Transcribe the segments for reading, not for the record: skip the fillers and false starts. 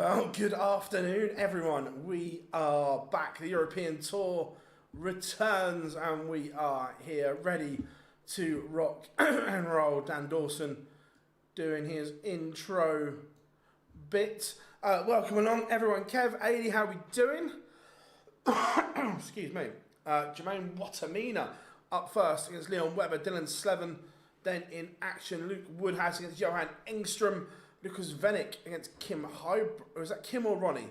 Well, good afternoon, everyone. We are back. The European Tour returns, and we are here ready to rock and roll. Dan Dawson doing his intro bit. Welcome along, everyone. Kev, Ailey, how we doing? Excuse me. Jermaine Watimena up first against Leon Webber. Dylan Slevin then in action. Luke Woodhouse against Johan Engstrom. Lucas Wenig against Kim Huybrechts. Or is that Kim or Ronnie?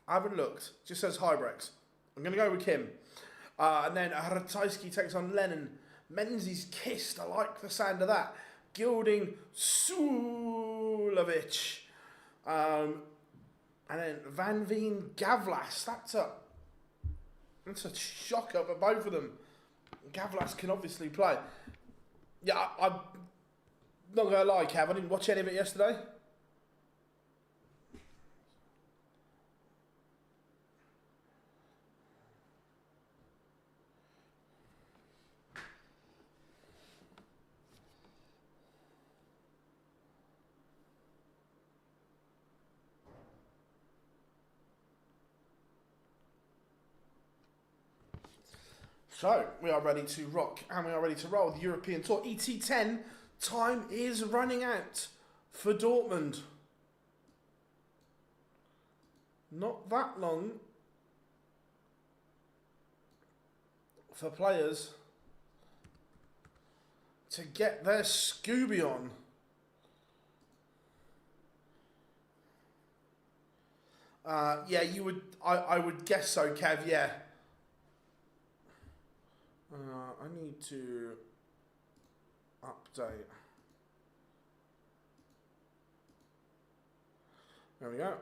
I haven't looked. Just says Huybrechts. I'm going to go with Kim. And then Ratajski takes on Lennon. Menzies Kist. I like the sound of that. Gilding Suljovic. And then Veen Gawlas. That's a shocker for both of them. Gawlas can obviously play. Yeah, I'm not going to lie, Cav, I didn't watch any of it yesterday. So, we are ready to rock and we are ready to roll. The European Tour ET10 time is running out for Dortmund. Not that long for players to get their Scooby on. Yeah, you would. I would guess so, Kev. Yeah. I need to update. There we go.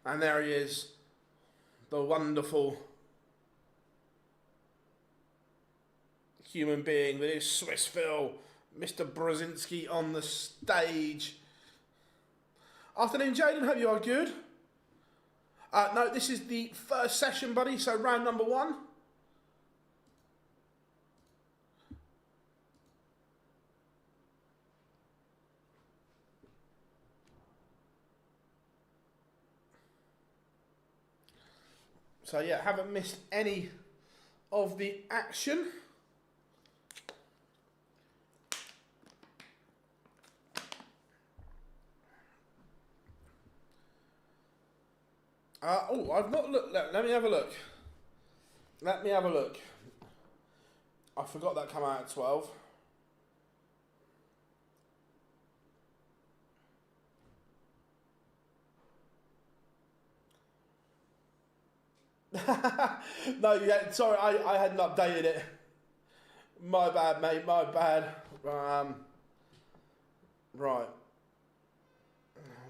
And there he is, the wonderful human being that is Swiss Phil, Mr. Brzezinski on the stage. Afternoon, Jaden. Hope you are good. No, this is the first session, buddy. So round number 1. So yeah, haven't missed any of the action. Oh, I've not looked. Let me have a look. Let me have a look. I forgot that came out at 12. No, yeah, sorry, I hadn't updated it. My bad, mate, my bad. Right.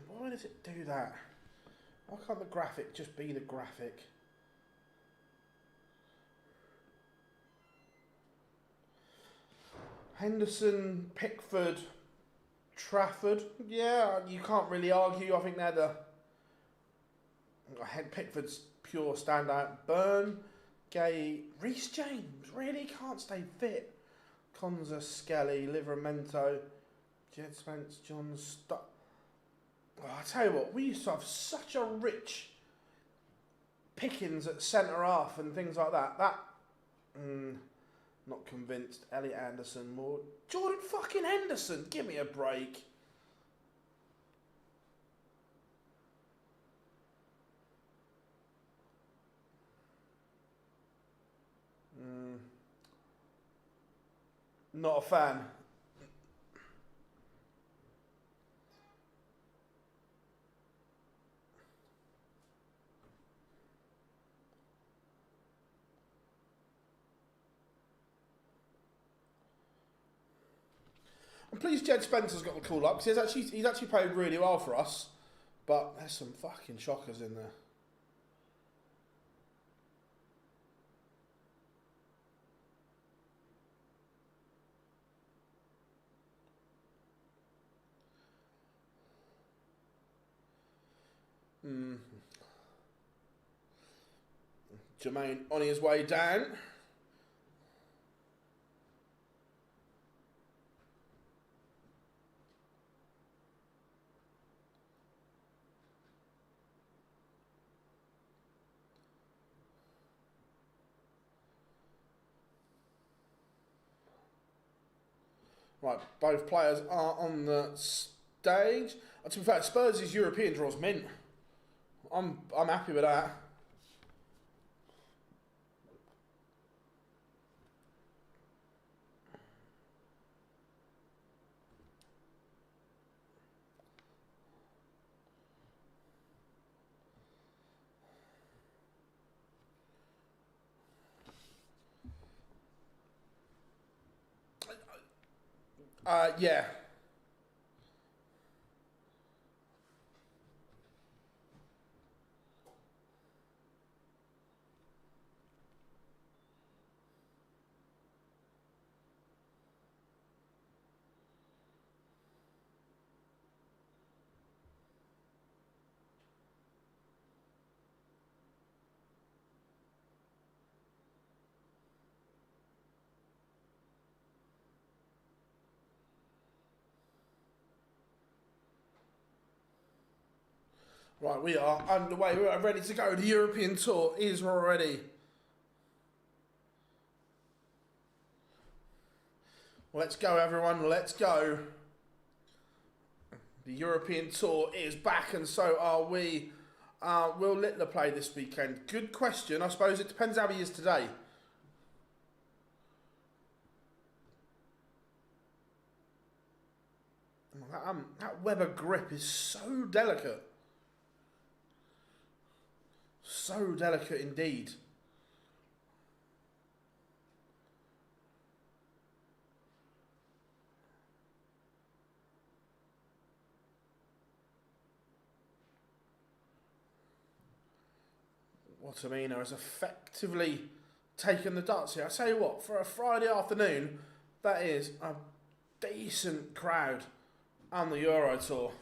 Why does it do that? Why can't the graphic just be the graphic? Henderson, Pickford, Trafford. Yeah, you can't really argue. I think they're the... Pickford's pure standout. Burn, Gay, Reece James really can't stay fit. Konza, Skelly, Livramento, Jed Spence, John Stuck. Oh, I tell you what, we used to have such a rich pickings at centre half and things like that. Not convinced. Elliot Anderson, more Jordan fucking Henderson. Give me a break. Not a fan. I'm pleased Jed Spencer's got the call up because he's actually played really well for us, but there's some fucking shockers in there. Jermaine on his way down. Right, both players are on the stage. To be fair, Spurs' European draw's mint. I'm happy with that. Yeah. Right, we are underway. We are ready to go. The European Tour is ready. Let's go, everyone. Let's go. The European Tour is back, and so are we. Will Littler play this weekend? Good question. I suppose it depends how he is today. That Weber grip is so delicate. So delicate indeed. Watimena has effectively taken the darts here. I tell you what, for a Friday afternoon, that is a decent crowd on the Euro Tour.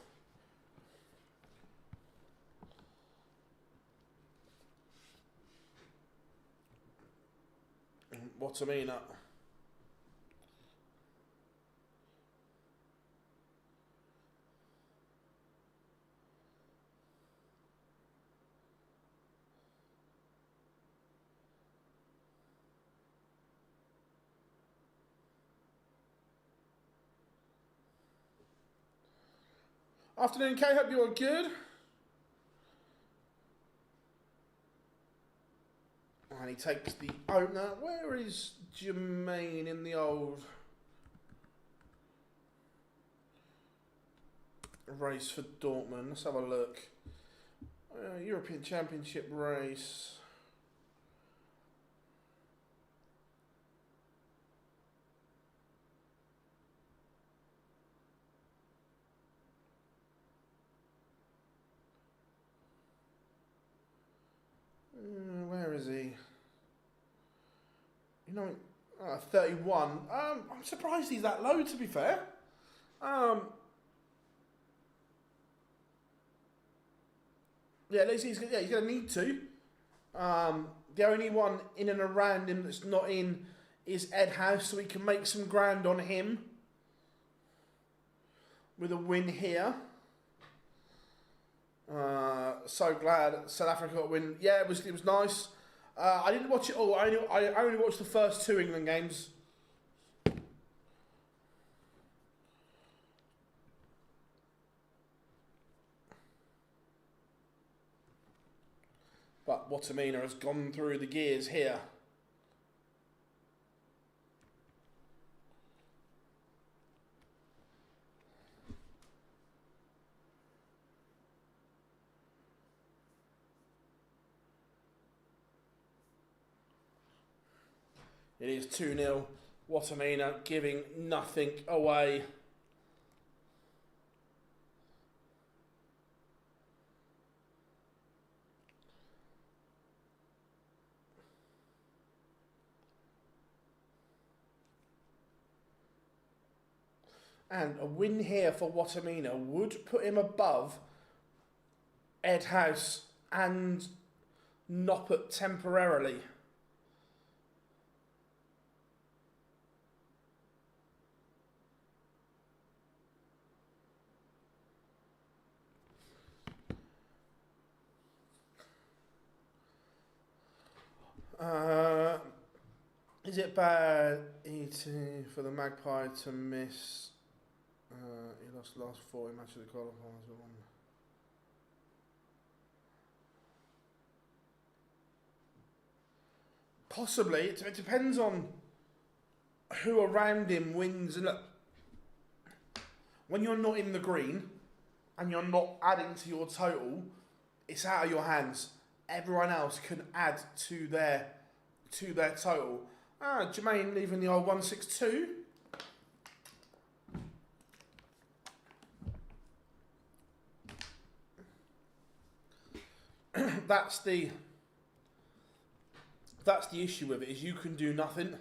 Watimena. Afternoon, Kay. Hope you're good. And he takes the opener. Where is Jermaine in the old race for Dortmund? Let's have a look. European Championship race. Where is he? You know, 31. I'm surprised he's that low, to be fair. Yeah, he's going to need to. The only one in and around him that's not in is Ed House, so we can make some ground on him with a win here. So glad South Africa got a win. Yeah, it was nice. I didn't watch it all. I only watched the first two England games. But Watimena has gone through the gears here. It is 2-0. Watimena giving nothing away. And a win here for Watimena would put him above Ed House and Noppert temporarily. Is it bad for the Magpie to miss? He lost the last 4 matches of the qualifiers. Possibly. It depends on who around him wins. And look, when you're not in the green and you're not adding to your total, it's out of your hands. Everyone else can add to their total. Jermaine leaving the old 162. That's the issue with it, is you can do nothing.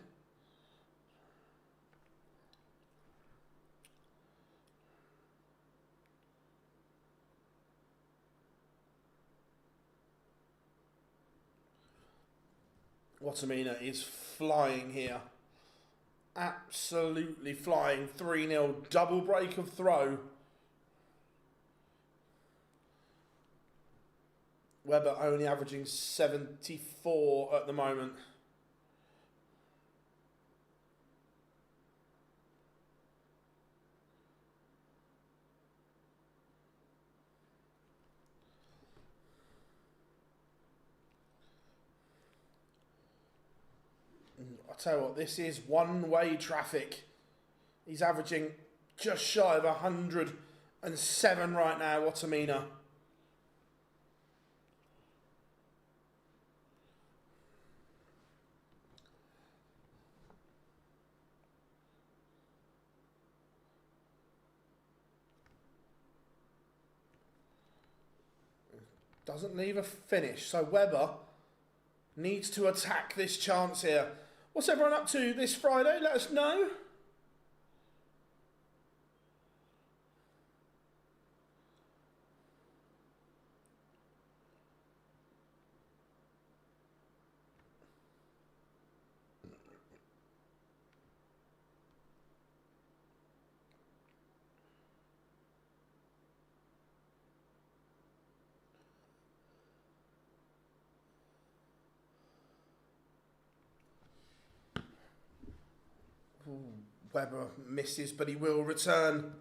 Watimena is flying here. Absolutely flying. 3-0 double break of throw. Webber only averaging 74 at the moment. I'll tell you what, this is one-way traffic. He's averaging just shy of 107 right now, Watimena. Doesn't leave a finish, so Webber needs to attack this chance here. What's everyone up to this Friday? Let us know. Webber misses, but he will return.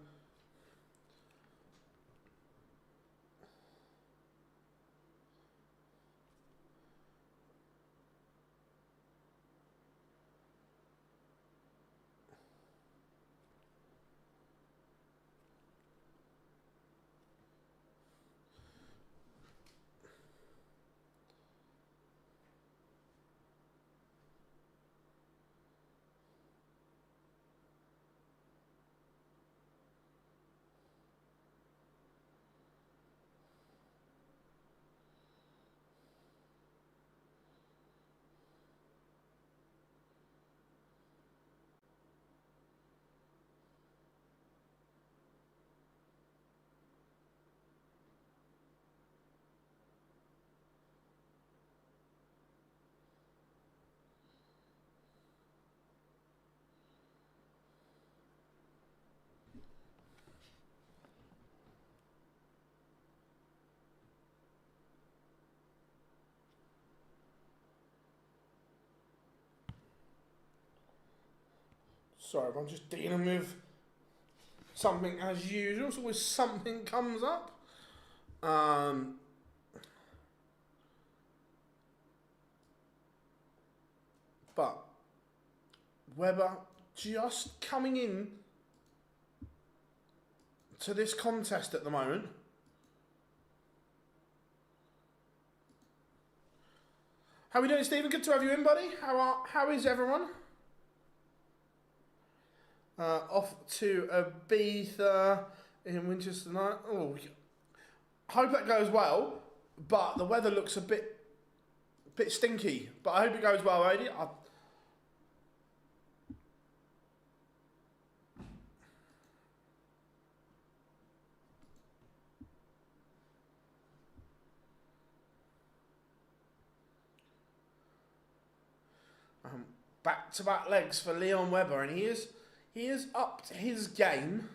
Sorry, I'm just dealing with something as usual. It's always something comes up. But Webber just coming in to this contest at the moment. How are we doing, Stephen? Good to have you in, buddy. How is everyone? Off to Ibiza in Winchester tonight. Oh, hope that goes well. But the weather looks a bit stinky. But I hope it goes well, Adi. Back-to-back legs for Leon Webber, and he is upped his game.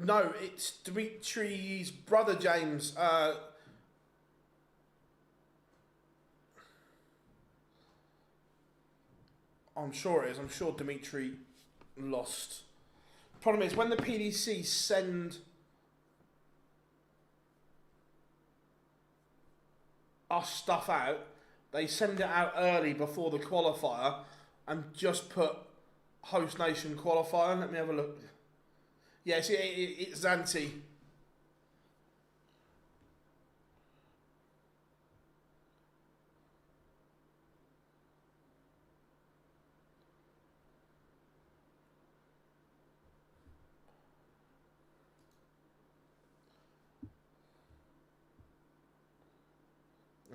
No, it's Dimitri's brother, James. I'm sure it is. I'm sure Dimitri lost. Problem is, when the PDC send us stuff out, they send it out early before the qualifier and just put host nation qualifier. Let me have a look. Yes, it's Zanti.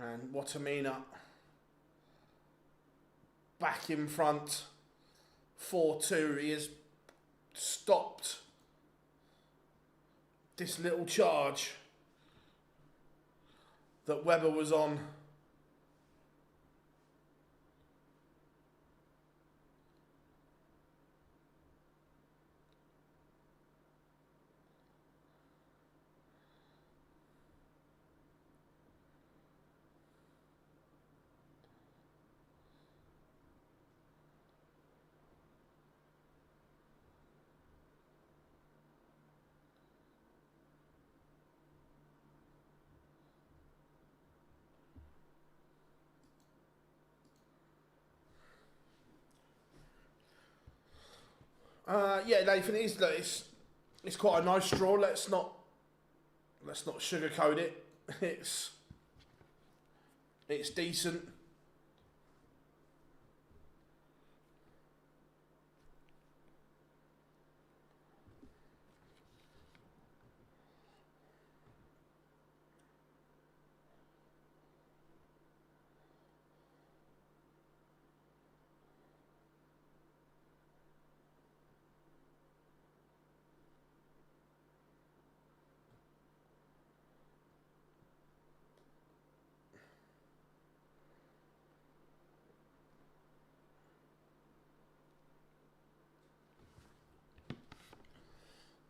And Watimena back in front, 4-2. He has stopped this little charge that Webber was on. Yeah, Nathan, it's quite a nice draw. Let's not sugarcoat it. It's decent.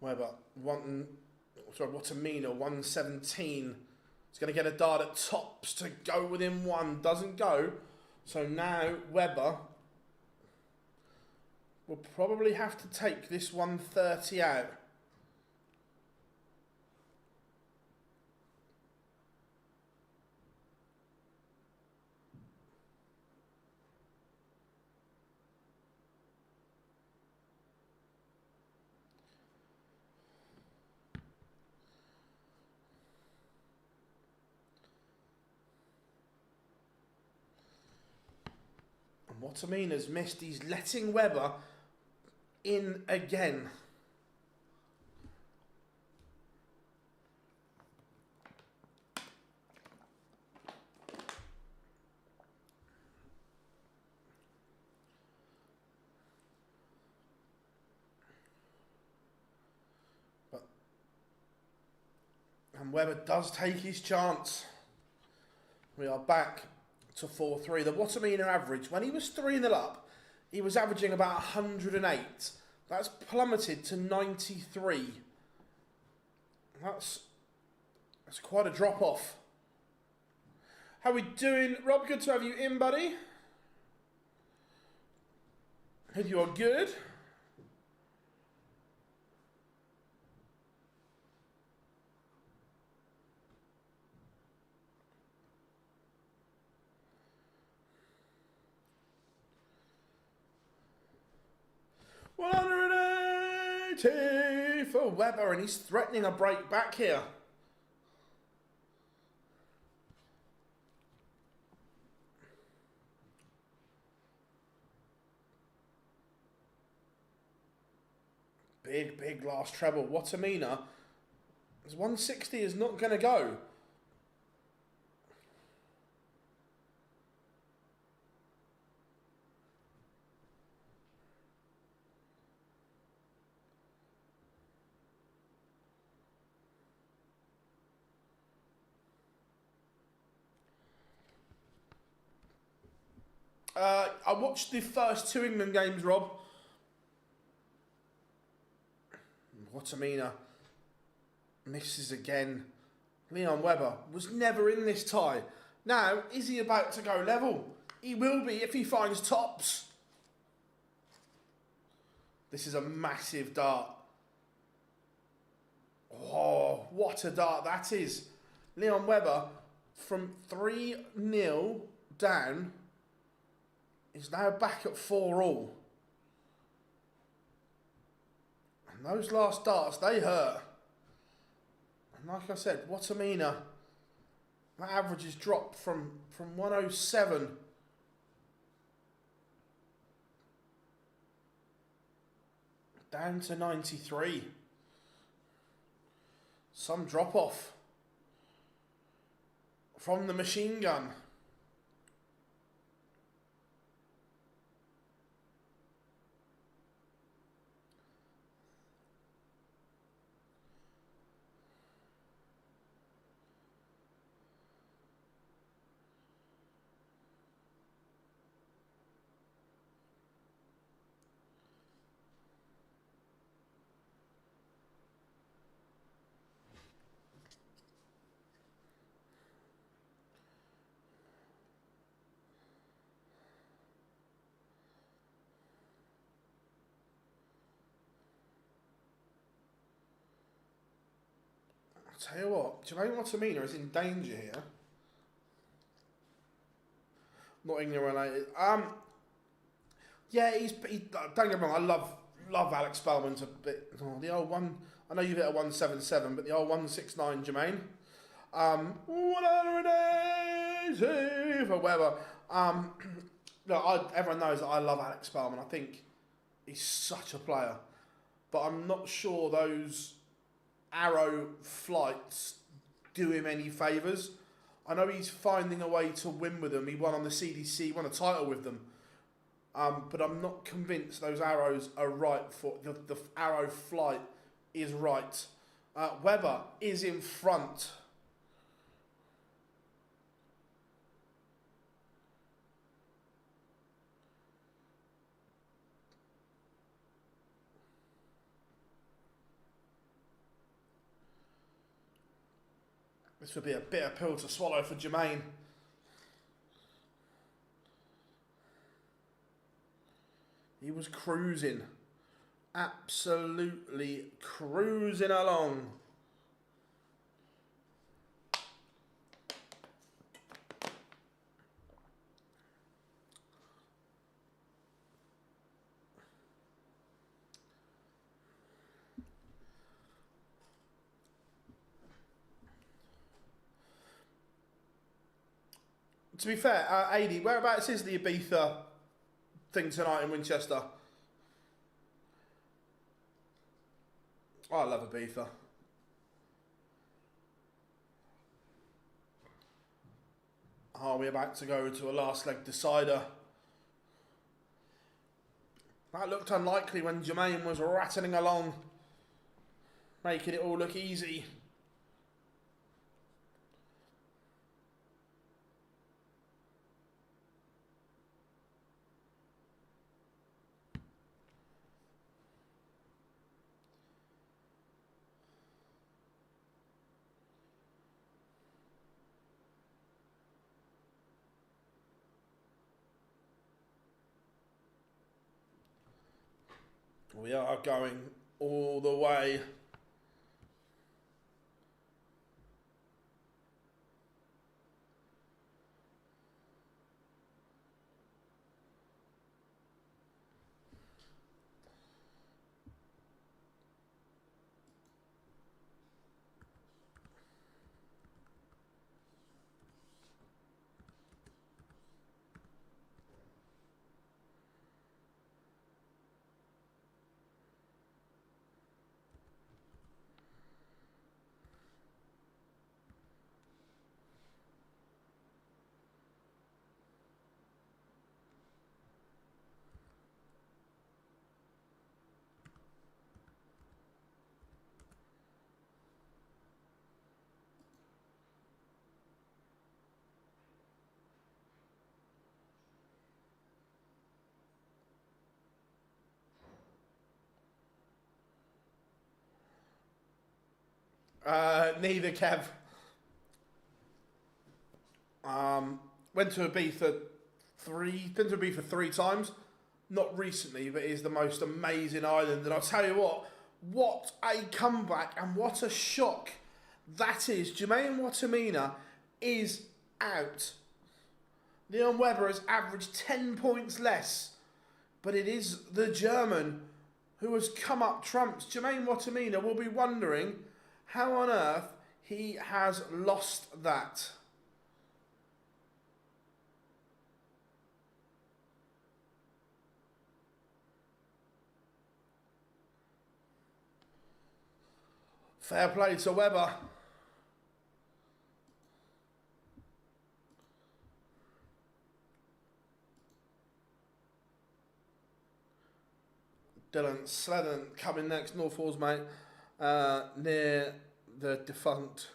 Webber, Watimena, 117. He's going to get a dart at tops to go within one. Doesn't go. So now Webber will probably have to take this 130 out. Watimena's missed. He's letting Webber in again. And Webber does take his chance. We are back to 4-3. The Watimena average, when he was 3-0 up, he was averaging about 108. That's plummeted to 93. That's quite a drop off. How we doing, Rob? Good to have you in, buddy. Hope you are good. For Webber, and he's threatening a break back here. Big last treble. Watimena, his 160 is not going to go. I watched the first two England games, Rob. Watimena Misses again. Leon Webber was never in this tie. Now, is he about to go level? He will be if he finds tops. This is a massive dart. Oh, what a dart that is. Leon Webber, from 3-0 down, is now back at 4-all. And those last darts, they hurt. And like I said, Watimena, that average has dropped from 107 down to 93. Some drop off from the machine gun. Tell you what, Jermaine Watimena is in danger here. Not England related. Yeah, don't get me wrong, I love Alex Spellman's a bit. Oh, the old one, I know you've hit a 177, but the old 169, Jermaine. 180 for Webber. Look, everyone knows that I love Alex Spellman. I think he's such a player, but I'm not sure those arrow flights do him any favours. I know he's finding a way to win with them. He won on the CDC, won a title with them. But I'm not convinced those arrows are right for the arrow flight is right. Webber is in front. This would be a bitter pill to swallow for Jermaine. He was cruising. Absolutely cruising along. To be fair, AD, whereabouts is the Ibiza thing tonight in Winchester? Oh, I love Ibiza. Are we about to go to a last leg decider? That looked unlikely when Jermaine was rattling along, making it all look easy. We are going all the way. Neither, Kev. Went to Ibiza been to Ibiza 3 times. Not recently, but it is the most amazing island. And I'll tell you what a comeback and what a shock that is. Jermaine Watimena is out. Leon Webber has averaged 10 points less, but it is the German who has come up trumps. Jermaine Watimena will be wondering how on earth he has lost that. Fair play to Webber. Dylan Slevin coming next, North Falls, mate, near the defunct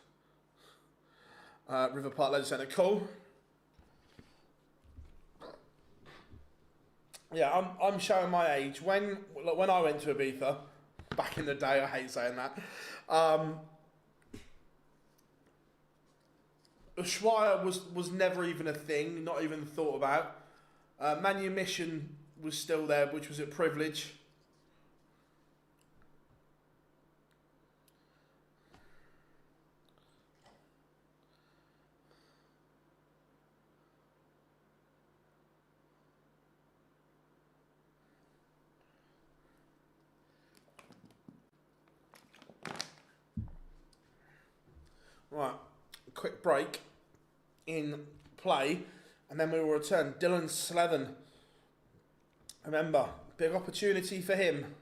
River Park Leisure Centre. Cool. Yeah, I'm showing my age. When I went to Ibiza, back in the day, I hate saying that, Ushuaia was never even a thing, not even thought about. Manumission was still there, which was a privilege. Right, quick break in play, and then we will return. Dylan Slevin. Remember, big opportunity for him.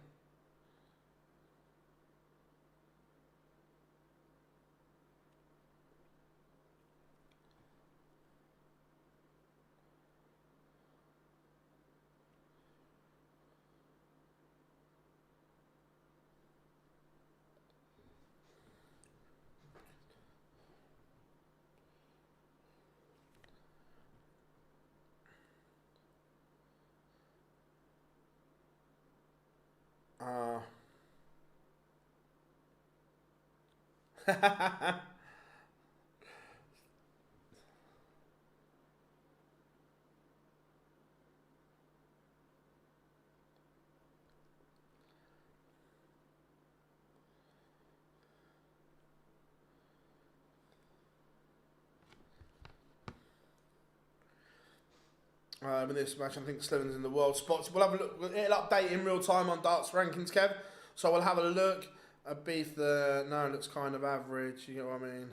In this match, I think Slevin's in the world spots. We'll have a look. It'll update in real time on darts rankings, Kev. So we'll have a look. Ibiza, no, looks kind of average. You get what I mean?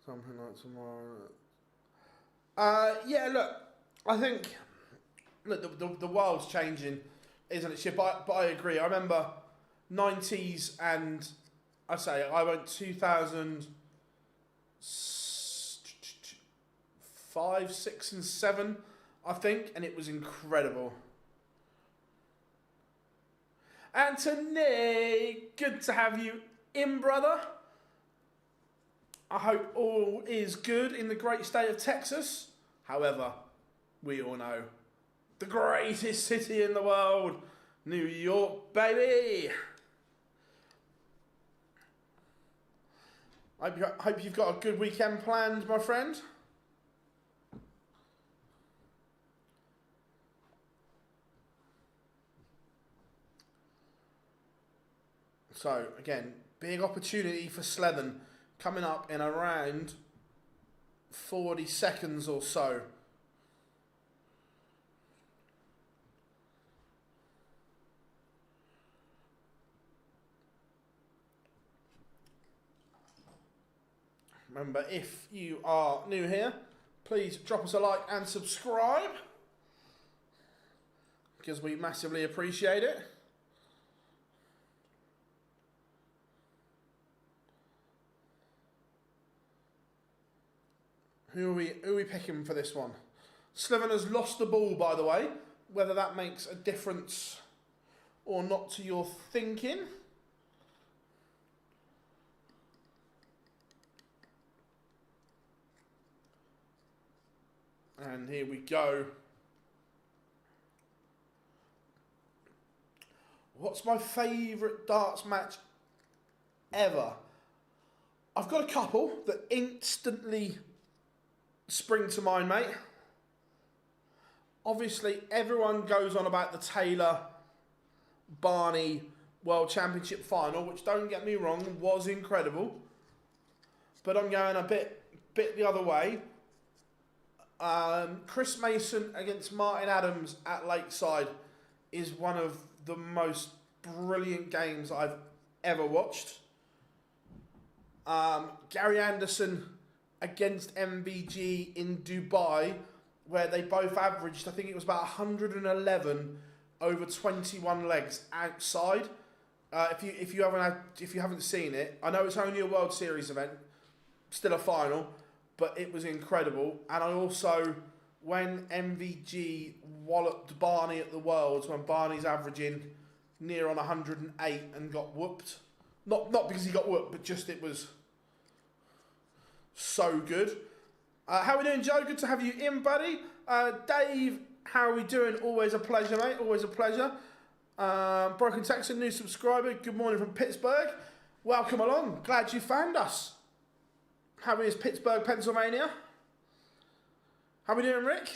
Something like tomorrow. Yeah, look, I think the world's changing, isn't it? Shit, but I agree. I remember 90s, and I went 2005, 6, and 7. I think, and it was incredible. Anthony, good to have you in, brother. I hope all is good in the great state of Texas. However, we all know the greatest city in the world, New York, baby. Hope you've got a good weekend planned, my friend. So, again, big opportunity for Slevin coming up in around 40 seconds or so. Remember, if you are new here, please drop us a like and subscribe, because we massively appreciate it. Who are we picking for this one? Slevin has lost the ball, by the way. Whether that makes a difference or not to your thinking. And here we go. What's my favourite darts match ever? I've got a couple that instantly spring to mind, mate. Obviously, everyone goes on about the Taylor-Barney World Championship final, which, don't get me wrong, was incredible. But I'm going a bit the other way. Chris Mason against Martin Adams at Lakeside is one of the most brilliant games I've ever watched. Gary Anderson against MVG in Dubai, where they both averaged, I think it was about 111 over 21 legs outside. If you haven't seen it, I know it's only a World Series event, still a final, but it was incredible. And I also, when MVG walloped Barney at the Worlds, when Barney's averaging near on 108 and got whooped. Not because he got whooped, but just it was so good. How are we doing, Joe? Good to have you in, buddy. Dave, how are we doing? Always a pleasure, mate. Always a pleasure. Broken Texan, new subscriber. Good morning from Pittsburgh. Welcome along. Glad you found us. How is Pittsburgh, Pennsylvania? How are we doing, Rick?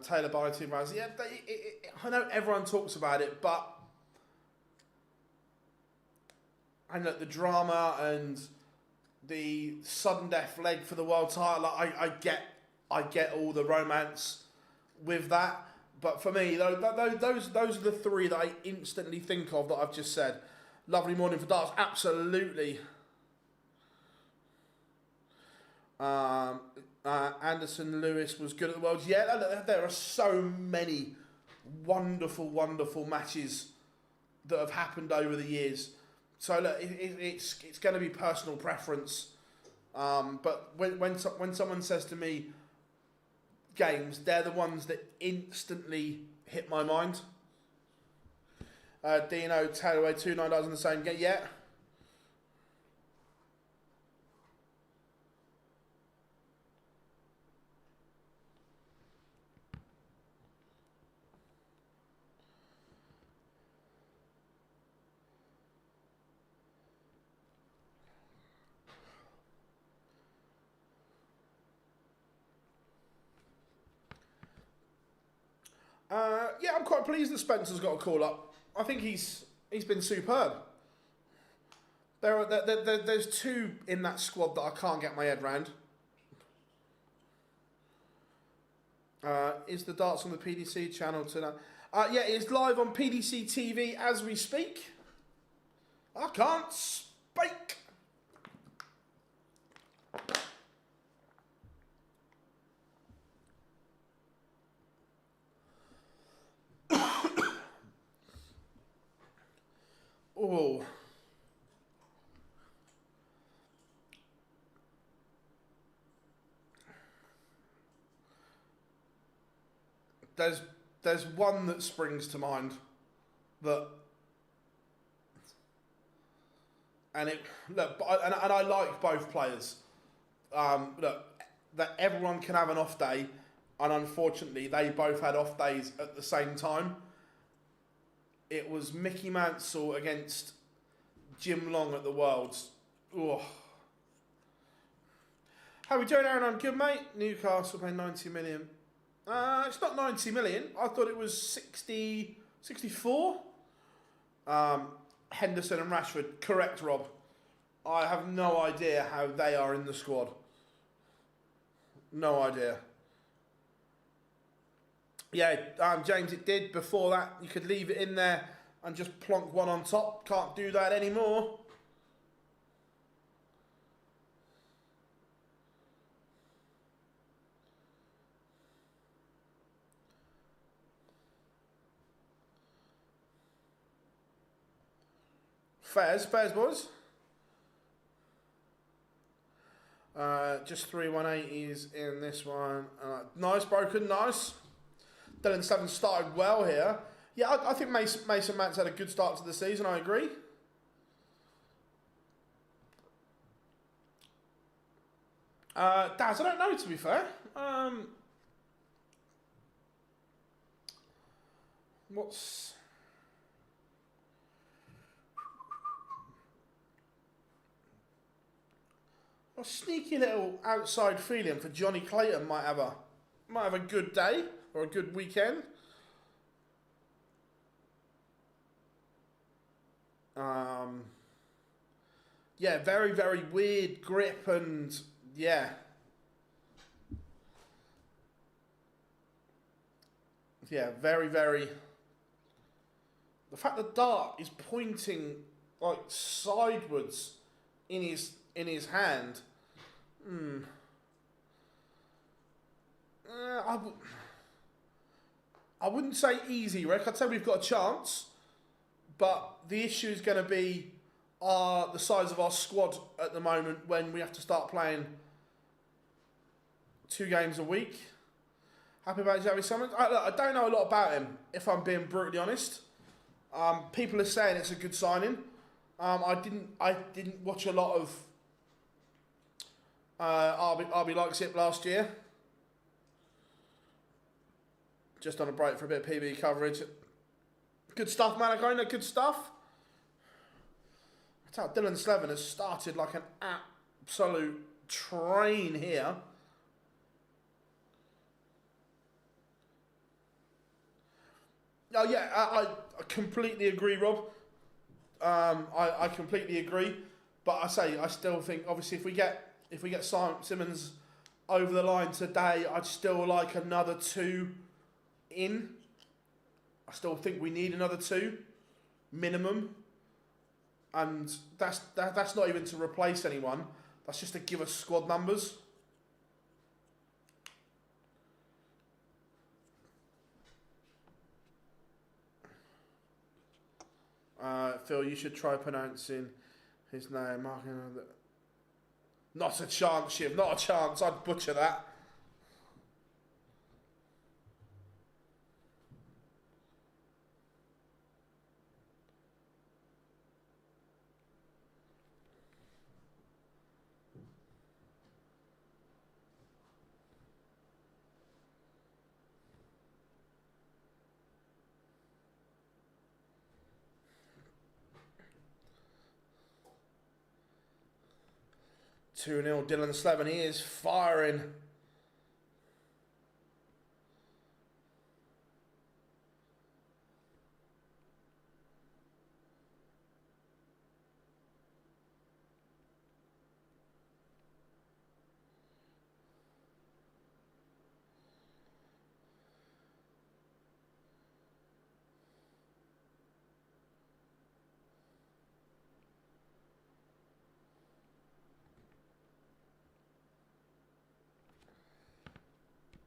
Taylor Barney 2 rounds. Yeah, I know everyone talks about it, but and look, the drama and the sudden death leg for the world title. I get all the romance with that, but for me, those are the three that I instantly think of that I've just said. Lovely morning for darts, absolutely. Anderson Lewis was good at the Worlds. Yeah, there are so many wonderful, wonderful matches that have happened over the years. So look, it's going to be personal preference. But when someone says to me games, they're the ones that instantly hit my mind. Dino Taylor 2-9 in the same game. Yeah. Yeah, I'm quite pleased that Spencer's got a call up. I think he's been superb. There's two in that squad that I can't get my head round. Is the darts on the PDC channel tonight? Yeah, it's live on PDC TV as we speak. I can't speak. Oh. There's one that springs to mind that, and I like both players. Look, that everyone can have an off day, and unfortunately they both had off days at the same time. It was Mickey Mansell against Jim Long at the Worlds. Ugh. How are we doing, Aaron? I'm good, mate. Newcastle paying 90 million. It's not 90 million. I thought it was 64. Henderson and Rashford. Correct, Rob. I have no idea how they are in the squad. No idea. Yeah, James, it did. Before that, you could leave it in there and just plonk one on top. Can't do that anymore. Fairs, boys. Just 3 180s in this one. Nice, broken, nice. Dylan Slevin started well here. Yeah, I think Mason Mount's had a good start to the season, I agree. Daz, I don't know, to be fair. What's... A sneaky little outside feeling for Johnny Clayton might have a good day or a good weekend. Yeah, very, very weird grip and yeah. Yeah, very, very... The fact the dart is pointing like sideways in his hand. I wouldn't say easy, Rick. I'd say we've got a chance, but the issue is going to be the size of our squad at the moment when we have to start playing 2 games a week. Happy about Joey Summons. I don't know a lot about him, if I'm being brutally honest. People are saying it's a good signing. I didn't watch a lot of RB Leipzig last year. Just on a break for a bit of PB coverage. Good stuff, Malagona, good stuff. I tell you, Dylan Slevin has started like an absolute train here. Oh yeah, I completely agree, Rob. I completely agree, but I still think obviously if we get Simmons over the line today, I'd still like another 2 in. I still think we need another 2 minimum, and that's not even to replace anyone. That's just to give us squad numbers. Phil, you should try pronouncing his name. Not a chance, Shiv. Not a chance. I'd butcher that. Two 0 Dylan Slevin. He is firing.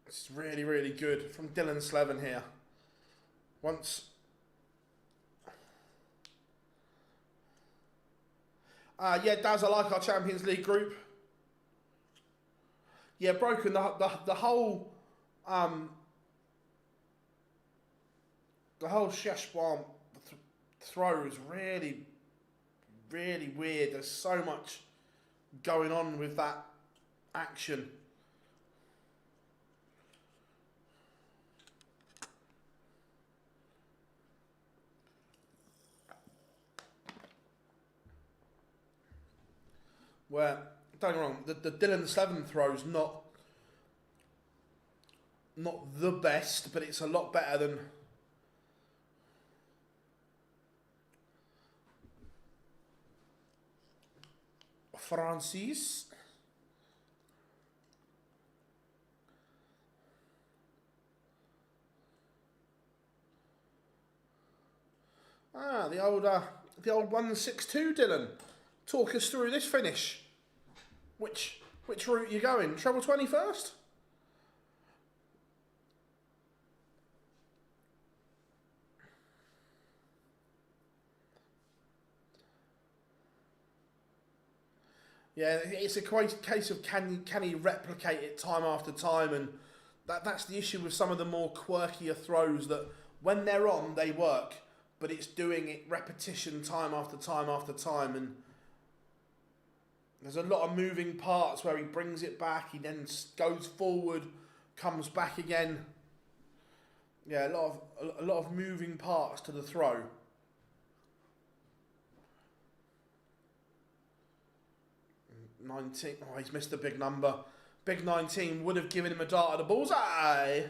It's really, really good from Dylan Slevin here. Yeah, Daz, I like our Champions League group. Yeah, broken the whole Sheshwan throw is really, really weird. There's so much going on with that action. Where, don't get me wrong, the Dylan Slevin throw's not the best, but it's a lot better than Francis. The old 162, Dylan. Talk us through this finish. Which route you going? Treble 20 first? Yeah, it's a case of can he replicate it time after time, and that's the issue with some of the more quirkier throws, that when they're on, they work, but it's doing it repetition time after time after time, and there's a lot of moving parts where he brings it back, he then goes forward, comes back again. Yeah, a lot of moving parts to the throw. Oh, he's missed a big number. Big 19 would have given him a dart at the bullseye.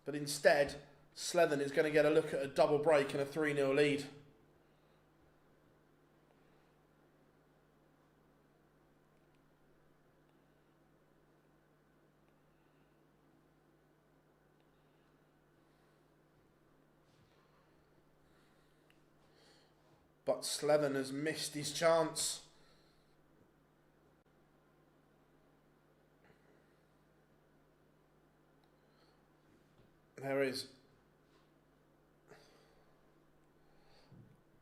But instead, Slevin is going to get a look at a double break and a 3-0 lead. But Slevin has missed his chance. There is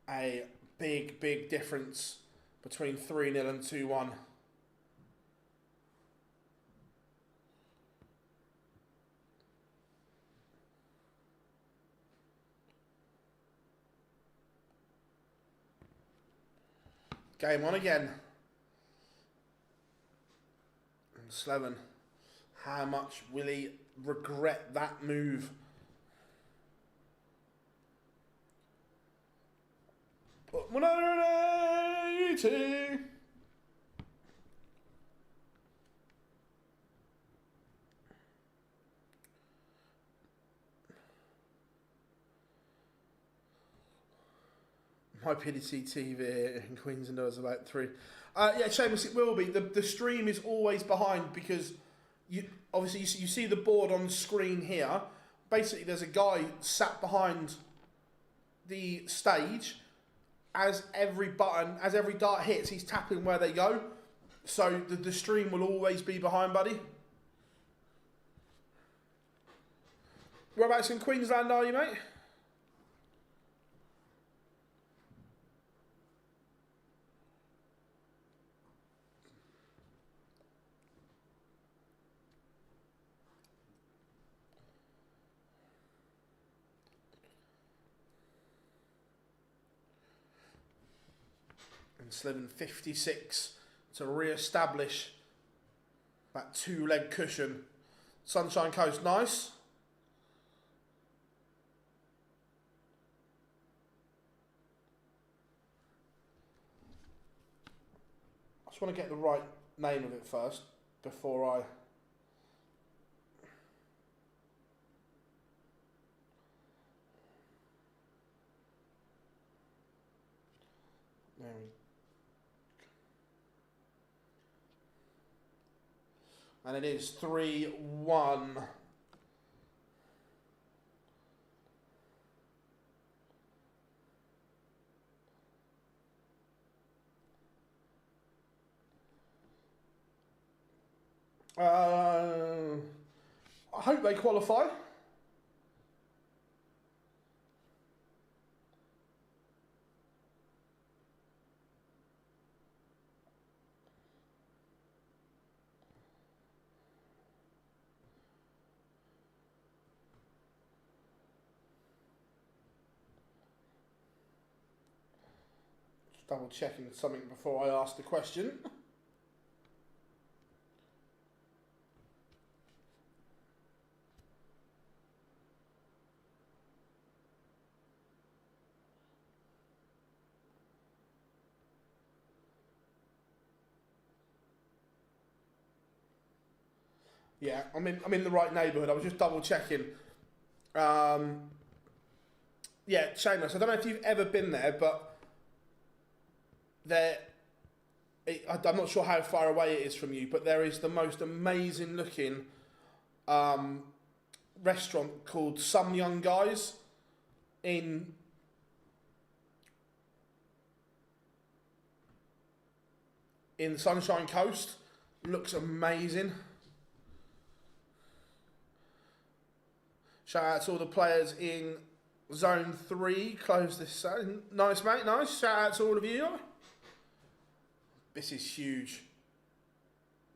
a big difference between 3-0 and 2-1. Game on again. And Slevin, how much will he regret that move? But 180. My PDC TV in Queensland is about 3. Yeah, Seamus, it will be. The stream is always behind because obviously you see the board on screen here. Basically, there's a guy sat behind the stage. As every dart hits, he's tapping where they go. So the stream will always be behind, buddy. Whereabouts in Queensland are you, mate? And Slevin 56 to re-establish that 2-leg cushion. Sunshine Coast, nice. I just want to get the right name of it first before I... There we go. And it is 3-1. I hope they qualify. Double checking something before I ask the question. Yeah, I'm in the right neighbourhood. I was just double checking. Yeah, Seamus, I don't know if you've ever been there, but I'm not sure how far away it is from you, but there is the most amazing looking restaurant called Some Young Guys in Sunshine Coast. Looks amazing. Shout out to all the players in Zone 3. Close this zone. Nice, mate, nice. Shout out to all of you. This is huge.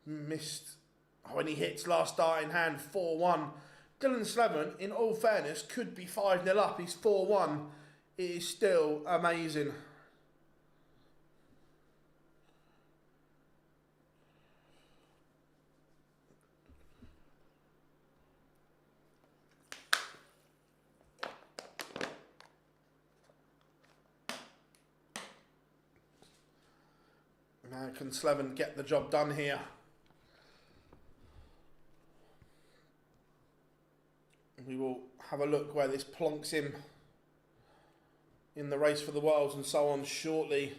Missed when he hits last start in hand, 4-1. Dylan Slevin, in all fairness, could be 5-0 up. He's 4-1. It is still amazing. Now can Slevin get the job done here? We will have a look where this plonks him in the race for the Worlds and so on shortly.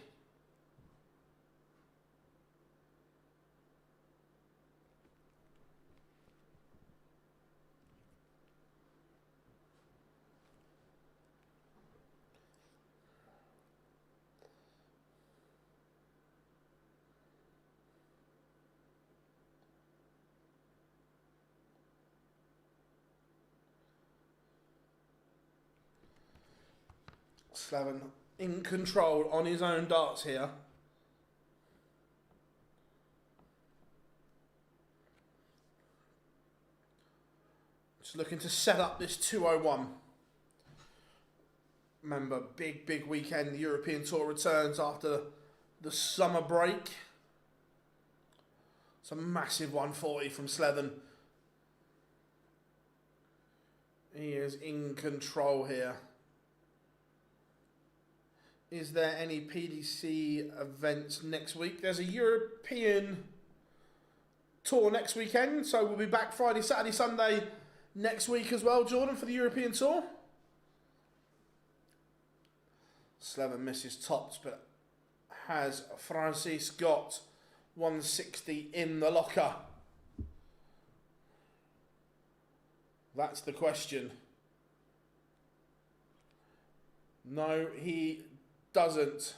Slevin in control on his own darts here. Just looking to set up this 201. Remember, big weekend. The European Tour returns after the summer break. It's a massive 140 from Slevin. He is in control here. Is there any PDC events next week? There's a European Tour next weekend, so we'll be back Friday, Saturday, Sunday next week as well, Jordan, for the European Tour. Slevin misses tops, but has Francis got 160 in the locker? That's the question. No, he doesn't.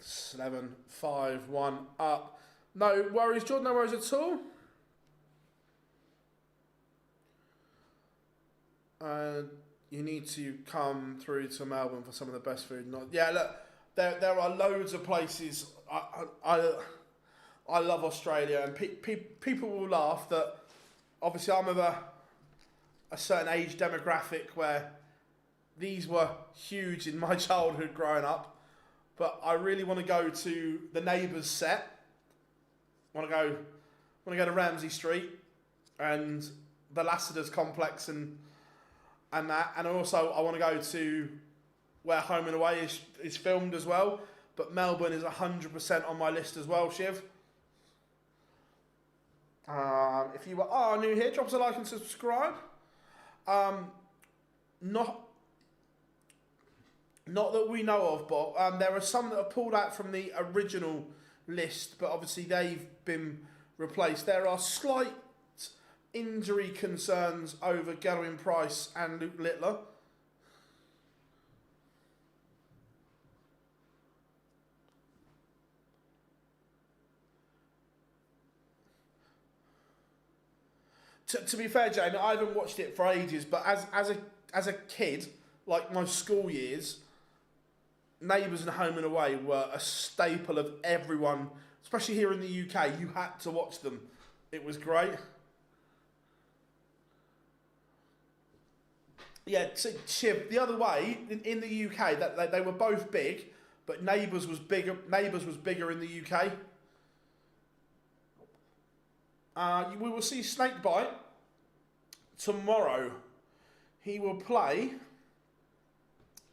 Slevin 5-1 up. No worries, Jordan, no worries at all. You need to come through to Melbourne for some of the best food. Yeah, look, there are loads of places. I love Australia, and people will laugh that obviously I'm of a certain age demographic where these were huge in my childhood growing up, but I really want to go to the Neighbours set. Want to go to Ramsay Street and the Lassiter's complex and that, and also I want to go to where Home and Away is filmed as well. But Melbourne is 100% on my list as well, Shiv. If you are new here, drop us a like and subscribe. Not that we know of, but there are some that have pulled out from the original list, but obviously they've been replaced. There are slight injury concerns over Gerwin Price and Luke Littler. To be fair, Jamie, I haven't watched it for ages, but as a kid, like my school years, Neighbours and Home and Away were a staple of everyone, especially here in the UK. You had to watch them. It was great. Yeah, Shiv, the other way, in the UK, that they were both big, but Neighbours was bigger. Neighbours was bigger in the UK. We will see Snakebite tomorrow. He will play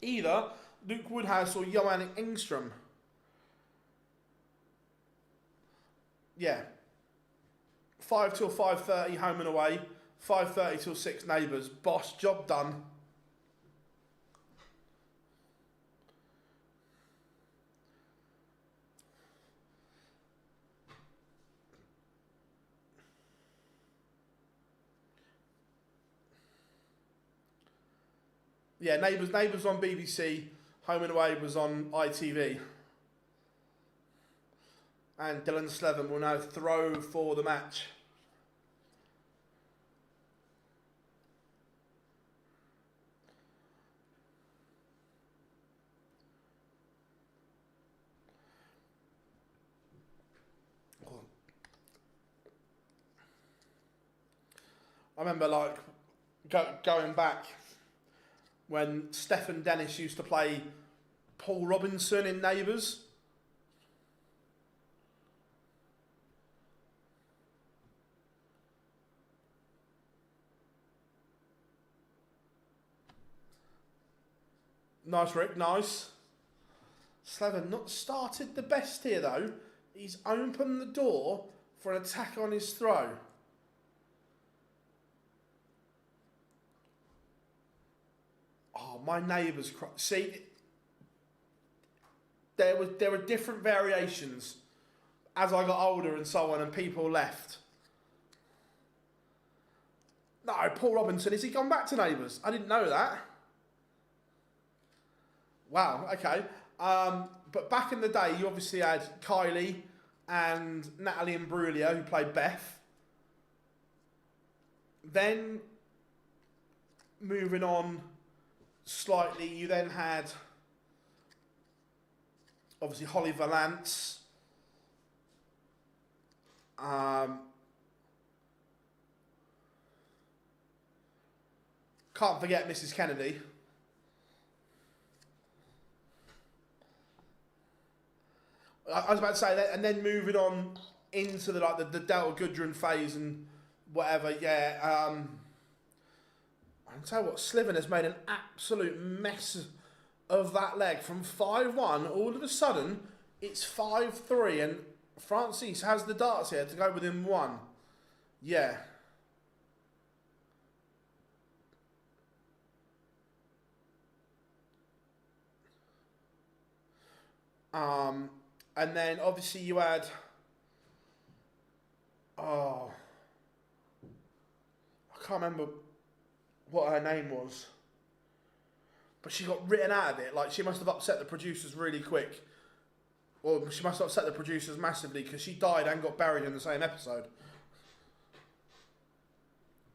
either Luke Woodhouse or Johan Engstrom. Yeah. 5 till 5:30 Home and Away. 5:30 till 6 Neighbours. Boss, job done. Yeah, Neighbours on BBC, Home and Away was on ITV. And Dylan Slevin will now throw for the match. I remember like going back when Stefan Dennis used to play Paul Robinson in Neighbours. Nice, Rick, nice. Slevin not started the best here, though. He's opened the door for an attack on his throw. Oh, my neighbours... See, there were different variations as I got older and so on, and people left. No, Paul Robinson, has he gone back to Neighbours? I didn't know that. Wow, okay. But back in the day, you obviously had Kylie and Natalie Imbruglia, who played Beth. Then, moving on slightly, you then had, obviously, Holly Valance. Can't forget Mrs. Kennedy. I was about to say that, and then moving on into the Delta Gudrun phase and whatever. Yeah, I'll tell you what, Slevin has made an absolute mess of that leg. From 5-1, all of a sudden it's 5-3, and Francis has the darts here to go within one. Yeah. And then obviously you had, oh, I can't remember what her name was, but she got written out of it. Like, she must have upset the producers really quick. Or she must have upset the producers massively, because she died and got buried in the same episode.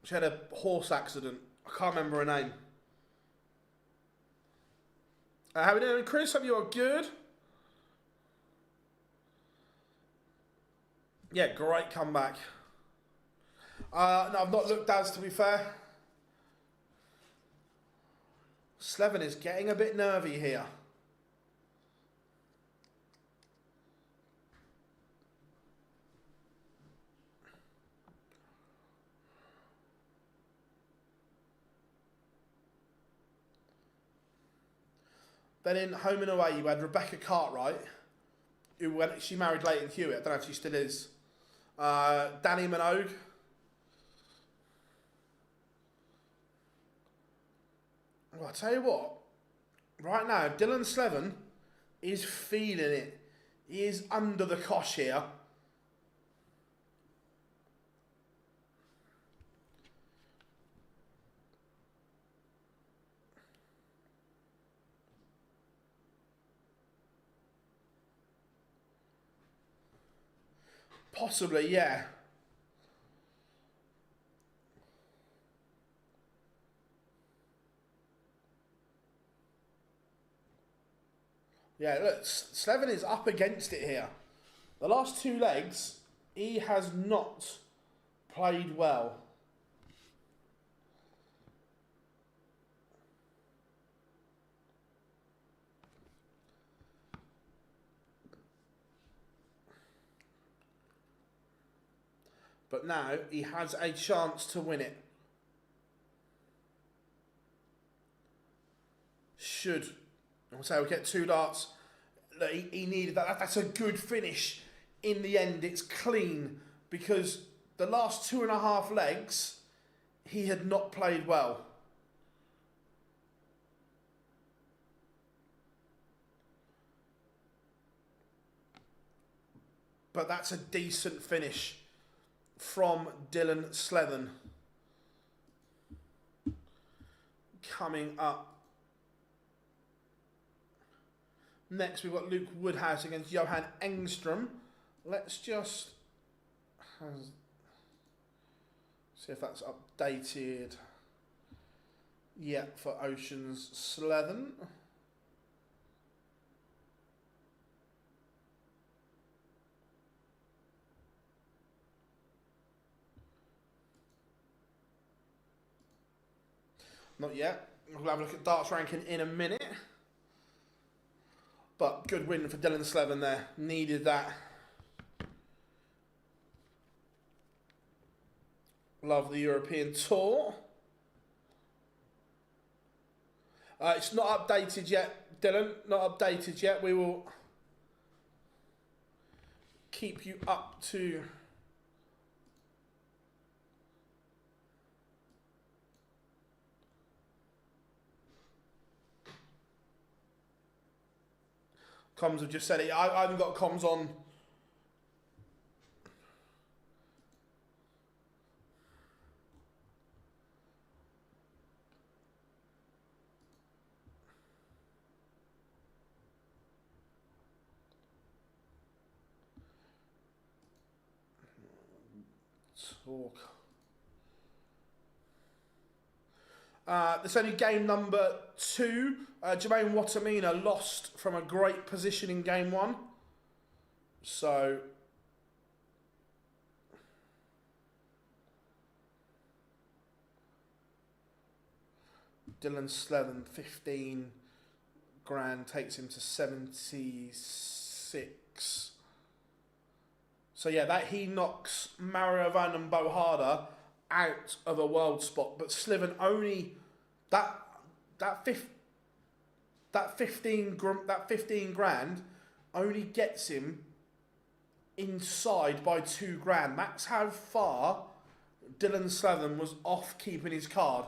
She had a horse accident. I can't remember her name. How are we doing, Chris? Hope you are good. Yeah, great comeback. No, I've not looked as, to be fair. Slevin is getting a bit nervy here. Then in Home and Away, you had Rebecca Cartwright, who she married Leighton Hewitt. I don't know if she still is. Danny Minogue. Well, I'll tell you what. Right now, Dylan Slevin is feeling it. He is under the cosh here. Possibly, yeah. Yeah, look, Slevin is up against it here. The last two legs, he has not played well. But now he has a chance to win it. Should. I'll say we'll get 2 darts. Look, he needed that. That's a good finish. In the end, it's clean, because the last 2.5 legs, he had not played well. But that's a decent finish from Dylan Slevin. Coming up. Next, we've got Luke Woodhouse against Johan Engstrom. Let's just see if that's updated. Yeah, for Oceans Slevin. Not yet. We'll have a look at darts ranking in a minute. But good win for Dylan Slevin there. Needed that. Love the European Tour. It's not updated yet, Dylan. Not updated yet. We will keep you up to... Comms have just said it. I haven't got comms on. Talk. This only game number 2. Jermaine Watimena lost from a great position in game 1. So Dylan Slevin, 15 grand, takes him to 76. So yeah, that he knocks Mario Van and Bo Harder out of a world spot, but Slevin only that 15 grand only gets him inside by 2 grand. That's how far Dylan Slevin was off keeping his card.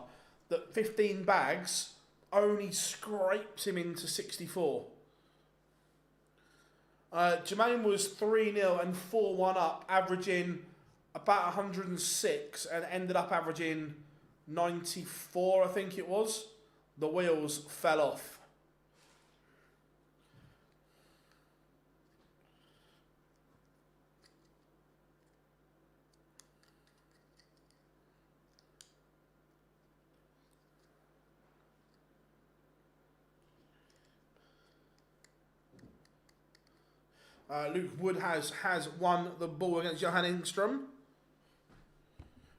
That 15 bags only scrapes him into 64. Jermaine was 3-0 and 4-1 up, averaging about 106 and ended up averaging 94, I think it was. The wheels fell off. Luke Woodhouse has won the ball against Johan Engstrom.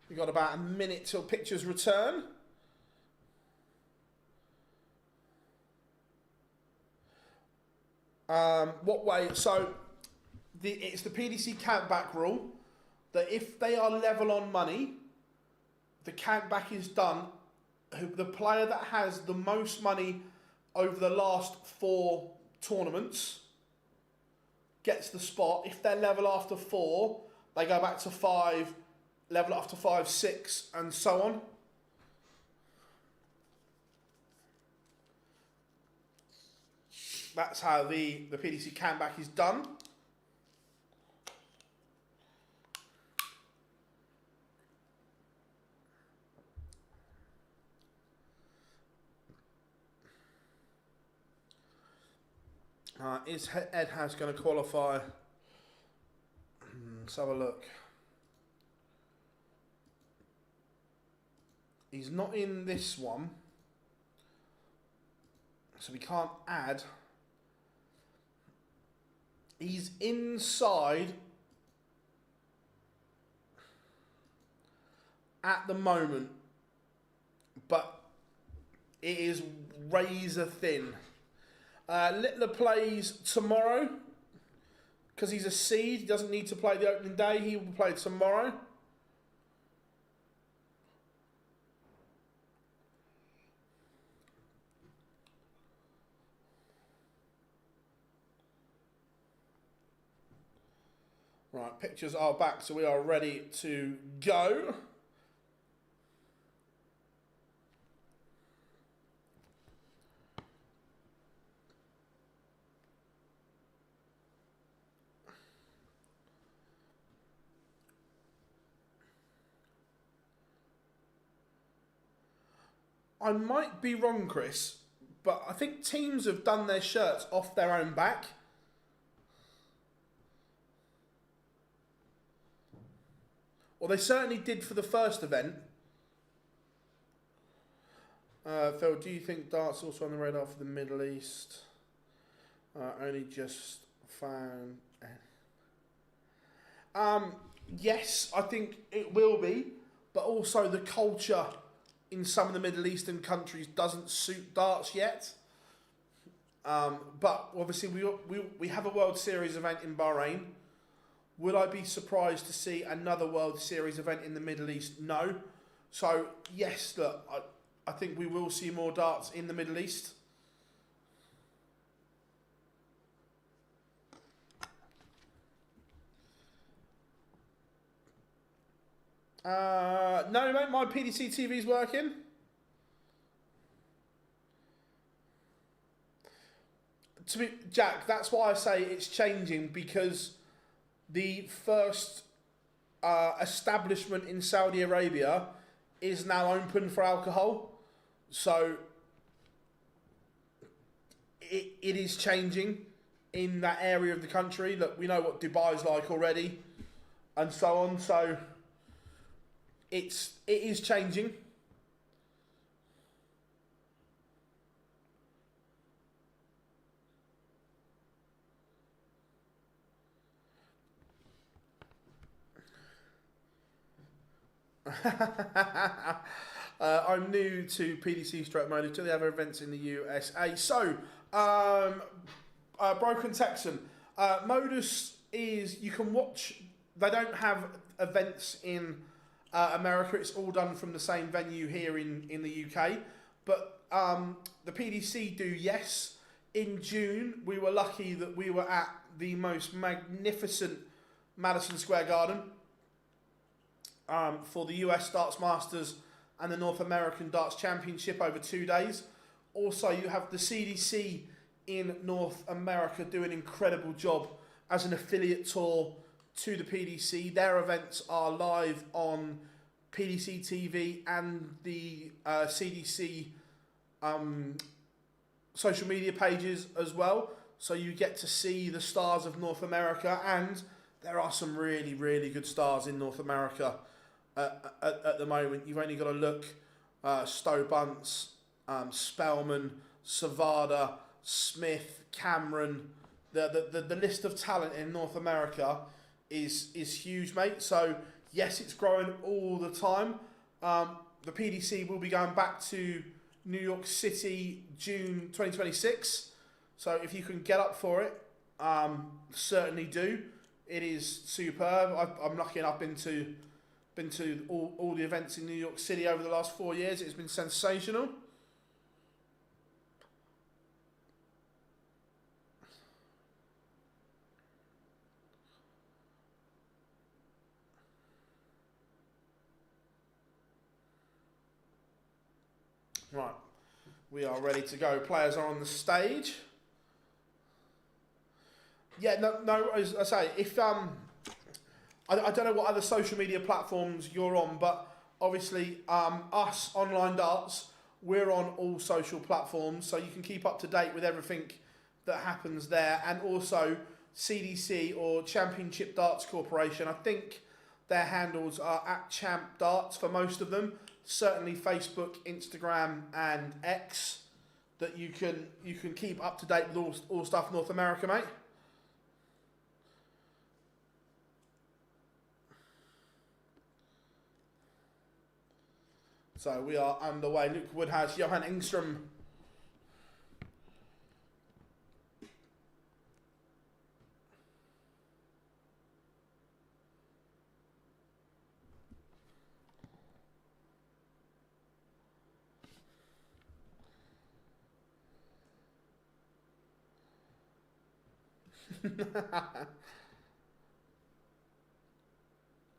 We've got about a minute till pictures return. What way? So, it's the PDC countback rule that if they are level on money, the countback is done. The player that has the most money over the last 4 tournaments gets the spot. If they're level after 4, they go back to 5, level after 5, 6, and so on. That's how the PDC countback is done. Is Ed House going to qualify? Let's have a look. He's not in this one, so we can't add. He's inside at the moment, but it is razor thin. Littler plays tomorrow because he's a seed. He doesn't need to play the opening day. He will play tomorrow. Right, pictures are back, so we are ready to go. I might be wrong, Chris, but I think teams have done their shirts off their own back. Well, they certainly did for the first event. Phil, do you think darts also on the radar for the Middle East? Only just found... Yes, I think it will be, but also the culture in some of the Middle Eastern countries doesn't suit darts yet. But obviously we have a World Series event in Bahrain. Would I be surprised to see another World Series event in the Middle East? No. So yes, look, I think we will see more darts in the Middle East. No, mate, my PDC TV's working. Jack, that's why I say it's changing, because the first establishment in Saudi Arabia is now open for alcohol. So it is changing in that area of the country. Look, we know what Dubai's like already and so on. So it is changing. I'm new to PDC stroke MODUS, to the other events in the USA. So, Broken Texan, MODUS is, you can watch, they don't have events in America, it's all done from the same venue here in the UK, but the PDC do, yes. In June, we were lucky that we were at the most magnificent Madison Square Garden for the US Darts Masters and the North American Darts Championship over 2 days. Also, you have the CDC in North America do an incredible job as an affiliate tour to the PDC. Their events are live on PDC TV and the CDC social media pages as well. So you get to see the stars of North America, and there are some really, really good stars in North America at the moment. You've only got to look, Stowe Bunce, Spellman, Savada, Smith, Cameron. The list of talent in North America is huge, mate. So yes, it's growing all the time. The PDC will be going back to New York City June 2026. So if you can get up for it, certainly do. It is superb. I'm lucky enough been to all the events in New York City over the last 4 years. It's been sensational. Right, we are ready to go. Players are on the stage. Yeah, no. As I say, if I don't know what other social media platforms you're on, but obviously us Online Darts, we're on all social platforms, so you can keep up to date with everything that happens there. And also CDC, or Championship Darts Corporation, I think their handles are at Champ Darts for most of them. Certainly Facebook, Instagram, and X, that you can keep up to date with all stuff North America, mate. So we are underway. Luke Woodhouse, Johan Engstrom.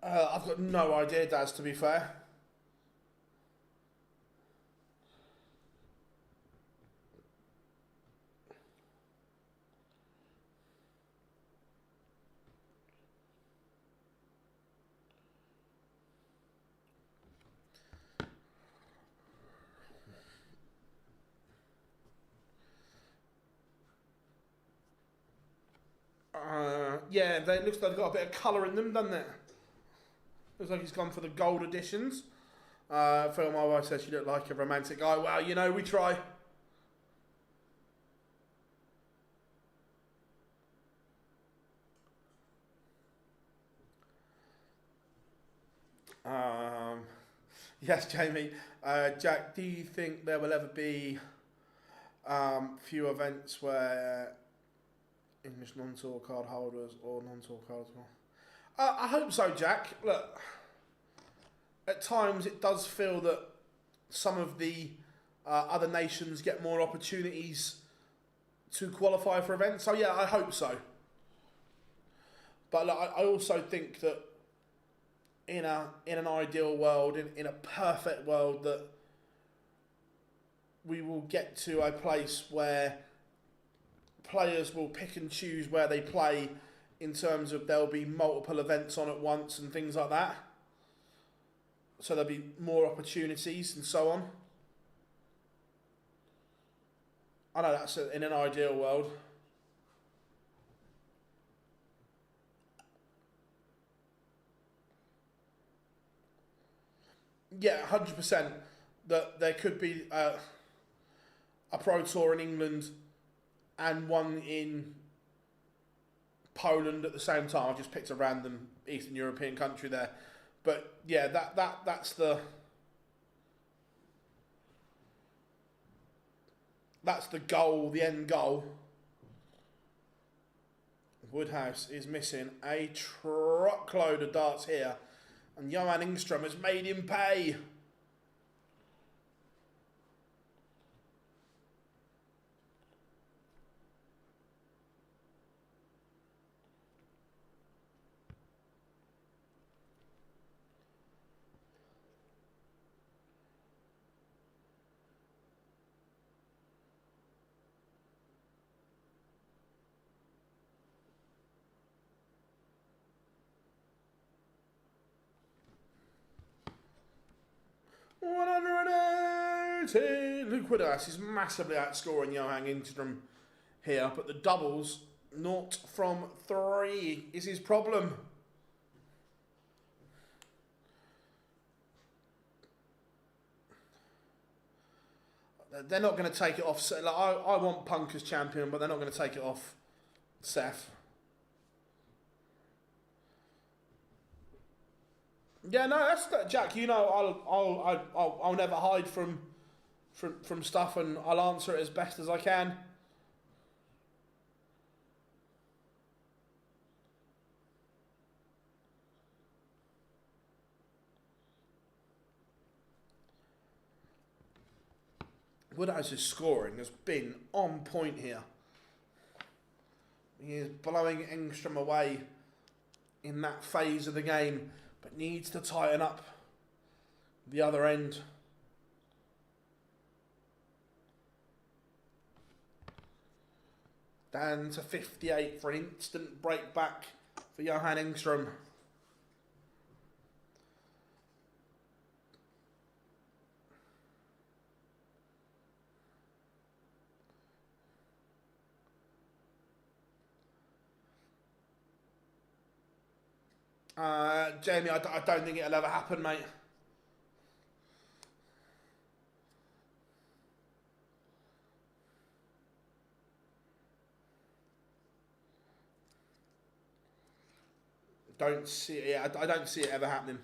I've got no idea, Daz, to be fair. Yeah, it looks like they've got a bit of colour in them, doesn't it? Looks like he's gone for the gold editions. Phil, my wife says you look like a romantic guy. Well, you know, we try. Yes, Jamie. Jack, do you think there will ever be few events where English non-tour card holders or non-tour cards? I hope so, Jack. Look, at times it does feel that some of the other nations get more opportunities to qualify for events. So yeah, I hope so. But look, I also think that in an ideal world, in a perfect world, that we will get to a place where players will pick and choose where they play in terms of there'll be multiple events on at once and things like that. So there'll be more opportunities and so on. I know that's in an ideal world. Yeah, 100%. That there could be a Pro Tour in England and one in Poland at the same time. I've just picked a random Eastern European country there. But yeah, that's the goal, the end goal. Woodhouse is missing a truckload of darts here, and Johan Engstrom has made him pay. Luke Woodhouse is massively outscoring Johan Engstrom here, but the doubles, 0 from 3 is his problem. They're not going to take it off. Like, I want Punk as champion, but they're not going to take it off Seth. Yeah, no, that's Jack. You know, I'll never hide from stuff, and I'll answer it as best as I can. Woodhouse's scoring has been on point here. He is blowing Engstrom away in that phase of the game, but needs to tighten up the other end. Down to 58 for an instant break back for Johan Engstrom. Jamie, I don't think it'll ever happen, mate. Don't see it. I don't see it ever happening.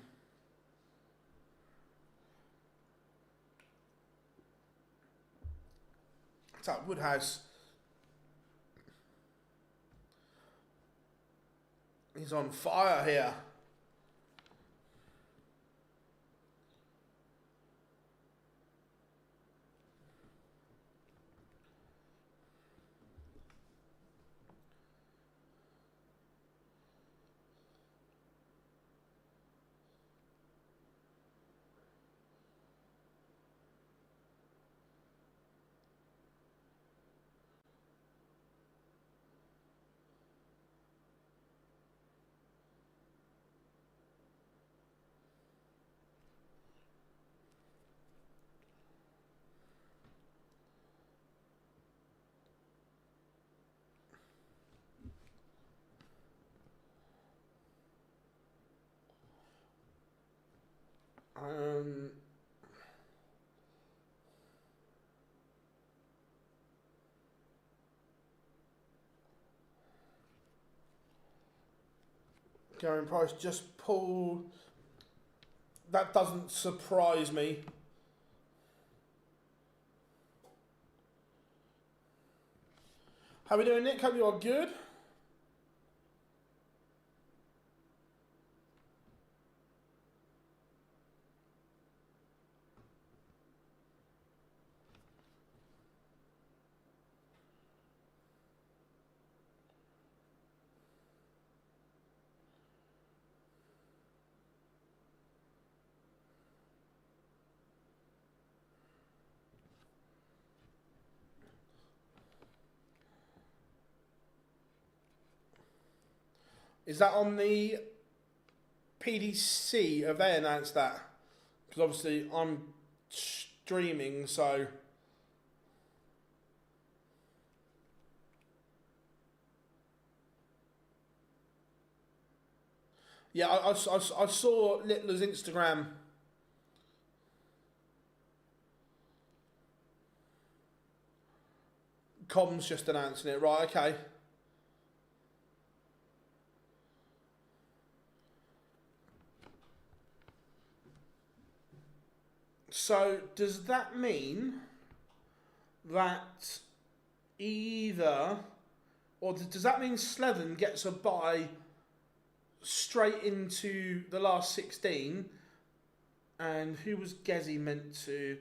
So Woodhouse is on fire here. Going Price just pulled that doesn't surprise me. How are we doing, Nick? Hope you are good. Is that on the PDC? Have they announced that? Because obviously I'm streaming, so... Yeah, I saw Littler's Instagram. Comms just announcing it. Right, okay. So, does that mean that either... Or does that mean Slevin gets a bye straight into the last 16? And who was Gezi meant to...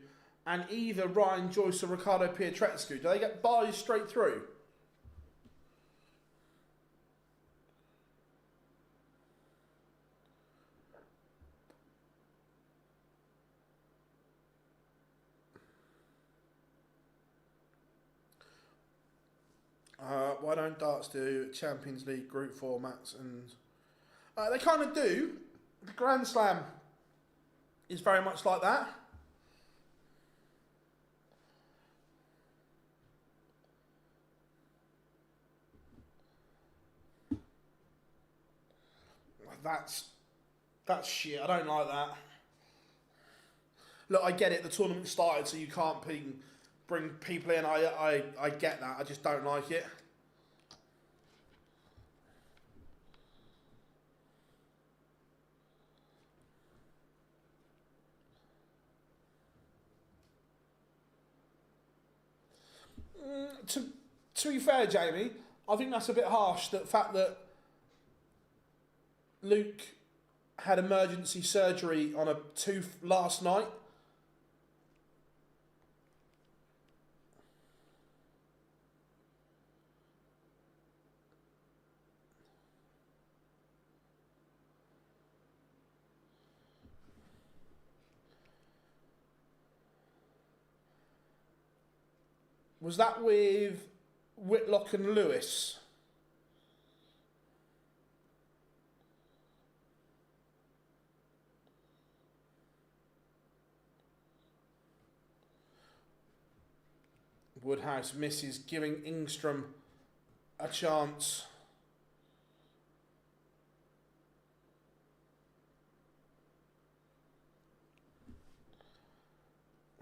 And either Ryan Joyce or Ricardo Pietretscu, do they get byes straight through? Why don't darts do Champions League group formats? And they kind of do. The Grand Slam is very much like that. That's shit. I don't like that. Look, I get it. The tournament started, so you can't bring people in. I get that. I just don't like it. To be fair, Jamie, I think that's a bit harsh. The fact that Luke had emergency surgery on a tooth last night. Was that with Whitlock and Lewis? Woodhouse misses, giving Engstrom a chance.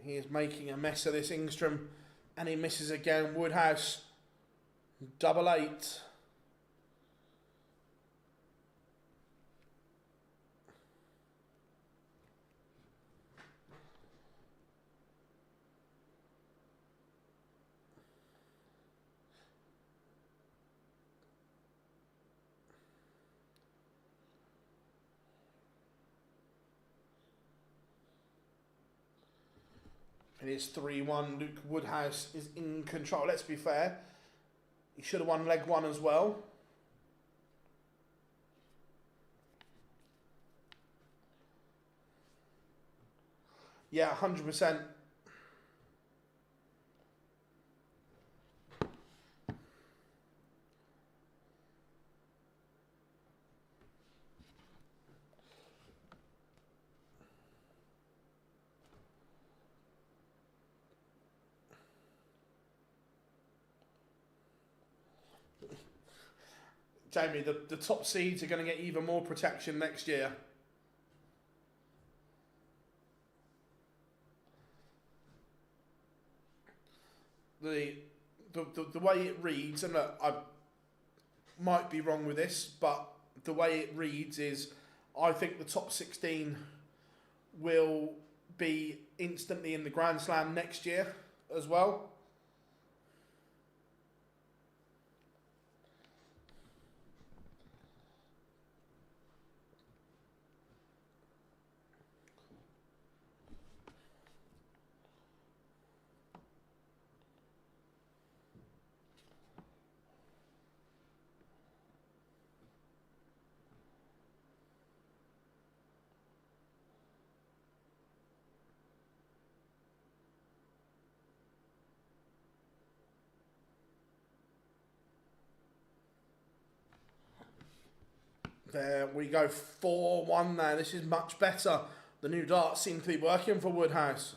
He is making a mess of this, Engstrom, and he misses again. Woodhouse, 8-8. It is 3-1. Luke Woodhouse is in control. Let's be fair. He should have won leg one as well. Yeah, 100%. Jamie, the top seeds are going to get even more protection next year. The way it reads, and look, I might be wrong with this, but the way it reads is, I think the top 16 will be instantly in the Grand Slam next year as well. There we go, 4-1 now. This is much better. The new darts seem to be working for Woodhouse.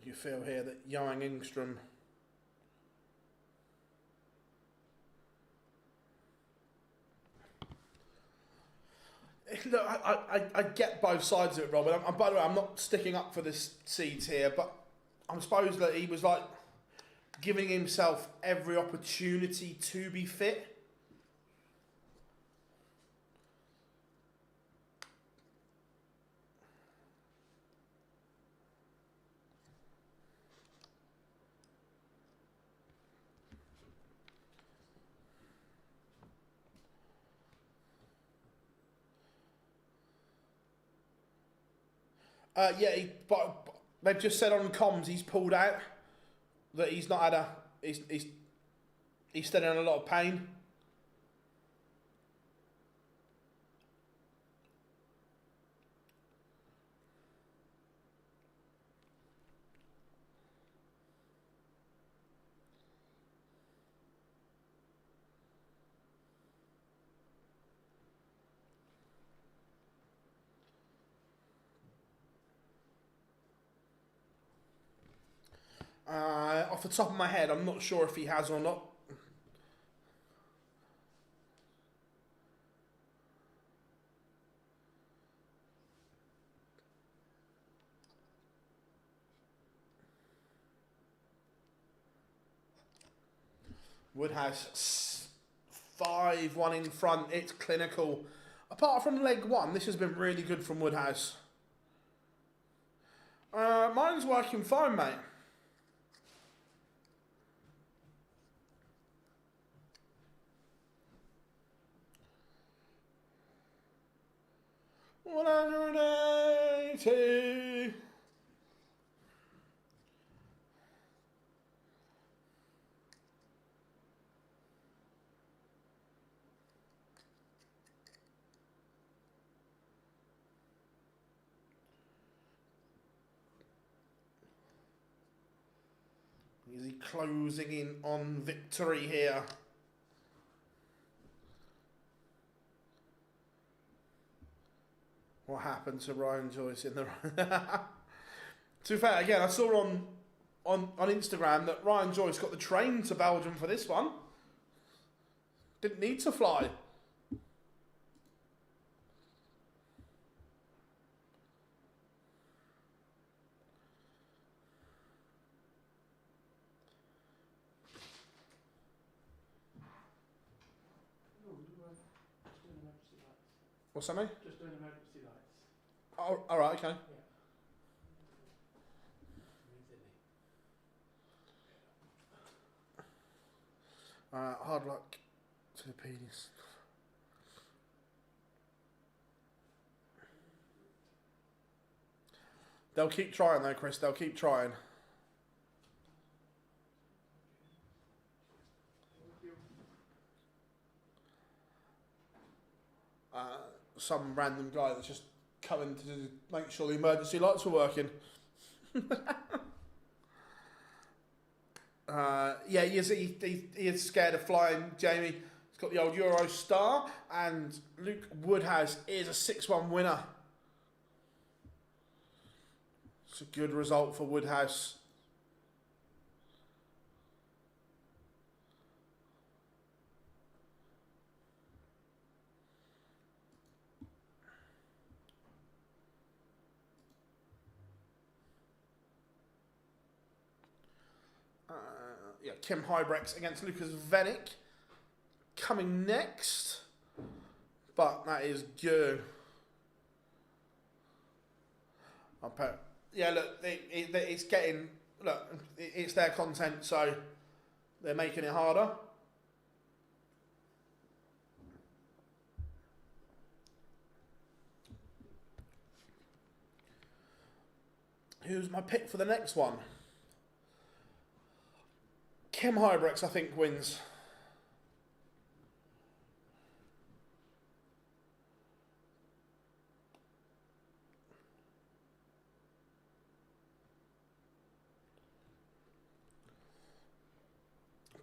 You feel here that young Engstrom look, I get both sides of it, Robert. By the way, I'm not sticking up for this seeds here, but I suppose that he was like giving himself every opportunity to be fit. Yeah, but they've just said on comms he's pulled out. That he's not had a. He's still in a lot of pain. Off the top of my head, I'm not sure if he has or not. Woodhouse 5-1 in front. It's clinical. Apart from leg one, this has been really good from Woodhouse. Mine's working fine, mate. $180. Is he closing in on victory here? What happened to Ryan Joyce in the... To be fair, again, I saw on Instagram that Ryan Joyce got the train to Belgium for this one. Didn't need to fly. What's that mean? Just doing emergency lights. Oh, all right, okay. Yeah. Hard luck to the PDC. They'll keep trying though, Chris. They'll keep trying. Some random guy that's just coming to make sure the emergency lights were working. Yeah, he is scared of flying, Jamie. He's got the old Euro star, and Luke Woodhouse is a 6-1 winner. It's a good result for Woodhouse. Yeah, Kim Huybrechts against Lucas Wenig coming next, but that is good. Yeah, look, it's getting, look, it's their content, so they're making it harder. Who's my pick for the next one? Kim Huybrechts, I think, wins.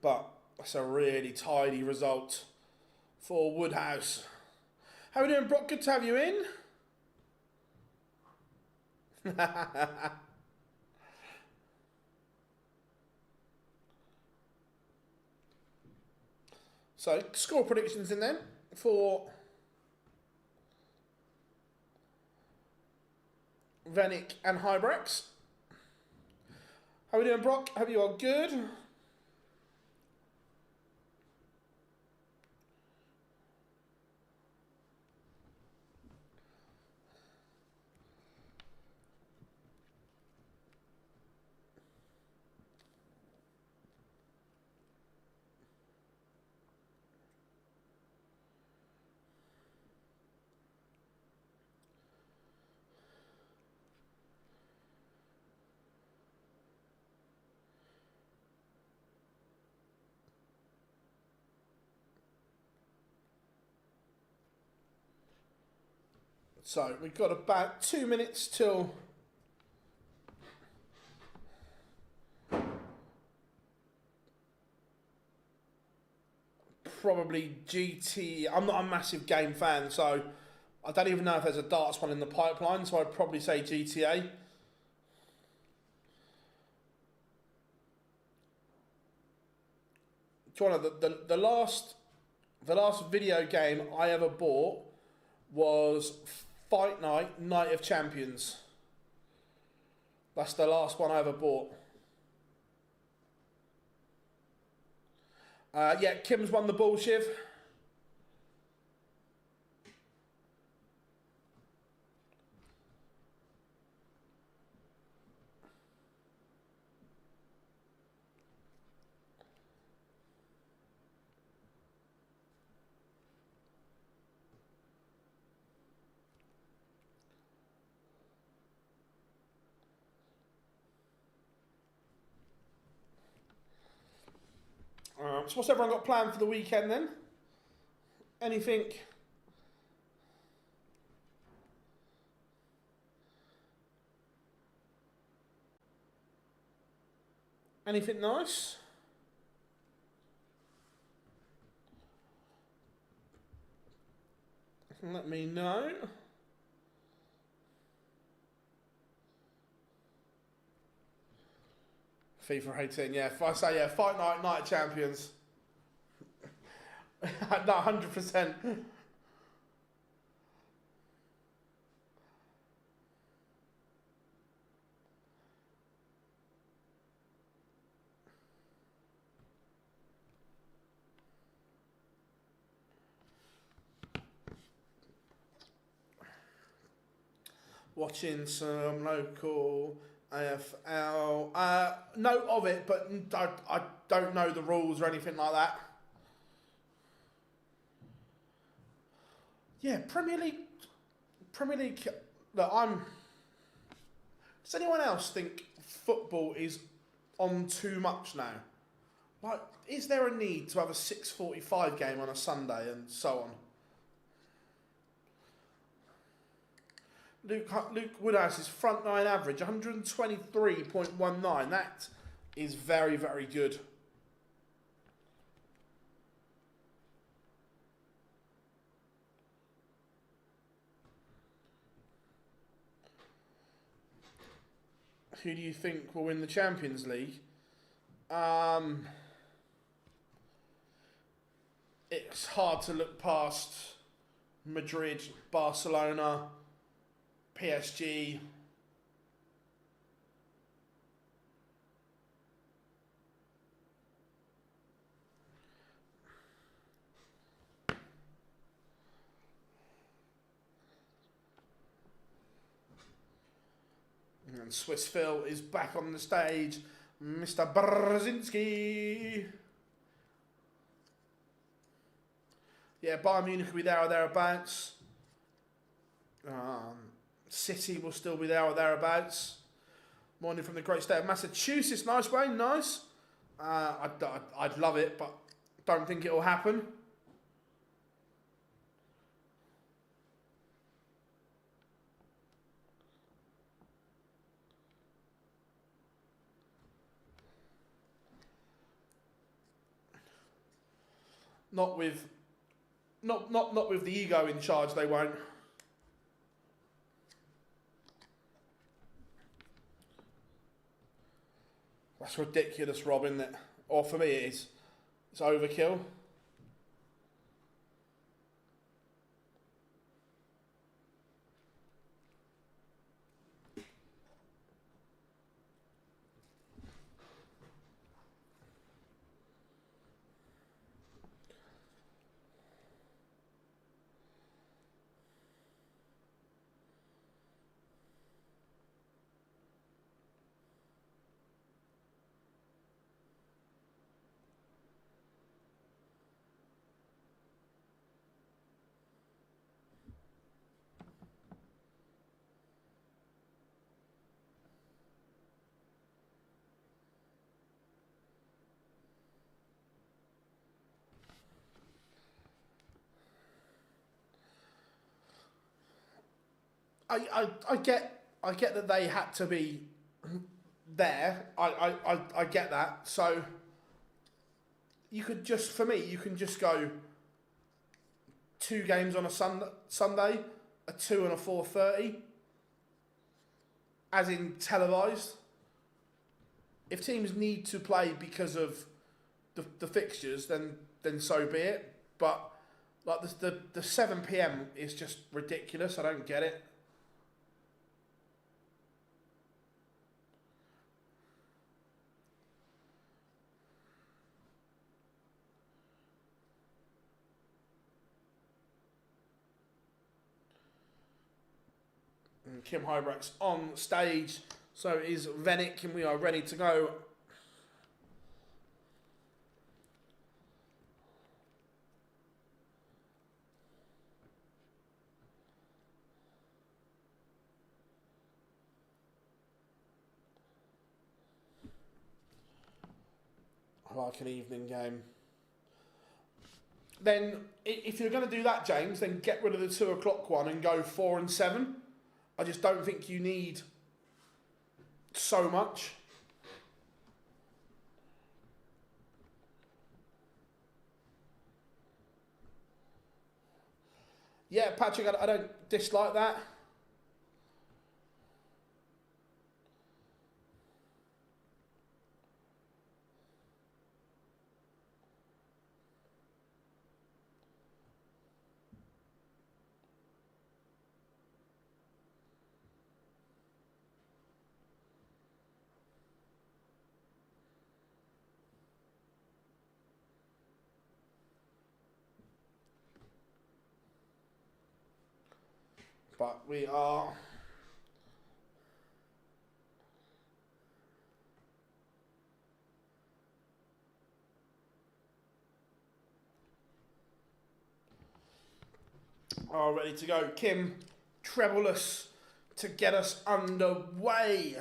But that's a really tidy result for Woodhouse. How are we doing, Brock? Good to have you in. So, score predictions in then for Wenig and Huybrechts. How are we doing, Brock? Hope you are good. So we've got about 2 minutes till probably GT. I'm not a massive game fan, so I don't even know if there's a darts one in the pipeline, so I'd probably say GTA. Joanna, the last video game I ever bought was Fight Night, Night of Champions. That's the last one I ever bought. Yeah, Kim's won the ball, Shiv. So what's everyone got planned for the weekend then? Anything? Anything nice? Let me know. FIFA 18, yeah. If I say, yeah, Fight Night, Night of Champions. No, 100%. Watching some local AFL. Note of it, but I don't know the rules or anything like that. Yeah, Premier League. Look, does anyone else think football is on too much now? Like, is there a need to have a 6:45 game on a Sunday and so on? Luke Woodhouse's front nine average 123.19. is very, very good. Who do you think will win the Champions League? It's hard to look past Madrid, Barcelona, PSG. And Swiss Phil is back on the stage. Mr. Brzezinski. Yeah, Bayern Munich will be there or thereabouts. City will still be there or thereabouts. Morning from the great state of Massachusetts. Nice, Wayne, nice. I'd love it, but don't think it will happen. Not with the ego in charge, they won't. That's ridiculous, Rob, isn't it? Or for me it is. It's overkill. I get that they had to be there. I get that. So you could just, for me, you can just go 2 games on a Sunday, a 2 and a 4:30, as in televised. If teams need to play because of the fixtures, then so be it. But like the 7 p.m. is just ridiculous. I don't get it. Kim Huybrechts on stage. So is Wenig, and we are ready to go. I like an evening game. Then, if you're going to do that, James, then get rid of the 2 o'clock one and go 4 and 7. I just don't think you need so much. Yeah, Patrick, I don't dislike that. But we are ready to go. Kim, trebleless to get us underway.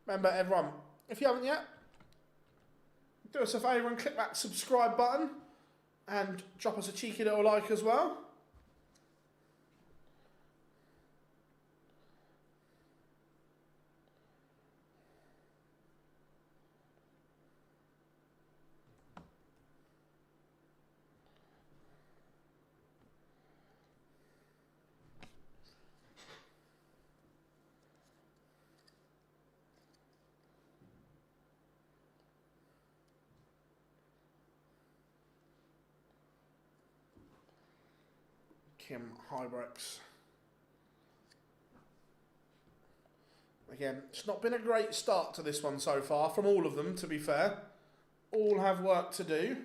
Remember, everyone, if you haven't yet, do us a favour and click that subscribe button and drop us a cheeky little like as well. Kim Huybrechts. Again, it's not been a great start to this one so far from all of them, to be fair. All have work to do.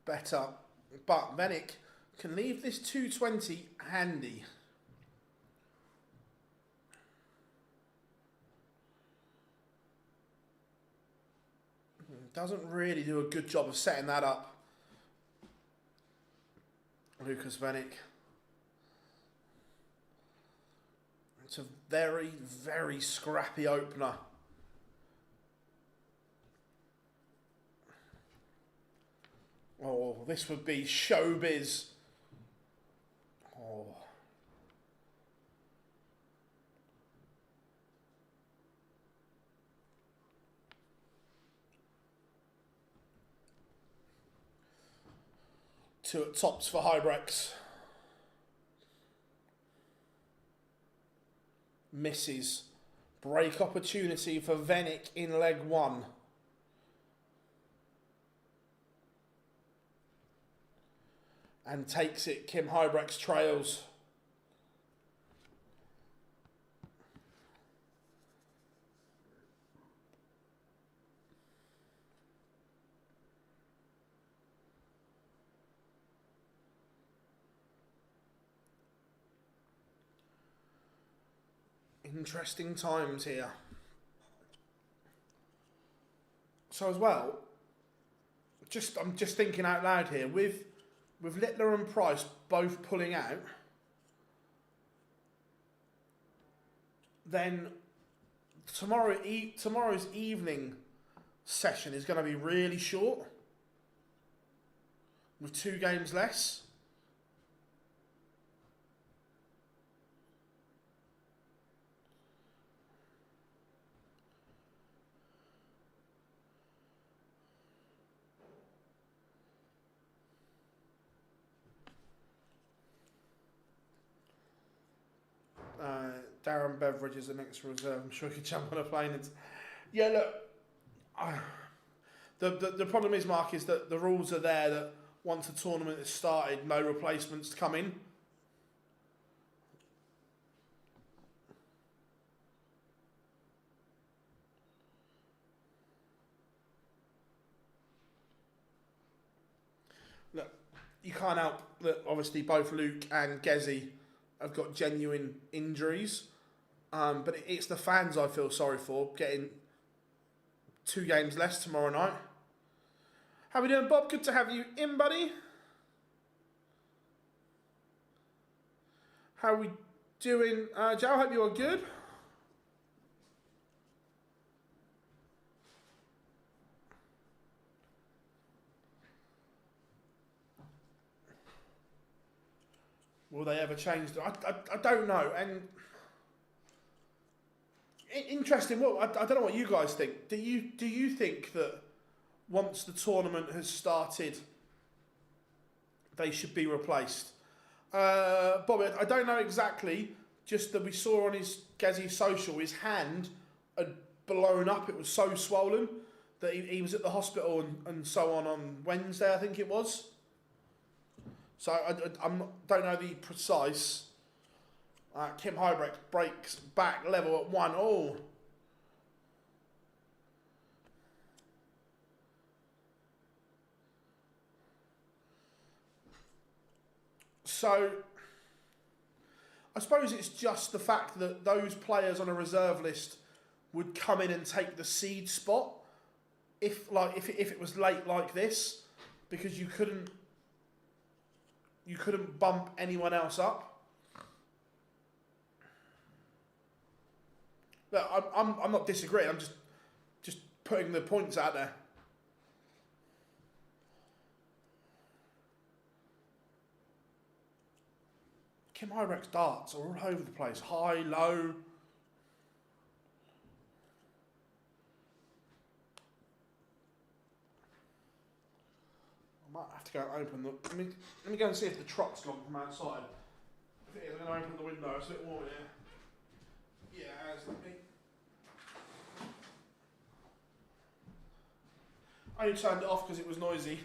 Better, but Wenig can leave this 220 handy. Doesn't really do a good job of setting that up. Lucas Wenig. It's a very, very scrappy opener. Oh, this would be showbiz. Oh. Two at tops for Huybrechts. Misses. Break opportunity for Wenig in leg one. And takes it. Kim Huybrechts trails. Interesting times here. So as well, I'm just thinking out loud here, with Littler and Price both pulling out, then tomorrow's evening session is going to be really short, with 2 games less. Darren Beveridge is the next reserve. I'm sure he could jump on a plane. Yeah, look, the problem is, Mark, is that the rules are there that once the tournament has started, no replacements come in. Look, you can't help that obviously both Luke and Gezi have got genuine injuries. But it's the fans I feel sorry for, getting 2 games less tomorrow night. How we doing, Bob? Good to have you in, buddy. How we doing, Joe? Hope you are good. Will they ever change? I don't know. And interesting. Well, I don't know what you guys think. Do you think that once the tournament has started, they should be replaced? Bobby, I don't know exactly. Just that we saw on his Gezi social, his hand had blown up. It was so swollen that he was at the hospital and so on Wednesday, I think it was. So I don't know the precise. Kim Huybrechts breaks back level at 1-1. So I suppose it's just the fact that those players on a reserve list would come in and take the seed spot if it was late like this, because you couldn't bump anyone else up. Look, I'm not disagreeing. I'm just putting the points out there. Kim Huybrechts darts are all over the place. High, low. I might have to go and open the... Let me go and see if the truck's locked from outside. If it is, I'm going to open the window. It's a bit warm here. Yeah, it has. Let me I only turned it off because it was noisy.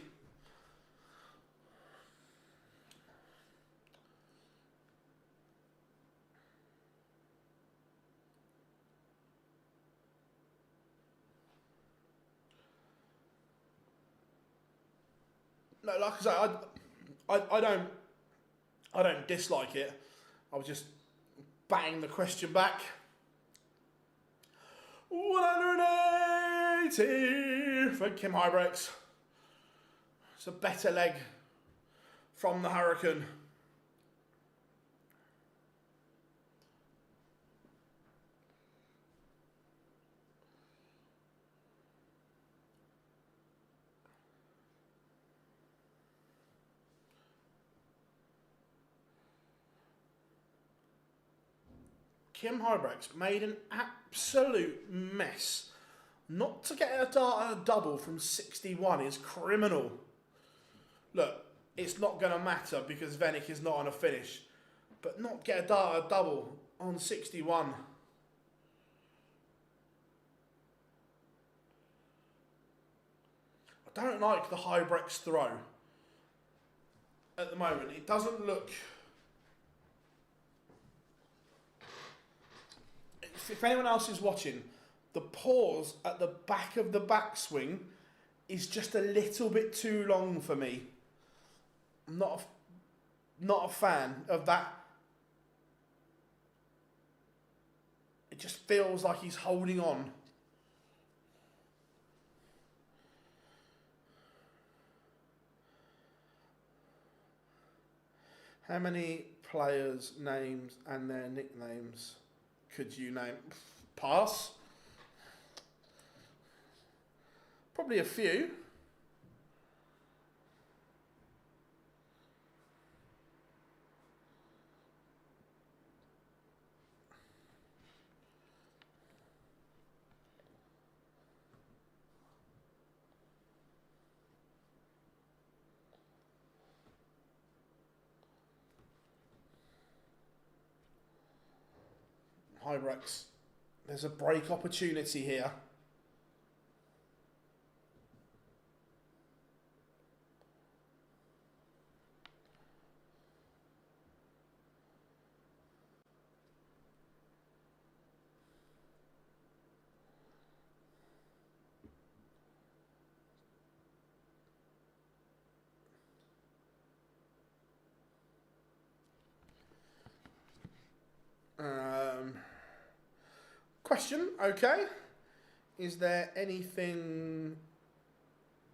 No, like I say, I don't dislike it. I was just bang the question back. 180 for Kim Huybrechts. It's a better leg from the Hurricane. Kim Huybrechts made an absolute mess. Not to get a double from 61 is criminal. Look, it's not going to matter because Wenig is not on a finish. But not get a double on 61. I don't like the Huybrechts throw at the moment. It doesn't look... If anyone else is watching, the pause at the back of the backswing is just a little bit too long for me. I'm not a fan of that. It just feels like he's holding on. How many players' names and their nicknames could you name? Pass. Probably a few. Huybrechts. There's a break opportunity here. Question, okay. Is there anything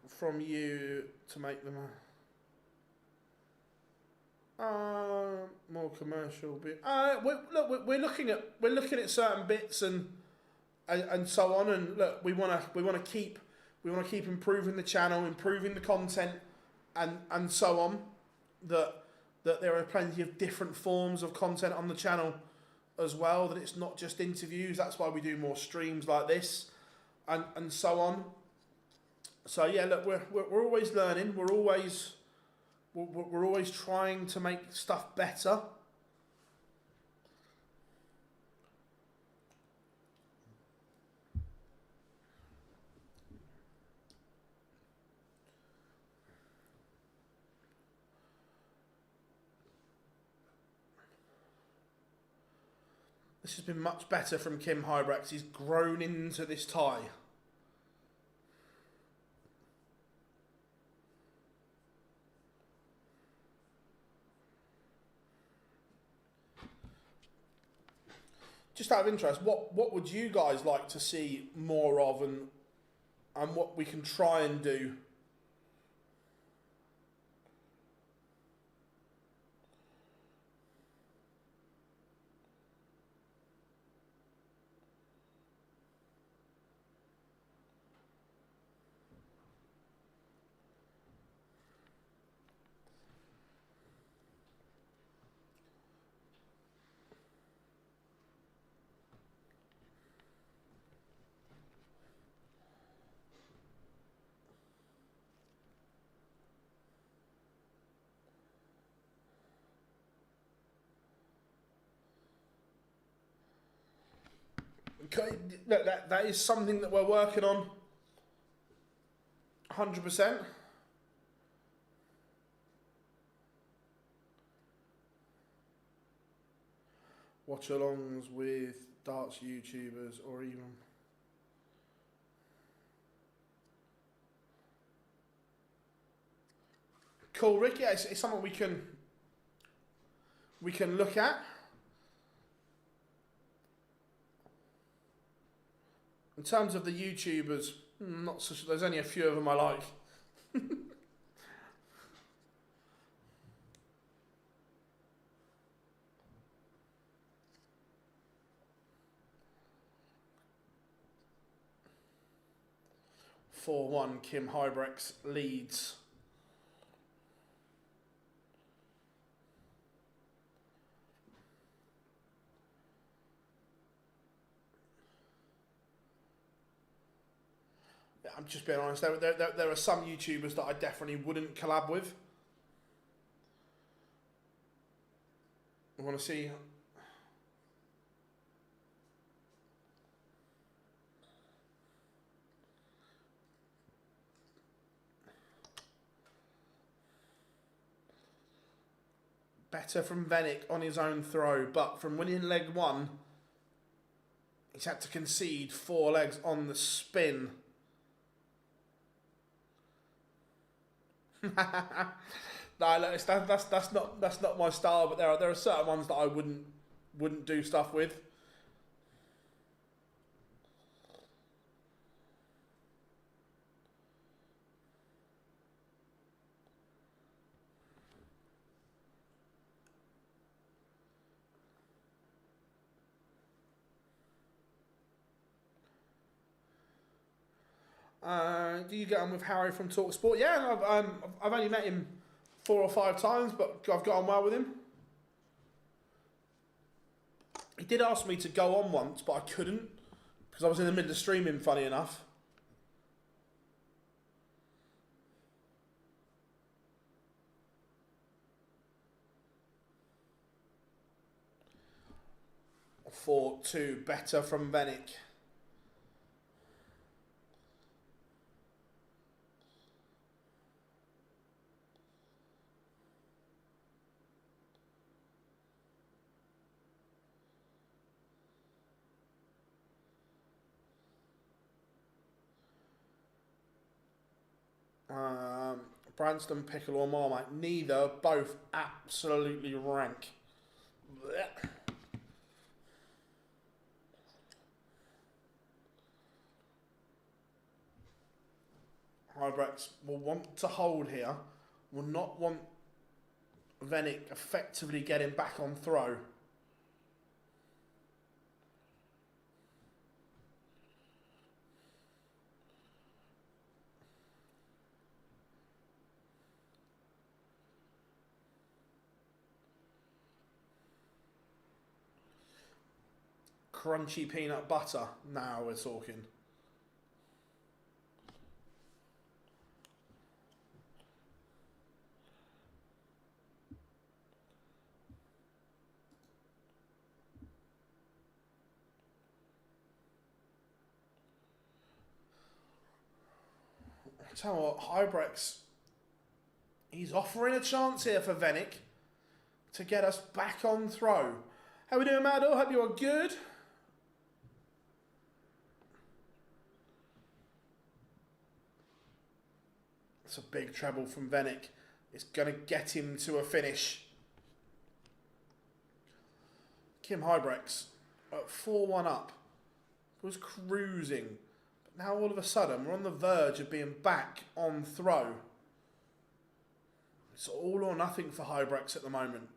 from you to make them more commercial bit? We're looking at certain bits and so on, and look, we want to keep improving the channel, improving the content, and so on. That there are plenty of different forms of content on the channel as well, that it's not just interviews. That's why we do more streams like this and so on. So yeah, look, we're always learning. We're always trying to make stuff better. This has been much better from Kim Huybrechts. He's grown into this tie. Just out of interest, what would you guys like to see more of, and what we can try and do? Okay, that is something that we're working on. 100%. Watch-alongs with darts YouTubers or even... Cool, Rick. Yeah, it's something we can look at. In terms of the YouTubers, not so. There's only a few of them I like. 4-1, Kim Huybrechts leads. Yeah, I'm just being honest, there are some YouTubers that I definitely wouldn't collab with. I want to see... Better from Wenig on his own throw, but from winning leg 1, he's had to concede 4 legs on the spin. No, that's not my style, but there are certain ones that I wouldn't do stuff with. Do you get on with Harry from TalkSport? Yeah, I've only met him 4 or 5 times, but I've got on well with him. He did ask me to go on once, but I couldn't because I was in the middle of streaming, funny enough. I thought 2 better from Wenig. Branston, Pickle or Marmite. Neither, both absolutely rank. Blech. Huybrechts will want to hold here. Will not want Wenig effectively getting back on throw. Crunchy peanut butter. Now we're talking. I tell you what, Huybrechts, he's offering a chance here for Wenig to get us back on throw. How we doing, Mado? Hope you are good. It's a big treble from Wenig. It's going to get him to a finish. Kim Huybrechts at 4-1 up. Was cruising. But now all of a sudden we're on the verge of being back on throw. It's all or nothing for Huybrechts at the moment.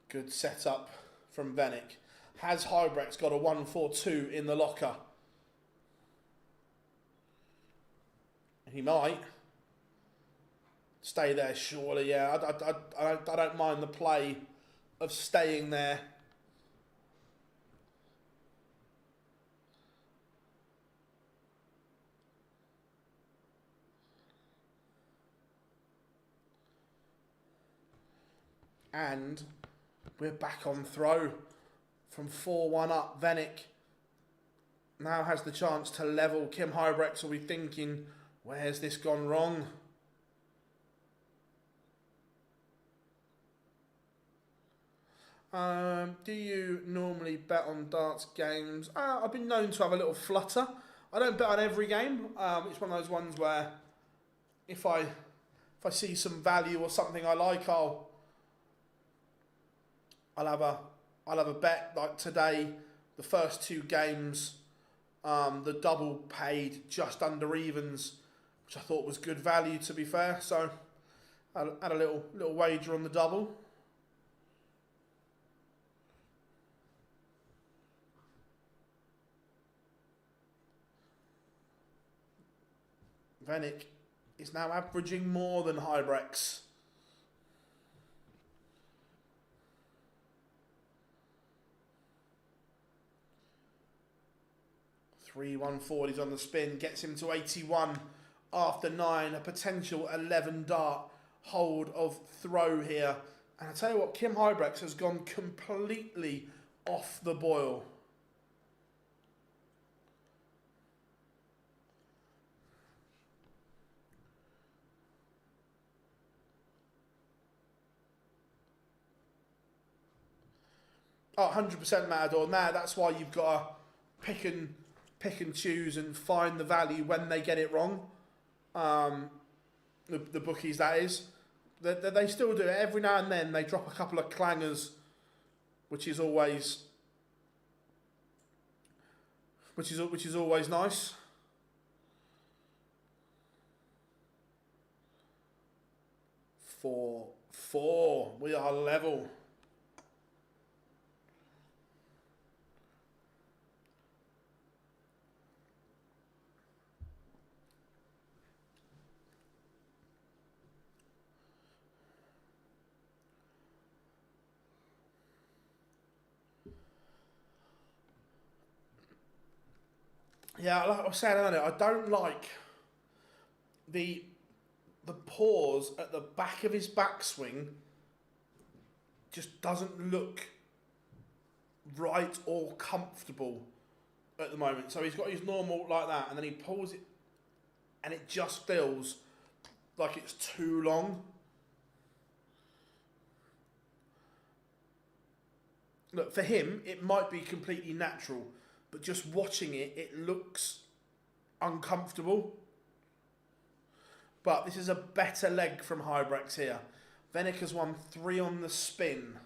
Good setup from Wenig. Has Huybrechts got a 1-4-2 in the locker? He might. Stay there, surely, yeah. I don't mind the play of staying there. And we're back on throw from 4-1 up. Wenig now has the chance to level. Kim Huybrechts will be thinking, where's this gone wrong? Do you normally bet on darts games? I've been known to have a little flutter. I don't bet on every game. It's one of those ones where if I see some value or something I like, I'll have a bet. Like today, the first 2 games, the double paid just under evens, which I thought was good value, to be fair. So I had a little wager on the double. Wenig is now averaging more than Huybrechts. $3-140 on the spin, gets him to 81 after 9. A potential 11 dart hold of throw here. And I tell you what, Kim Huybrechts has gone completely off the boil. Oh, 100% Matador. Now that's why you've got to pick and choose and find the value when they get it wrong. The bookies, that is. They still do it. Every now and then they drop a couple of clangers, which is always nice. 4-4. We are level. Yeah, like I was saying earlier, I don't like the pause at the back of his backswing. Just doesn't look right or comfortable at the moment. So he's got his normal like that, and then he pulls it, and it just feels like it's too long. Look, for him, it might be completely natural, but just watching it, it looks uncomfortable. But this is a better leg from Huybrechts here. Wenig has won 3 on the spin.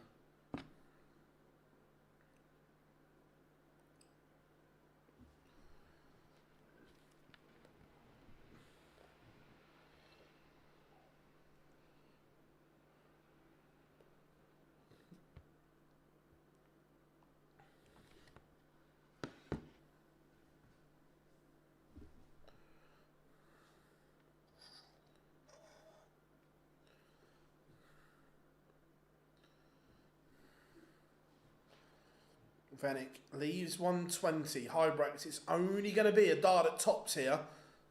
Wenig leaves 120. Huybrechts, it's only going to be a dart at tops here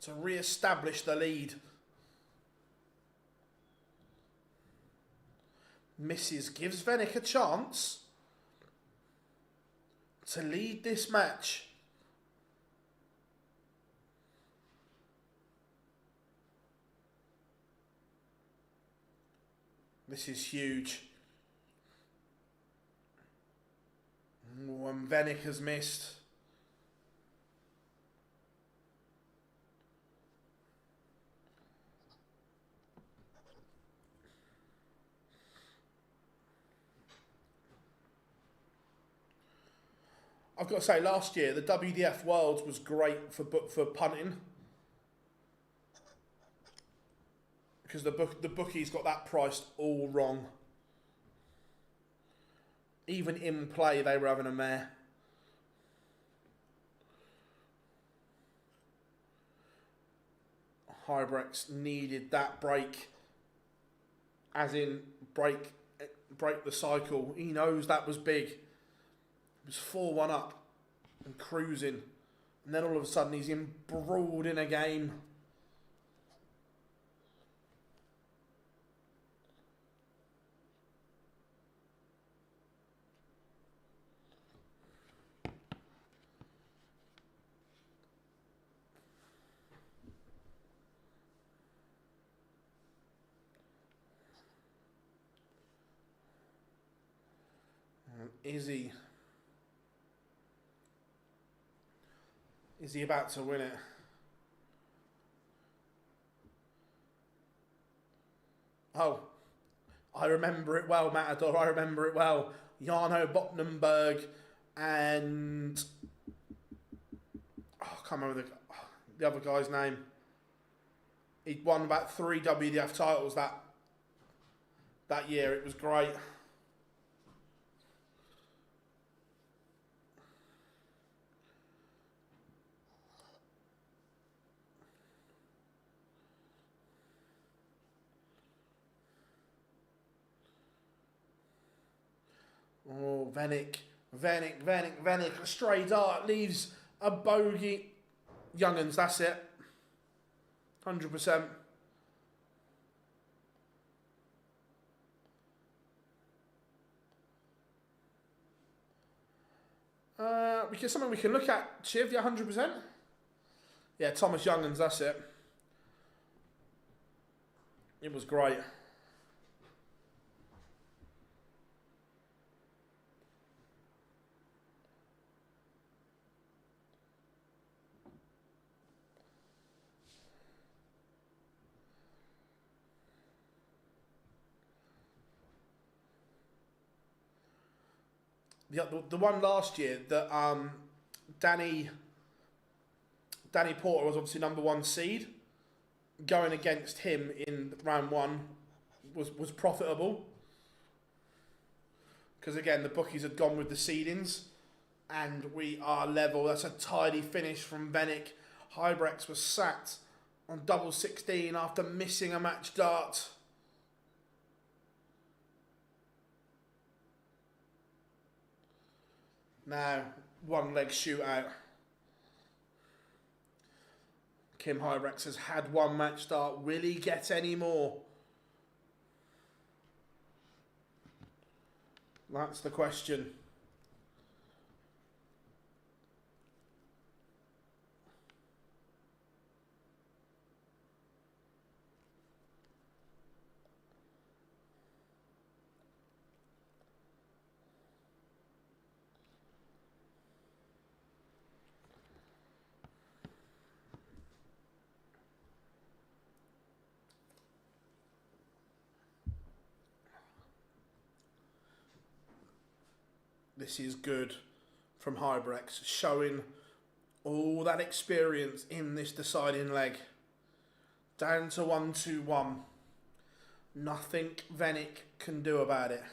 to re-establish the lead. Misses, gives Wenig a chance to lead this match. This is huge. And Wenig has missed. I've got to say, last year the WDF Worlds was great for punting, because the bookies got that priced all wrong. Even in play, they were having a mare. Huybrechts needed that break, as in break the cycle. He knows that was big. It was 4-1 up and cruising, and then all of a sudden he's embroiled in a game. And is he about to win it? Oh, I remember it well, Matador. I remember it well. Jarno Bottenberg and I can't remember the other guy's name. He'd won about 3 WDF titles that year. It was great. Oh, Wenig. A stray dart leaves a bogey. Young'uns, that's it. 100%. Because something we can look at, Chiv, yeah, 100%. Yeah, Thomas Young'uns, that's it. It was great. The one last year that Danny Porter was obviously #1 seed. Going against him in round 1 was profitable. Because again, the bookies had gone with the seedings. And we are level. That's a tidy finish from Wenig. Huybrechts was sat on double 16 after missing a match dart. Now, one leg shootout. Kim Huybrechts has had one match start. Will he get any more? That's the question. This is good from Huybrechts, showing all that experience in this deciding leg. Down to 1-2-1. Nothing Wenig can do about it.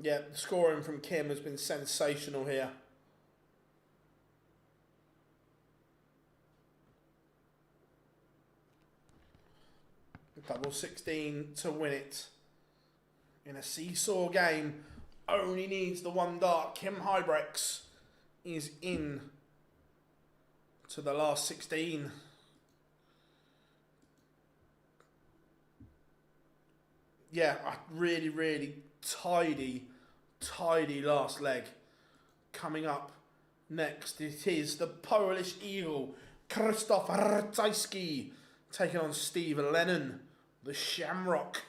Yeah, the scoring from Kim has been sensational here. Double 16 to win it. In a seesaw game, only needs the one dart. Kim Huybrechts is in to the last 16. Yeah, a really tidy last leg. Coming up next, it is the Polish Eagle, Krzysztof Ratajski, taking on Stephen Lennon, the Shamrock.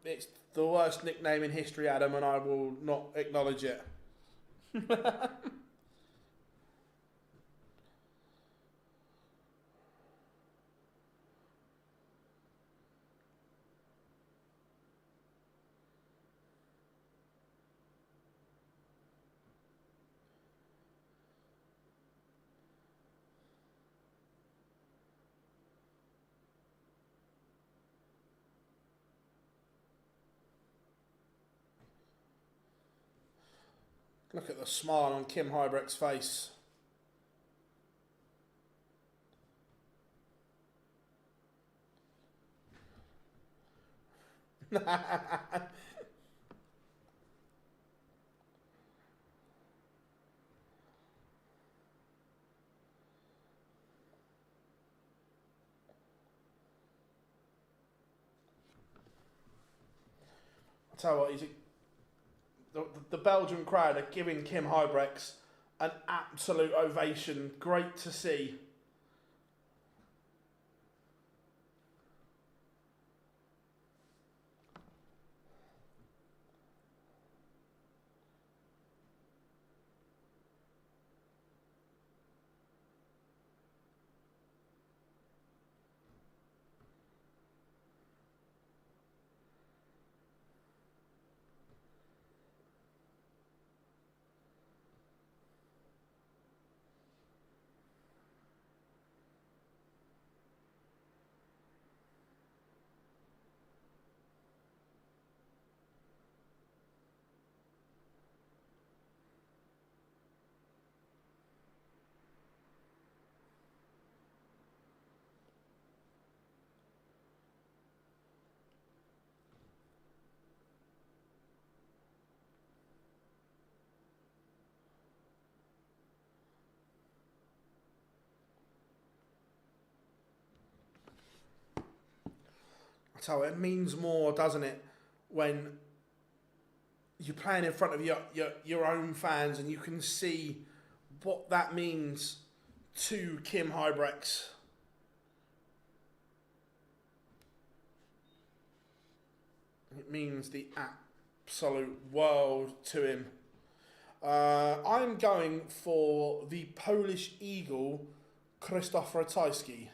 It's the worst nickname in history, Adam, and I will not acknowledge it. Look at the smile on Kim Huybrechts' face. tell you what, the Belgian crowd are giving Kim Huybrechts an absolute ovation. Great to see. So it means more, doesn't it, when you're playing in front of your own fans and you can see what that means to Kim Huybrechts. It means the absolute world to him. I'm going for the Polish Eagle, Krzysztof Ratajski.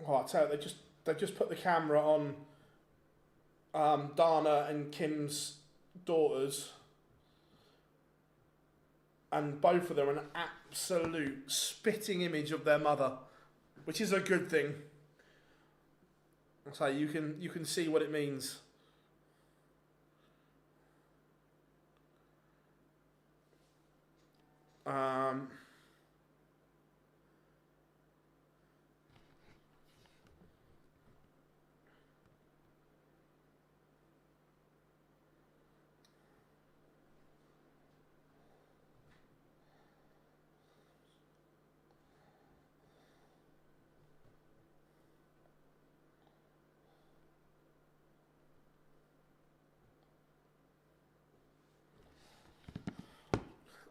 Oh, I tell you, they just put the camera on Dana and Kim's daughters, and both of them are an absolute spitting image of their mother, which is a good thing. So you can see what it means.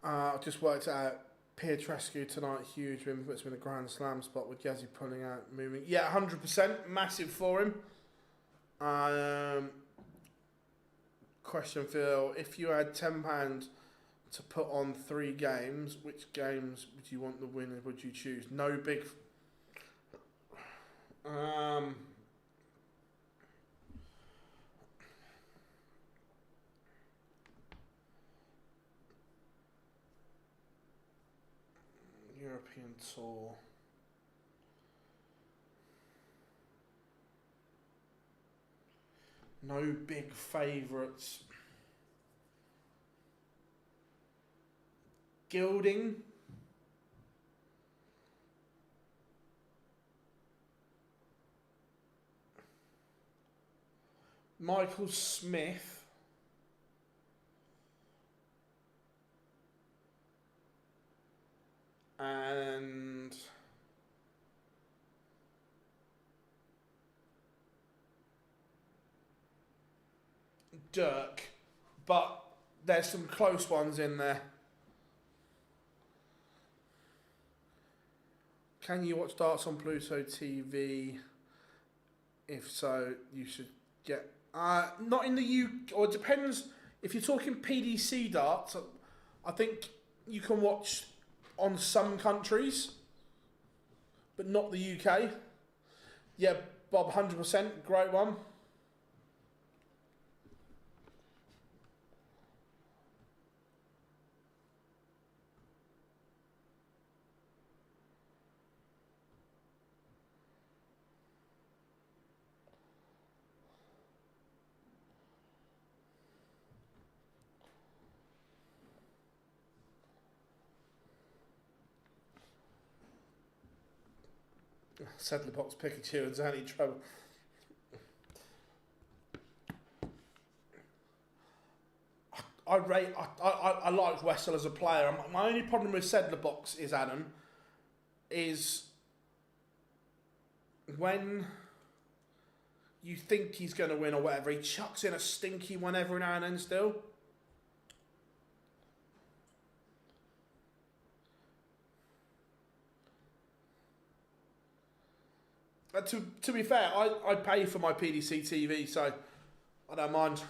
I just worked out Pietrascu tonight, huge win, puts him in a Grand Slam spot with Yazzie pulling out, moving. Yeah, 100%, massive for him. Question, Phil, if you had £10 to put on 3 games, which games would you want the winner, would you choose? No big... European Tour. No big favourites. Gilding. Michael Smith. And Dirk, but there's some close ones in there. Can you watch darts on Pluto TV? If so, you should get... not in the UK, or it depends. If you're talking PDC darts, I think you can watch on some countries, but not the UK. Yeah, Bob, 100%, great one. Sedley-Box, Pikachu and Zanny Trouble. I like Wessel as a player. My only problem with Sedley-Box is, Adam, is when you think he's going to win or whatever, he chucks in a stinky one every now and then still. To be fair, I pay for my PDC TV, so I don't mind.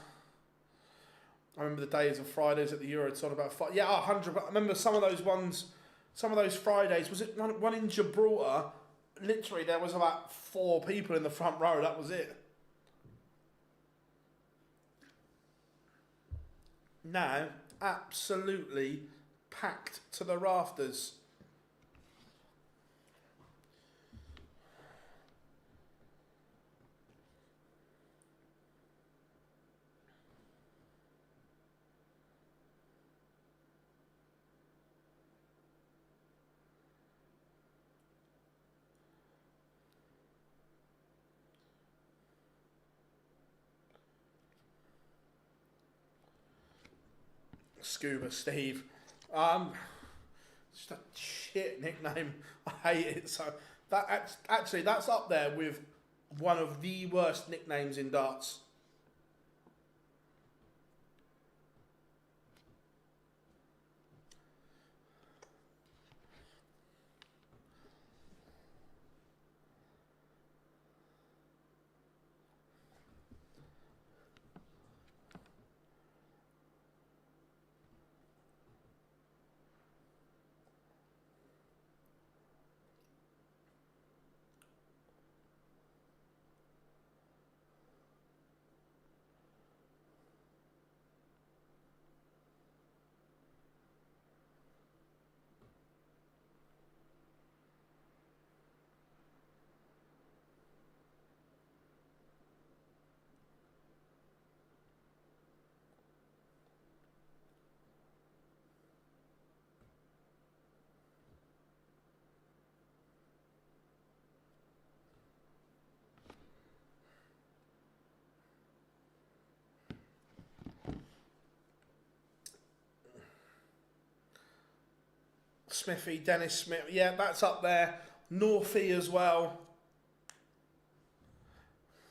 I remember the days of Fridays at the Euro. It's on about 100. I remember some of those ones, some of those Fridays. Was it one in Gibraltar? Literally, there was about 4 people in the front row. That was it. Now, absolutely packed to the rafters. Scuba Steve. Just a shit nickname. I hate it. So that's up there with one of the worst nicknames in darts. Smithy, Dennis Smith, yeah, that's up there. Northie as well.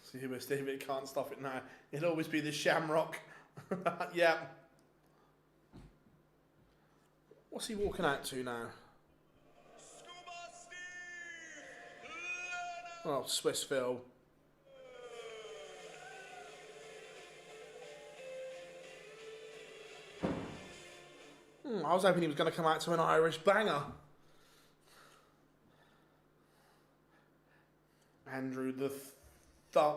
See, Steve, it can't stop it now. It'll always be the Shamrock. Yeah. What's he walking out to now? Oh, Swiss Phil. I was hoping he was going to come out to an Irish banger. Andrew the Thumb.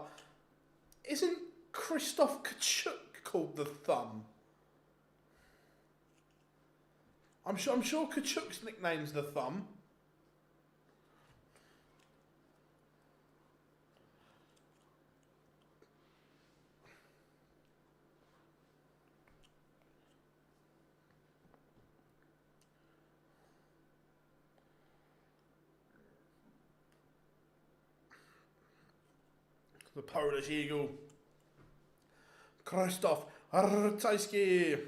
Isn't Christoph Kachuk called the Thumb? I'm sure Kachuk's nickname's the Thumb. The Polish Eagle, Krzysztof Ratajski.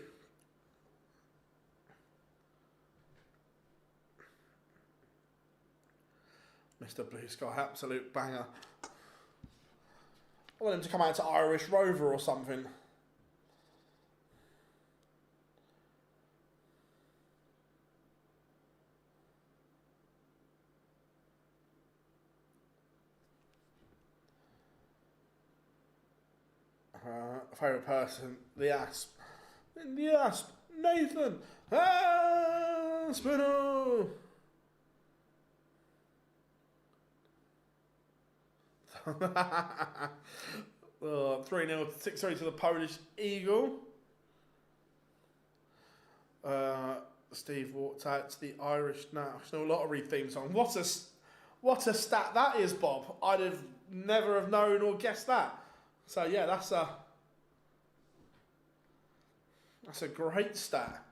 Mr. Blue Sky, absolute banger. I want him to come out to Irish Rover or something. Favourite person, the Asp. In the Asp, Nathan Aspinall. 3-0, 6-3 to the Polish Eagle. Steve walked out to the Irish National Lottery theme song. What a stat that is, Bob. I'd have never have known or guessed that. So yeah, that's a great stat.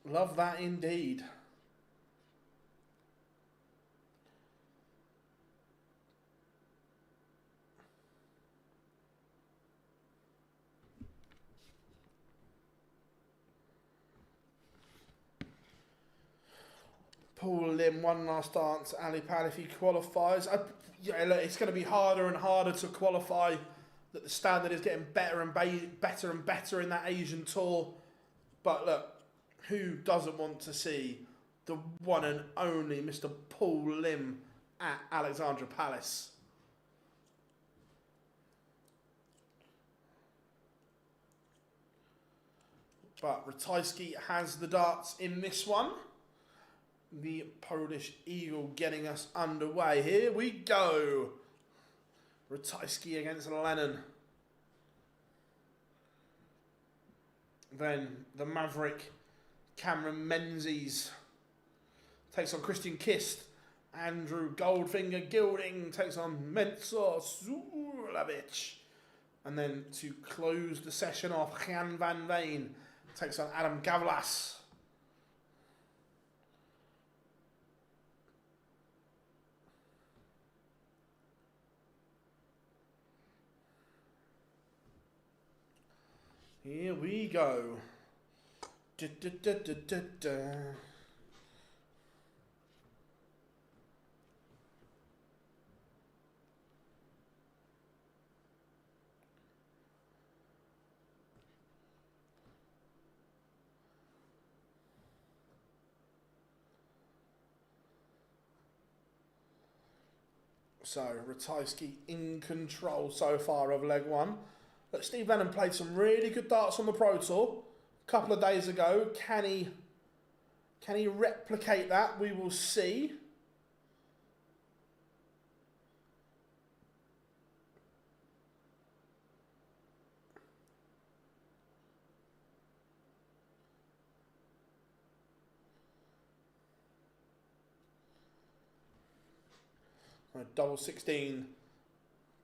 Love that indeed. Paul Lim, one last dance. Ali Pal, if he qualifies. Yeah, look, it's going to be harder and harder to qualify. That the standard is getting better and better in that Asian tour. But look, who doesn't want to see the one and only Mr. Paul Lim at Alexandra Palace? But Ratajski has the darts in this one. The Polish Eagle getting us underway. Here we go. Ratajski against Lennon. Then the Maverick Cameron Menzies takes on Christian Kist. Andrew Goldfinger Gilding takes on Suljovic. And then to close the session off, Jan van Veen takes on Adam Gawlas. Here we go. Da, da, da, da, da, da. So, Ratajski in control so far of leg one. But Steve Lennon played some really good darts on the Pro Tour a couple of days ago. Can he replicate that? We will see. Double 16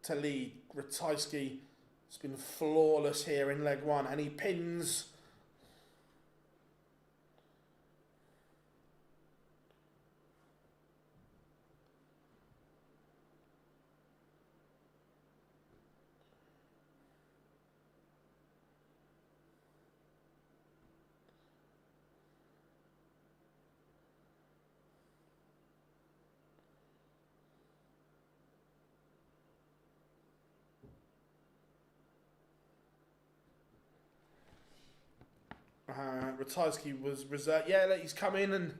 to lead. Ratajski has been flawless here in leg one, and he pins. Ratajski was reserved. Yeah, he's come in and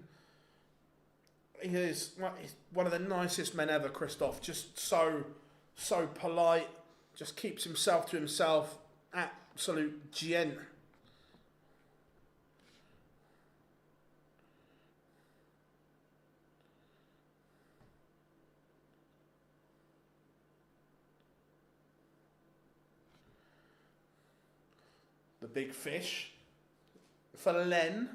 he's one of the nicest men ever, Christoph. Just so polite. Just keeps himself to himself. Absolute gent. The big fish for Len.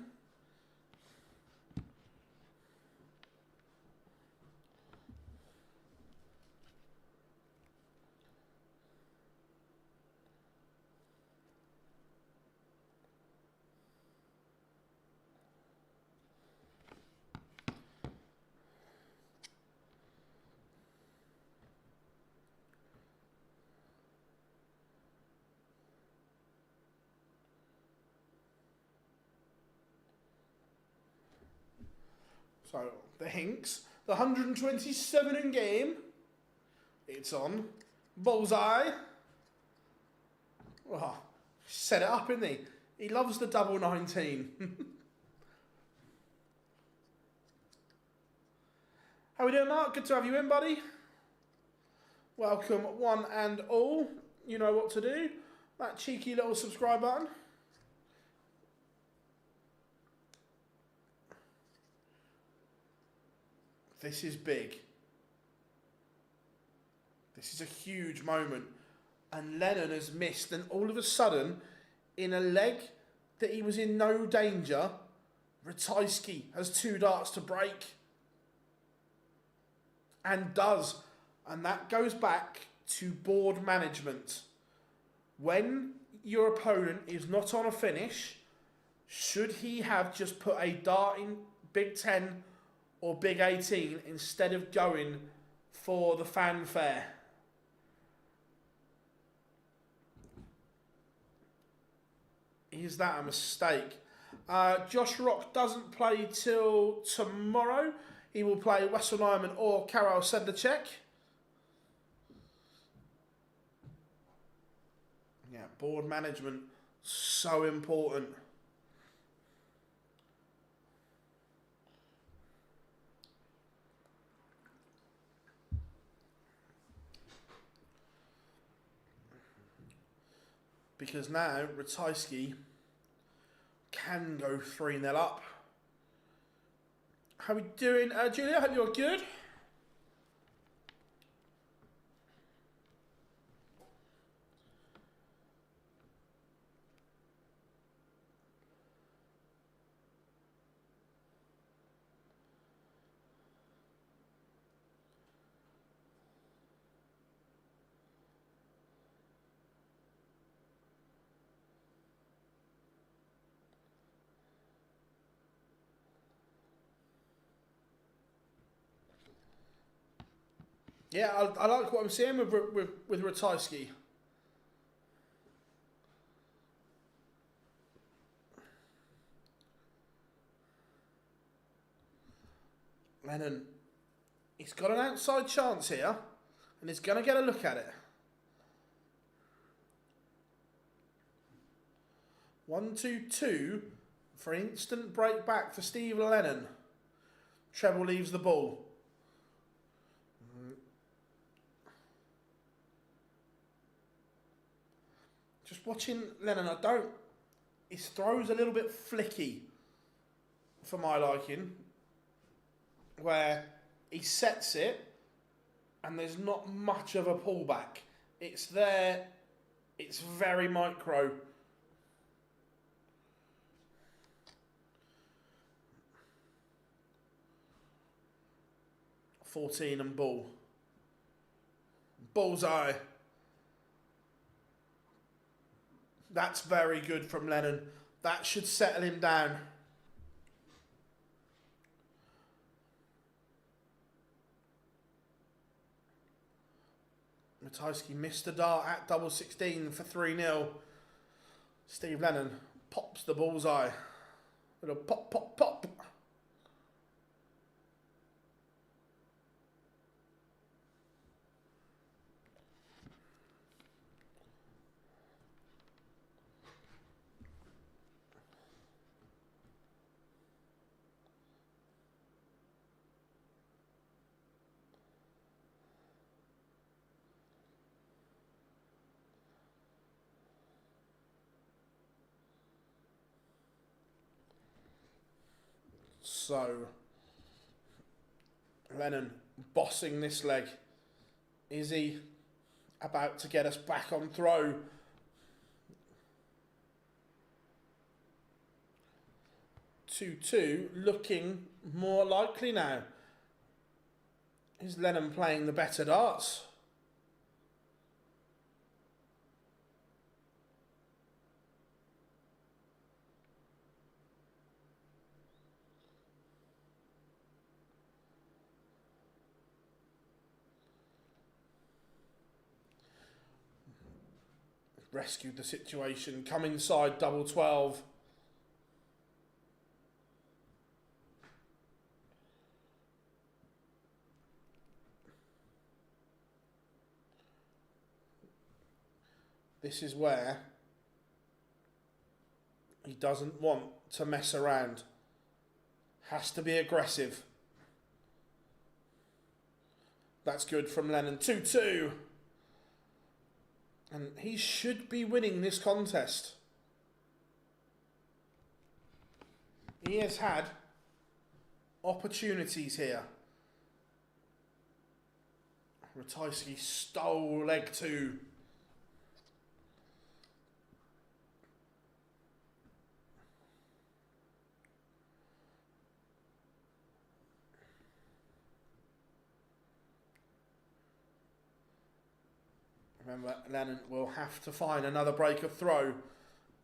So, the Hinks, the 127 in game. It's on. Bullseye. Oh, set it up, isn't he? He loves the double 19. How we doing, Mark? Good to have you in, buddy. Welcome, one and all. You know what to do. That cheeky little subscribe button. This is big. This is a huge moment. And Lennon has missed. And all of a sudden, in a leg that he was in no danger, Ratajski has 2 darts to break. And does. And that goes back to board management. When your opponent is not on a finish Should he have just put a dart in Big 10 or Big 18 instead of going for the fanfare? Is that a mistake? Josh Rock doesn't play till tomorrow. He will play Wessel Nyman or Karel Sedlacek. Yeah, board management, so important. Because now Ratajski can go 3-0 up. How are we doing, Julia? Hope you're good. Yeah, I like what I'm seeing with Ratajski. Lennon, he's got an outside chance here, and he's going to get a look at it. 1-2-2 for an instant break back for Steve Lennon. Treble leaves the ball. Just watching Lennon, his throw's a little bit flicky for my liking, where he sets it and there's not much of a pullback. It's there, it's very micro. .14 and ball. Bullseye. That's very good from Lennon. That should settle him down. Ratajski missed the dart at double 16 for 3-0. Steve Lennon pops the bullseye. Little pop, pop, pop. So, Lennon bossing this leg. Is he about to get us back on throw? Two looking more likely now. Is Lennon playing the better darts? Rescued the situation. Come inside double 12. This is where he doesn't want to mess around. Has to be aggressive. That's good from Lennon. 2-2. And he should be winning this contest. He has had opportunities here. Ratajski stole leg 2. Remember, Lennon will have to find another break of throw.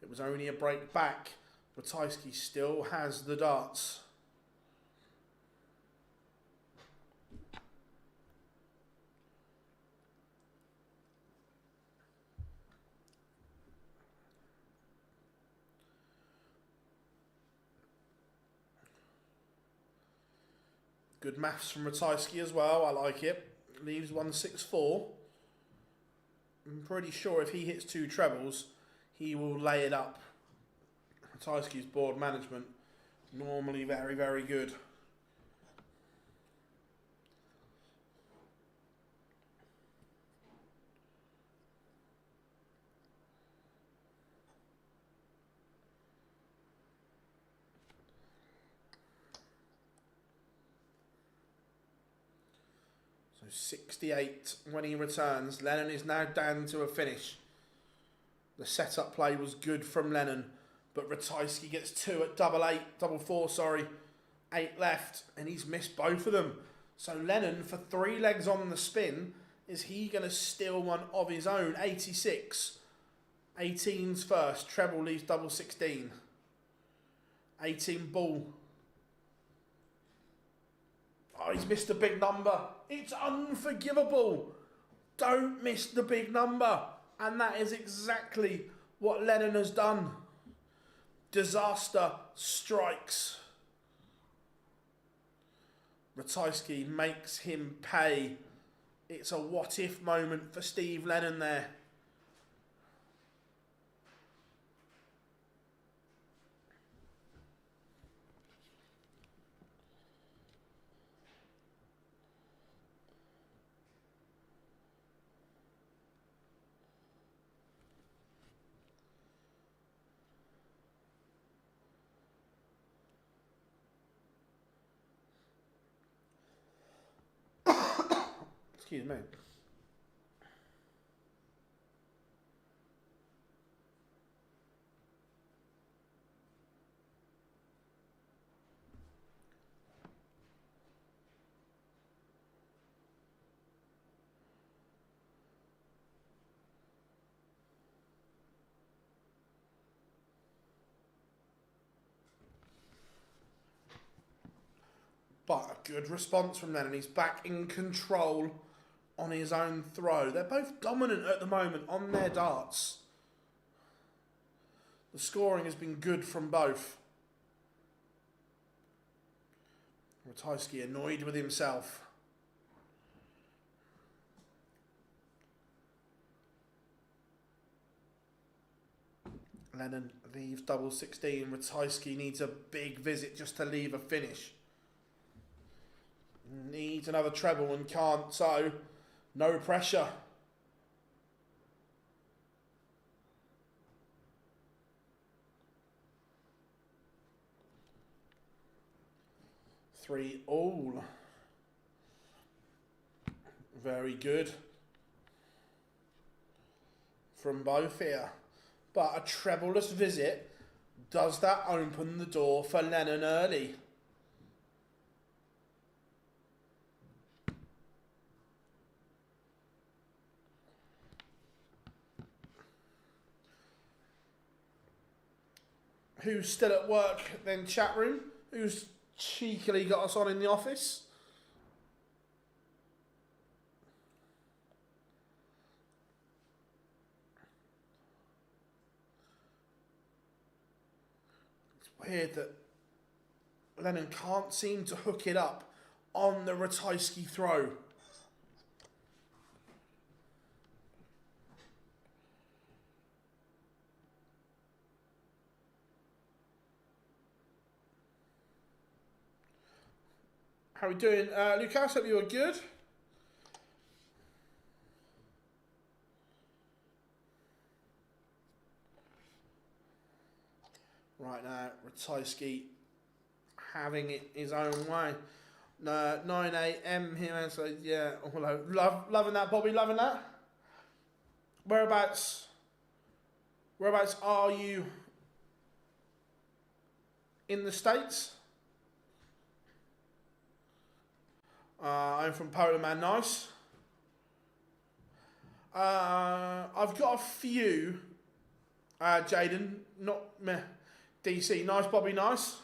It was only a break back Ratajski still has the darts. Good maths from Ratajski as well. I like it. Leaves 164. I'm pretty sure if he hits 2 trebles, he will lay it up. Ratajski's board management, normally very, very good. So 68 when he returns. Lennon is now down to a finish. The setup play was good from Lennon, but Ratajski gets 2 at double four, sorry. 8 left, and he's missed both of them. So Lennon, for 3 legs on the spin, is he going to steal one of his own? 86. 18's first. Treble leaves double 16. 18 ball. Oh, he's missed a big number. It's unforgivable. Don't miss the big number. And that is exactly what Lennon has done. Disaster strikes. Ratajski makes him pay. It's a what-if moment for Steve Lennon there. Excuse me. But a good response from Lennon. He's back in control on his own throw. They're both dominant at the moment on their darts. The scoring has been good from both. Ratajski annoyed with himself. Lennon leaves double 16. Ratajski needs a big visit just to leave a finish. Needs another treble and can't, so no pressure. Three all. Very good from both here. But a trebleless visit, does that open the door for Lennon early? Who's still at work then, chat room? Who's cheekily got us on in the office? It's weird that Lennon can't seem to hook it up on the Ratajski throw. How are we doing? Lucas, hope you are good. Right now, Ratajski having it his own way. 9 a.m. here, so yeah, loving that, Bobby, loving that. Whereabouts are you in the States? I'm from Poland, man. Nice. I've got a few, Jaden. Not meh. DC, nice, Bobby, nice.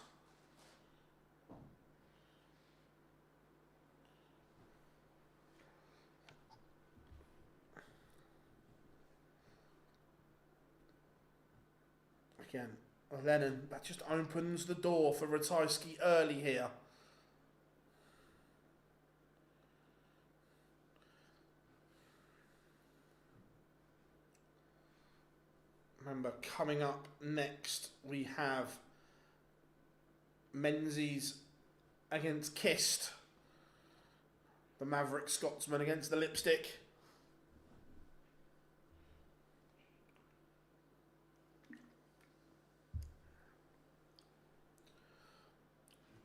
Again, Lennon, that just opens the door for Ratajski early here. Remember, coming up next, we have Menzies against Kist. The Maverick Scotsman against the Lipstick.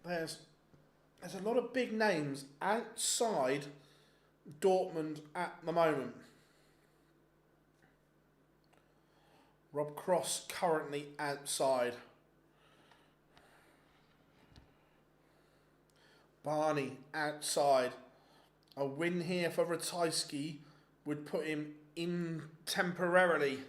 There's a lot of big names outside Dortmund at the moment. Rob Cross currently outside. Barney outside. A win here for Ratajski would put him in temporarily.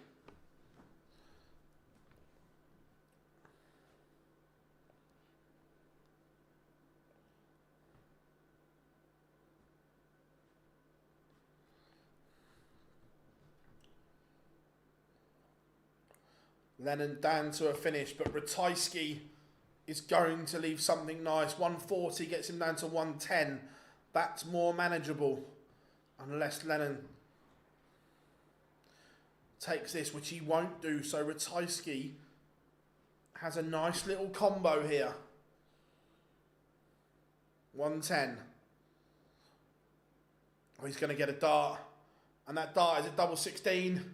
Lennon down to a finish, but Ratajski is going to leave something nice. 140 gets him down to 110. That's more manageable, unless Lennon takes this, which he won't do. So Ratajski has a nice little combo here. 110. Oh, he's going to get a dart. And that dart is at double 16.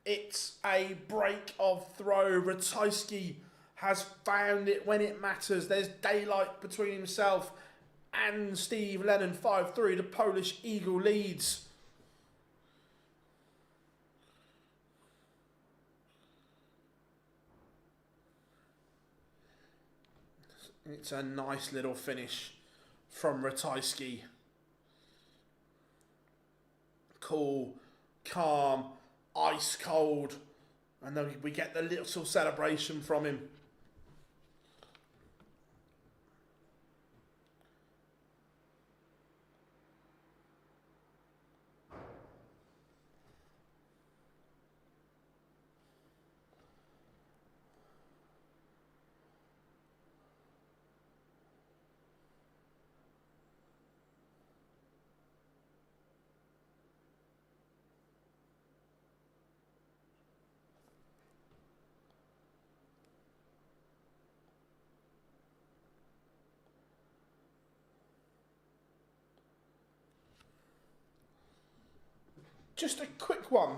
It's a break of throw. Ratajski has found it when it matters. There's daylight between himself and Steve Lennon. 5-3. The Polish Eagle leads. It's a nice little finish from Ratajski. Cool, calm, ice cold, and then we get the little celebration from him. Just a quick one.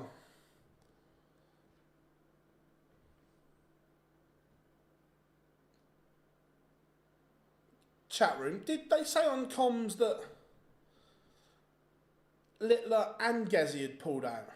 Chat room, did they say on comms that Littler and Gezi had pulled out?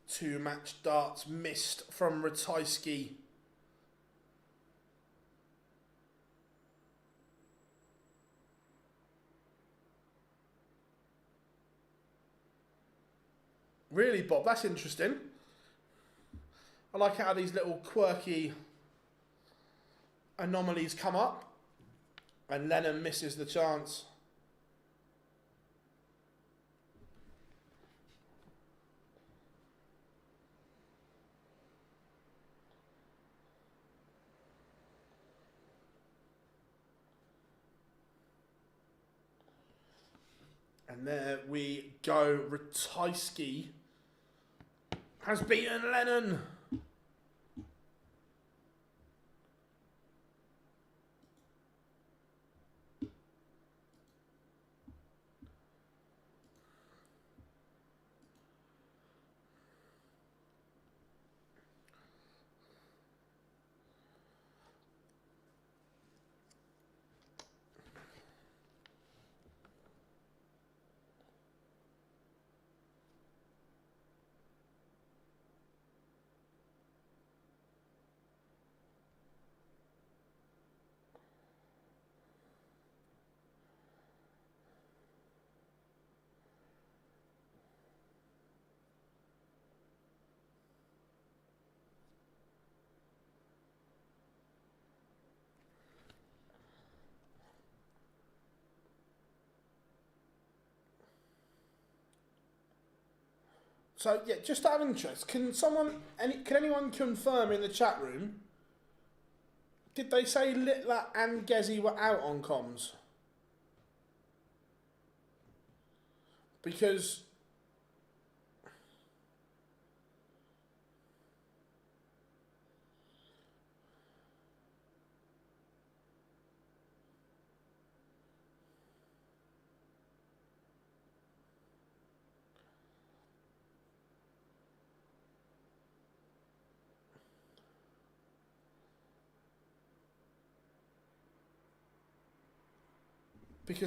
Two match darts missed from Ratajski. Really, Bob? That's interesting. I like how these little quirky anomalies come up. And Lennon misses the chance. And there we go. Ratajski has beaten Lennon. So yeah, just out of interest, can anyone confirm in the chat room? Did they say Littler and Gezi were out on comms? Because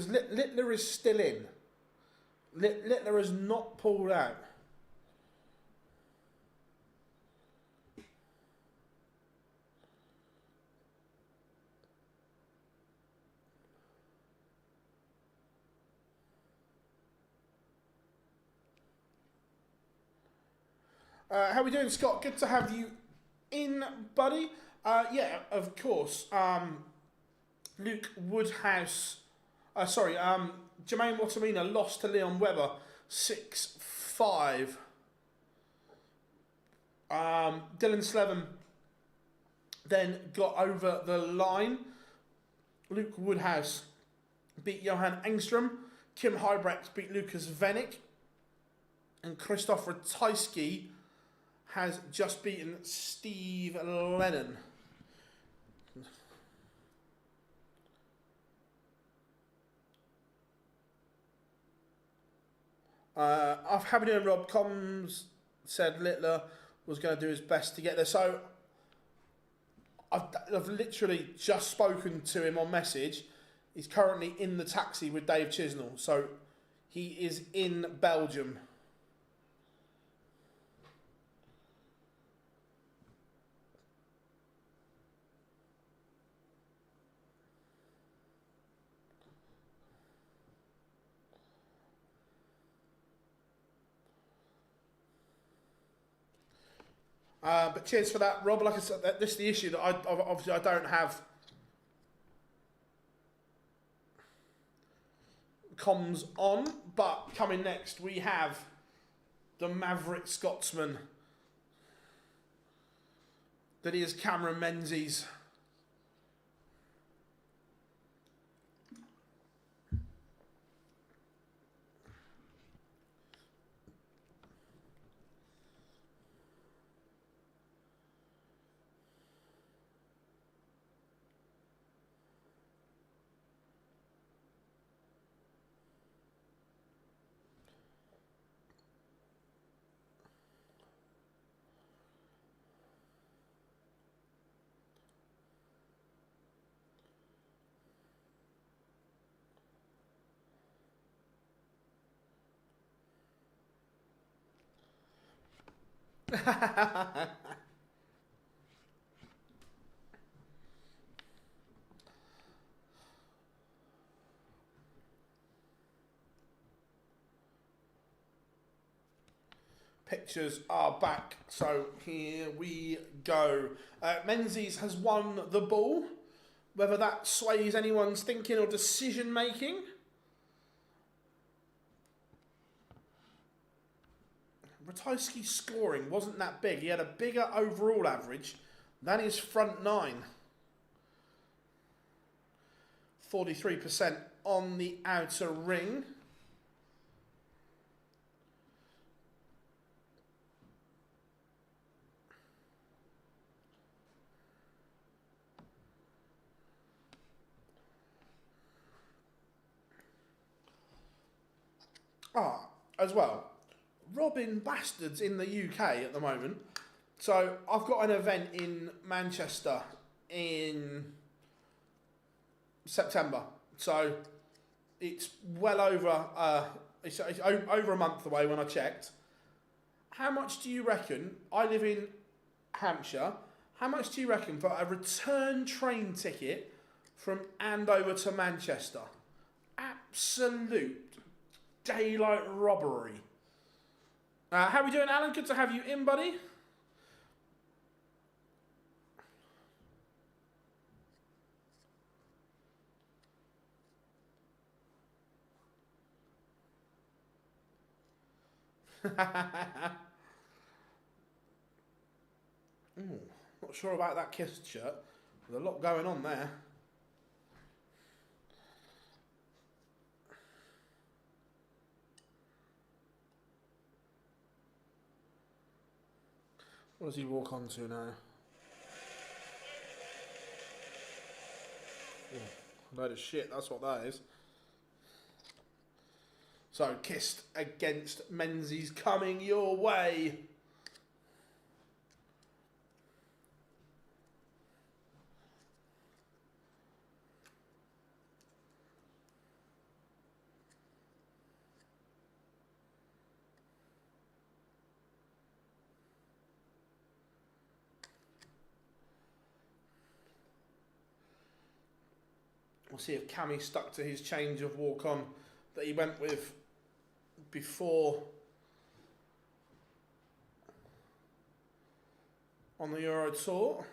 Littler is still in. Littler has not pulled out. How are we doing, Scott? Good to have you in, buddy. Yeah, of course. Luke Woodhouse. Jermaine Watimena lost to Leon Webber 6-5. Dylan Slevin then got over the line. Luke Woodhouse beat Johan Engstrom. Kim Huybrechts beat Lucas Wenig. And Christoph Ratajski has just beaten Steve Lennon. How we doing, Rob? Comms said Littler was going to do his best to get there. So I've literally just spoken to him on message. He's currently in the taxi with Dave Chisnell. So he is in Belgium. But cheers for that, Rob. Like I said, this is the issue that I don't have comms on. But coming next, we have the Maverick Scotsman that is Cameron Menzies. Pictures are back, so here we go. Menzies has won the ball. Whether that sways anyone's thinking or decision making, Ratajski's scoring wasn't that big. He had a bigger overall average than his front nine. 43% on the outer ring. As well, Robin Bastard's in the UK at the moment. So I've got an event in Manchester in September. So it's well over, it's over a month away when I checked. How much do you reckon, I live in Hampshire, how much do you reckon for a return train ticket from Andover to Manchester? Absolute daylight robbery. How are we doing, Alan? Good to have you in, buddy. Ooh, not sure about that Kist shirt. There's a lot going on there. What does he walk on to now? Oh, a load of shit, that's what that is. So, Kist against Menzies coming your way. We'll see if Cammy stuck to his change of walk-on that he went with before on the Euro Tour.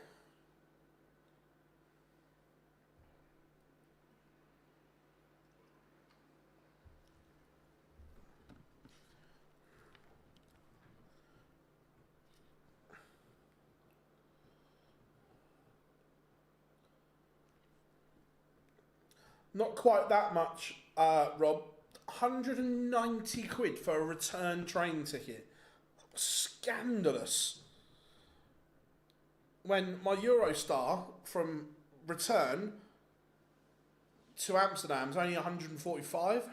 Not quite that much, Rob. 190 quid for a return train ticket. Scandalous. When my Eurostar from return to Amsterdam is only 145.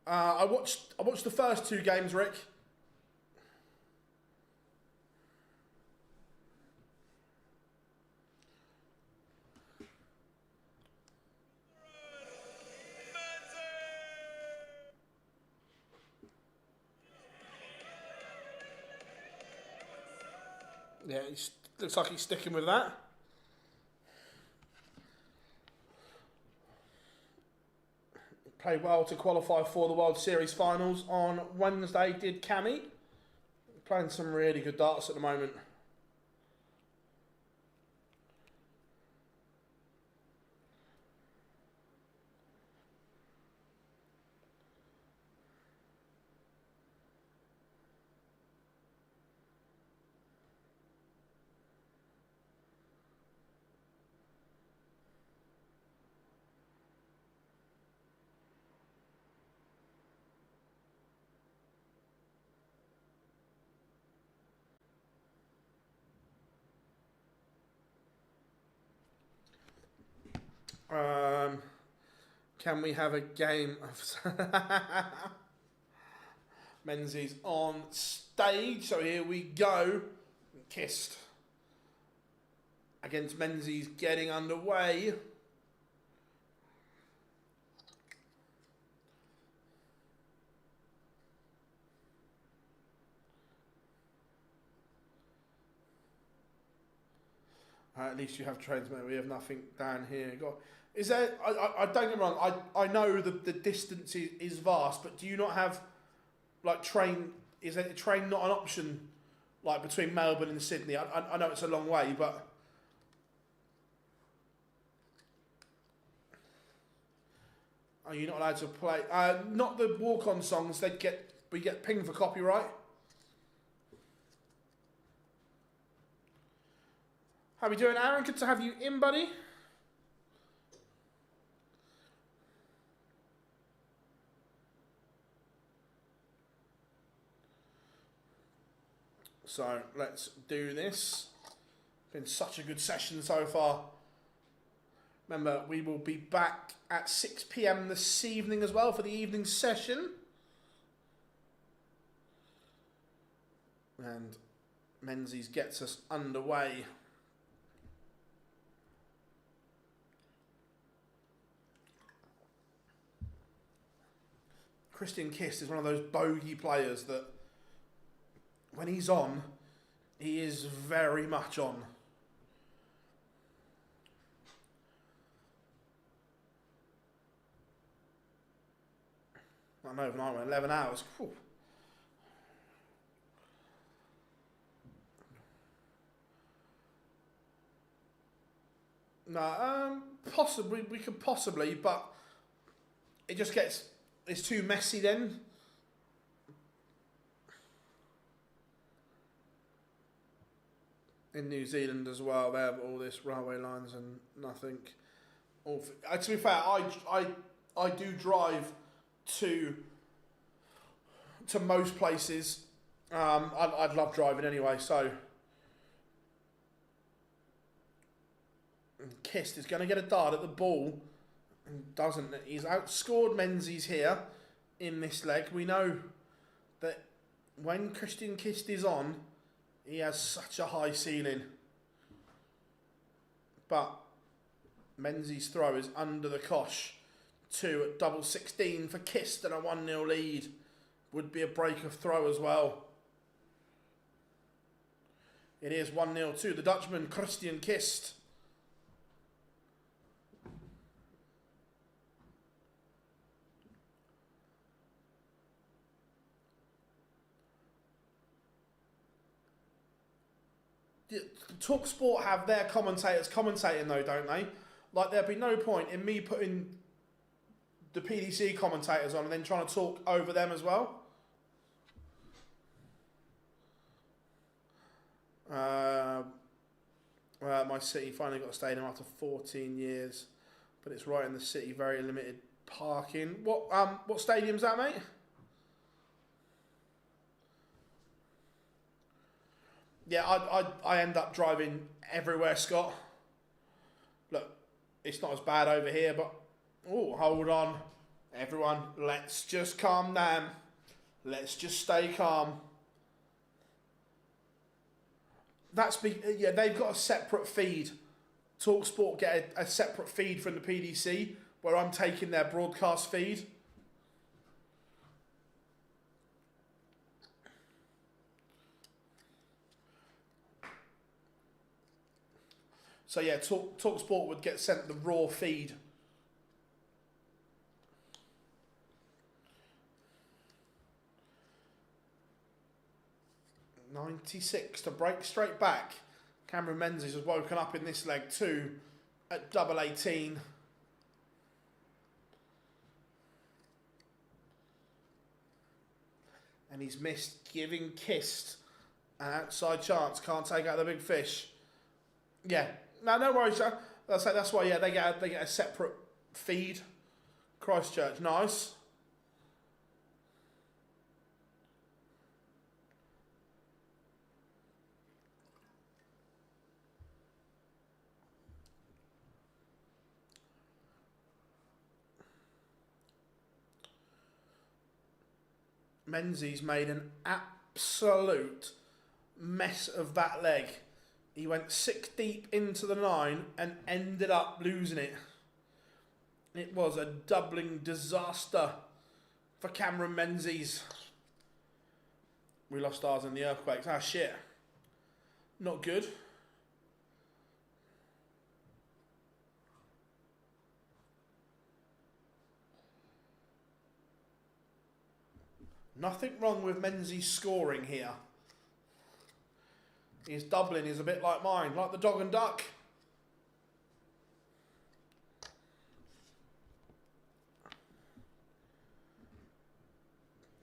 I watched the first two games, Rick. Yeah, looks like he's sticking with that. Played well to qualify for the World Series finals on Wednesday, did Cammy. Playing some really good darts at the moment. Can we have a game of Menzies on stage? So here we go. Kist against Menzies getting underway. At least you have trains, mate. We have nothing down here. Is there? I don't get me wrong. I know the distance is vast, but do you not have like train? Is a train not an option like between Melbourne and Sydney? I know it's a long way, but are you not allowed to play? Not the walk-on songs. We get pinged for copyright. How we doing, Aaron? Good to have you in, buddy. So let's do this. Been such a good session so far. Remember, we will be back at 6 PM this evening as well for the evening session. And Menzies gets us underway. Christian Kist is one of those bogey players that when he's on, he is very much on. I know overnight went 11 hours. Whew. No, possibly we could possibly, but it just it's too messy then. In New Zealand as well, they have all this railway lines and nothing. To be fair, I do drive to most places. I'd love driving anyway, so. Kist is going to get a dart at the ball. And doesn't. He's outscored Menzies here in this leg. We know that when Christian Kist is on, he has such a high ceiling. But Menzies' throw is under the cosh. 2 at double 16 for Kist and a 1-0 lead. Would be a break of throw as well. It is 1-0 to the Dutchman, Christian Kist. TalkSport have their commentators commentating though, don't they? Like there'd be no point in me putting the PDC commentators on and then trying to talk over them as well. My city finally got a stadium after 14 years, but it's right in the city, very limited parking. What stadium's that, mate? Yeah, I end up driving everywhere, Scott. Look, it's not as bad over here, but... Oh, hold on. Everyone, let's just calm down. Let's just stay calm. They've got a separate feed. TalkSport get a separate feed from the PDC, where I'm taking their broadcast feed. So yeah, TalkSport would get sent the raw feed. .96 to break straight back. Cameron Menzies has woken up in this leg too at double 18. And he's missed giving Kist an outside chance. Can't take out the big fish. Yeah. No worries, sir. That's why. Yeah, they get a separate feed. Christchurch, nice. Menzies made an absolute mess of that leg. He went 6 deep into the 9 and ended up losing it. It was a doubling disaster for Cameron Menzies. We lost ours in the earthquakes. Ah, shit. Not good. Nothing wrong with Menzies scoring here. His doubling is a bit like mine, like the dog and duck.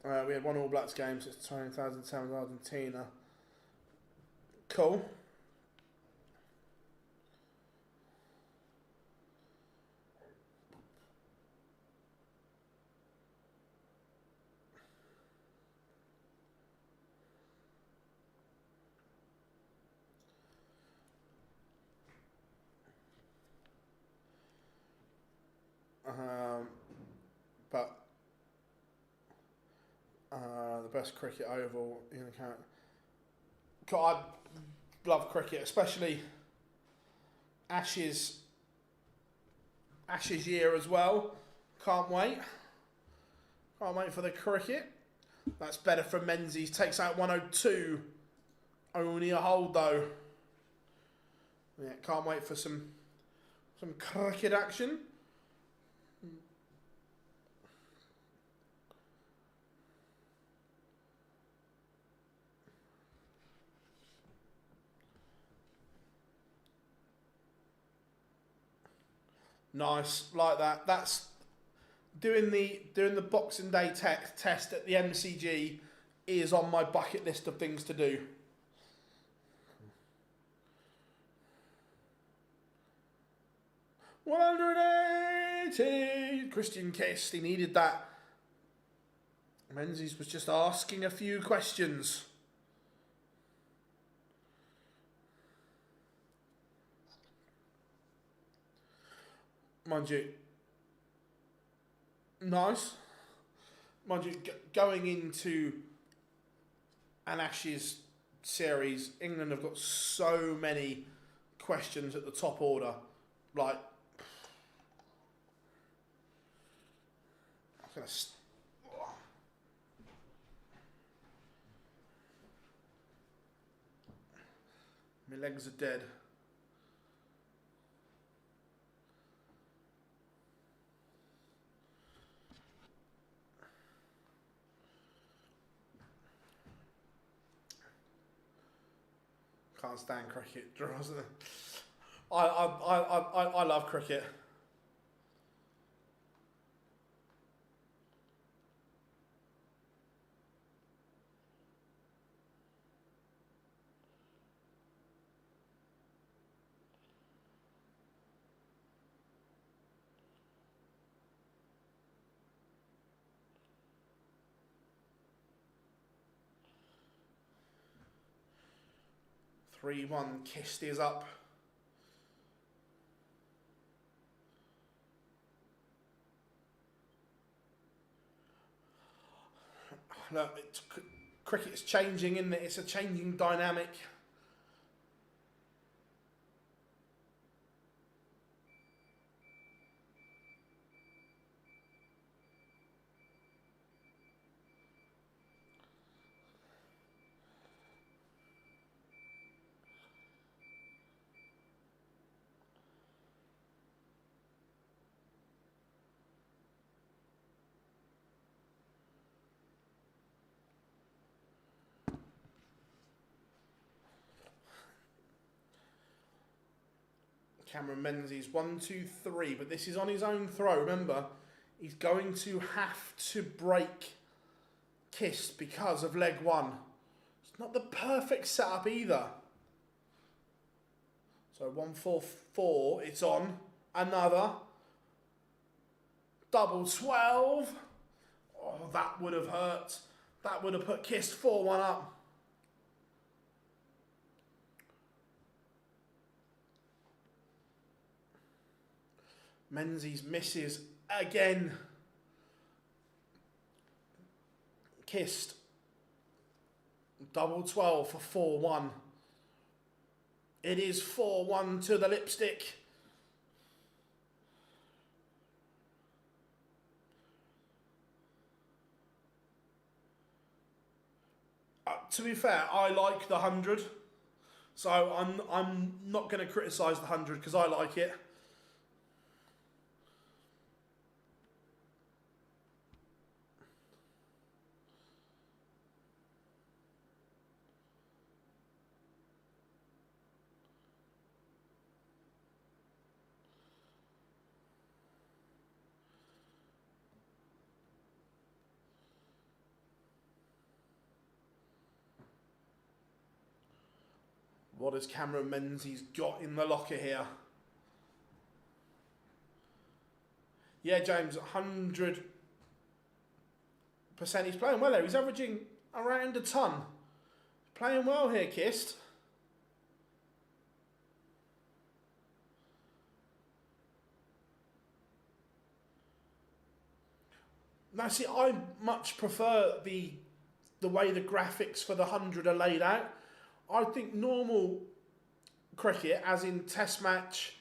We had 1 All Blacks game since 2007 Argentina. Cool. But the best cricket oval in the count. God, I love cricket, especially Ashes year as well. Can't wait. Can't wait for the cricket. That's better from Menzies. Takes out 102. Only a hold though. Yeah, can't wait for some cricket action. Nice, like that. That's doing the Boxing Day test at the MCG is on my bucket list of things to do. $180. Christian Kist, he needed that. Menzies was just asking a few questions. Mind you, nice. Mind you, going into an Ashes series, England have got so many questions at the top order. Like, I'm gonna. My legs are dead. Can't stand cricket. I love cricket. (3-1) Kist is up. Look, cricket's changing, isn't it? It's a changing dynamic. Cameron Menzies, 1, 2, 3, but this is on his own throw. Remember, he's going to have to break Kist because of leg one. It's not the perfect setup either. So 1, 4, 4, it's on. Another. Double 12. Oh, that would have hurt. That would have put Kist 4-1 up. Menzies misses again. Kist. Double 12 for 4-1. It is 4-1 to the lipstick. To be fair, I like the 100. So I'm not going to criticise the 100 because I like it. What has Cameron Menzies got in the locker here? Yeah, James, 100%. He's playing well there. He's averaging around a ton. Playing well here, Kist. Now, see, I much prefer the way the graphics for the 100 are laid out. I think normal cricket, as in Test match,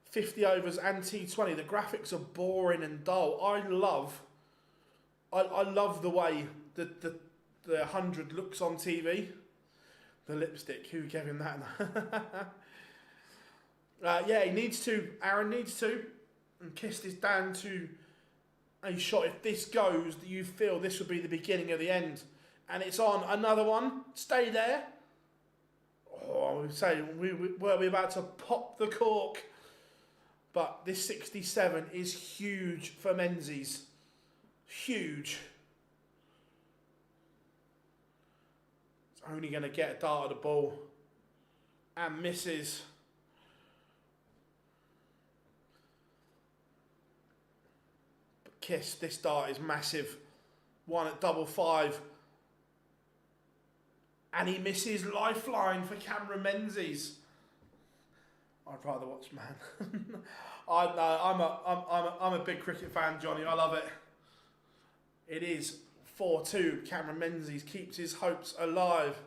50 overs and T20, the graphics are boring and dull. I love the way the 100 looks on TV. The lipstick, who gave him that? Yeah, he needs to. Aaron needs to. And Kist is down to a shot. If this goes, you feel this would be the beginning of the end. And it's on. Another one. Stay there. Oh, I would say, were we about to pop the cork? But this 67 is huge for Menzies. Huge. It's only going to get a dart of the ball. And misses. But Kist, this dart is massive. One at double five. And he misses lifeline for Cameron Menzies. I'd rather watch, man. I'm a big cricket fan, Johnny. I love it. It is 4-2. Cameron Menzies keeps his hopes alive.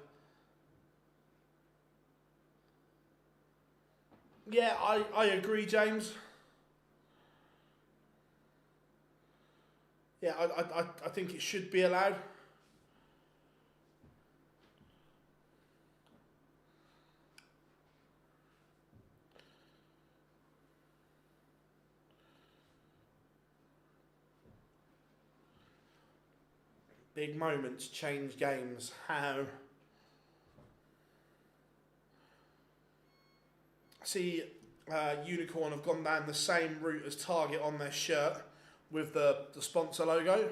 Yeah, I agree, James. Yeah, I think it should be allowed. Big moments change games. How? See, Unicorn have gone down the same route as Target on their shirt with the sponsor logo.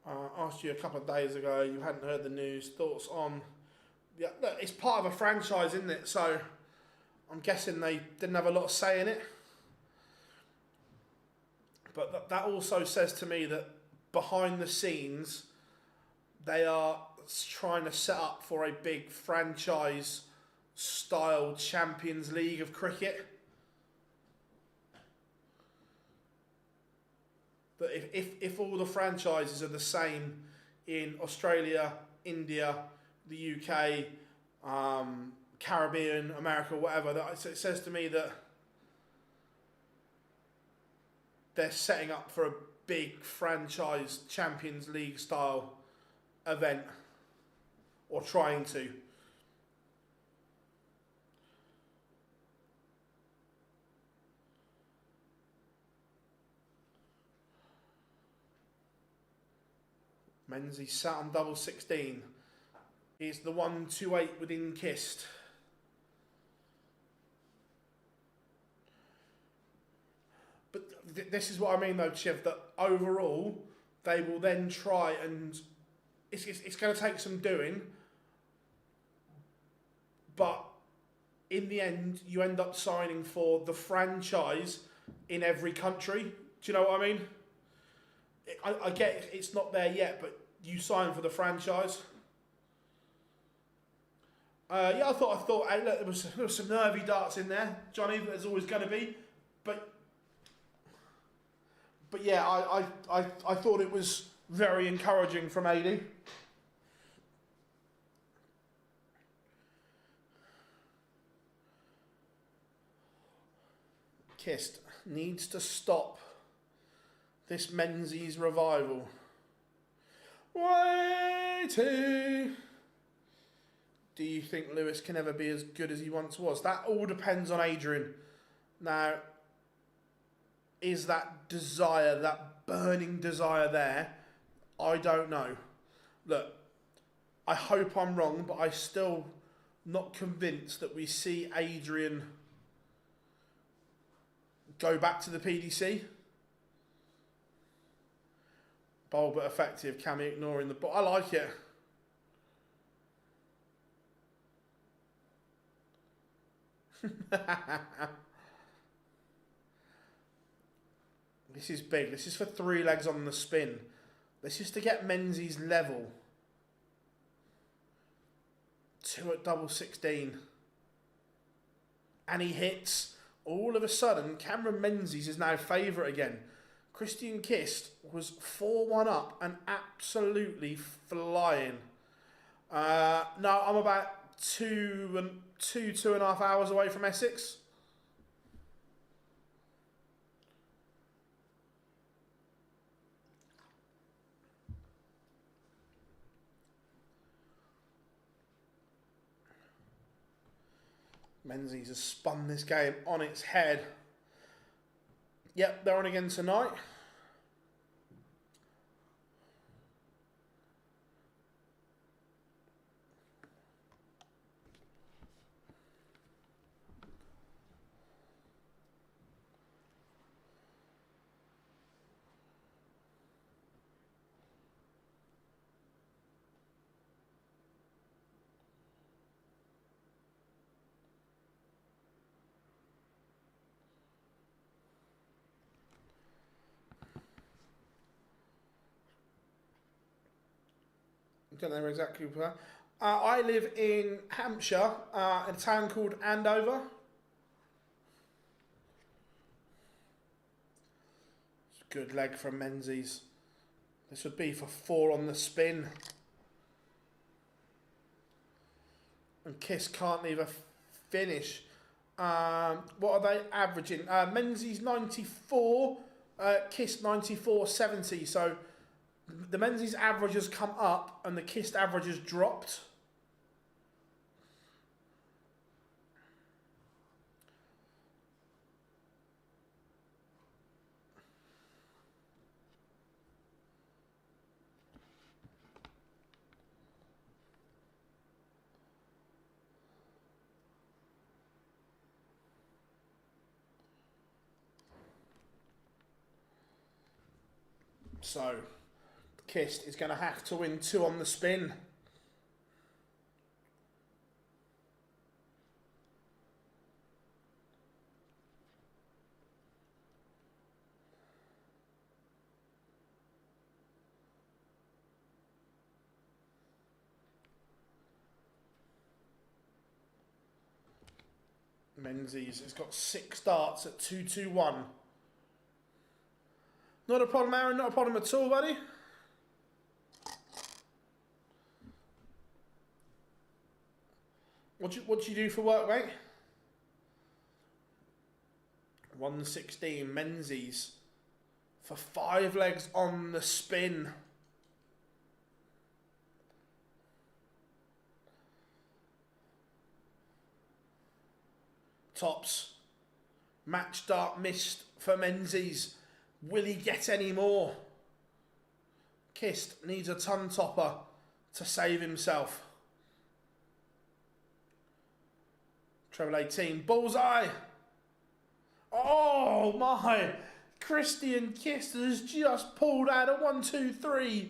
I asked you a couple of days ago, you hadn't heard the news, thoughts on... Yeah, look, it's part of a franchise, isn't it? So I'm guessing they didn't have a lot of say in it. But that also says to me that behind the scenes, they are trying to set up for a big franchise-style Champions League of cricket. That if all the franchises are the same in Australia, India, the UK, Caribbean, America, whatever, it says to me that they're setting up for a big franchise Champions League style event, or trying to. Menzies sat on double 16. He's the 128 within Kist. But this is what I mean though, Chiv, that overall they will then try and it's going to take some doing, but in the end you end up signing for the franchise in every country. Do you know what I mean? I get it's not there yet, but you sign for the franchise. Yeah, I thought. Hey, look, there was some nervy darts in there, Johnny. There's always going to be, but yeah, I thought it was very encouraging from AD. Kist needs to stop this Menzies revival. Waiting. Do you think Lewis can ever be as good as he once was? That all depends on Adrian. Now, is that desire, that burning desire there? I don't know. Look, I hope I'm wrong, but I'm still not convinced that we see Adrian go back to the PDC. Bold but effective, Cammy ignoring the... But I like it. This is big. This is for 3 legs on the spin. This is to get Menzies level. 2 at double 16. And he hits. All of a sudden, Cameron Menzies is now favourite again. Christian Kist was 4-1 up and absolutely flying. No, I'm about 2.5 hours away from Essex. Menzies has spun this game on its head. Yep, they're on again tonight. Don't know exactly where. I live in Hampshire, in a town called Andover. Good leg from Menzies. This would be for 4 on the spin. And Kist can't leave a finish. What are they averaging? Menzies 94, Kist 94.70. So the Menzies average has come up and the Kist average has dropped. So Kist is going to have to win 2 on the spin. Menzies has got 6 darts at 2-2-1. Not a problem, Aaron. Not a problem at all, buddy. What do you do for work, mate? 116, Menzies for 5 legs on the spin. Tops. Match dart missed for Menzies. Will he get any more? Kist needs a ton topper to save himself. Treble 18, bullseye. Oh my! Christian Kist has just pulled out a 1-2-3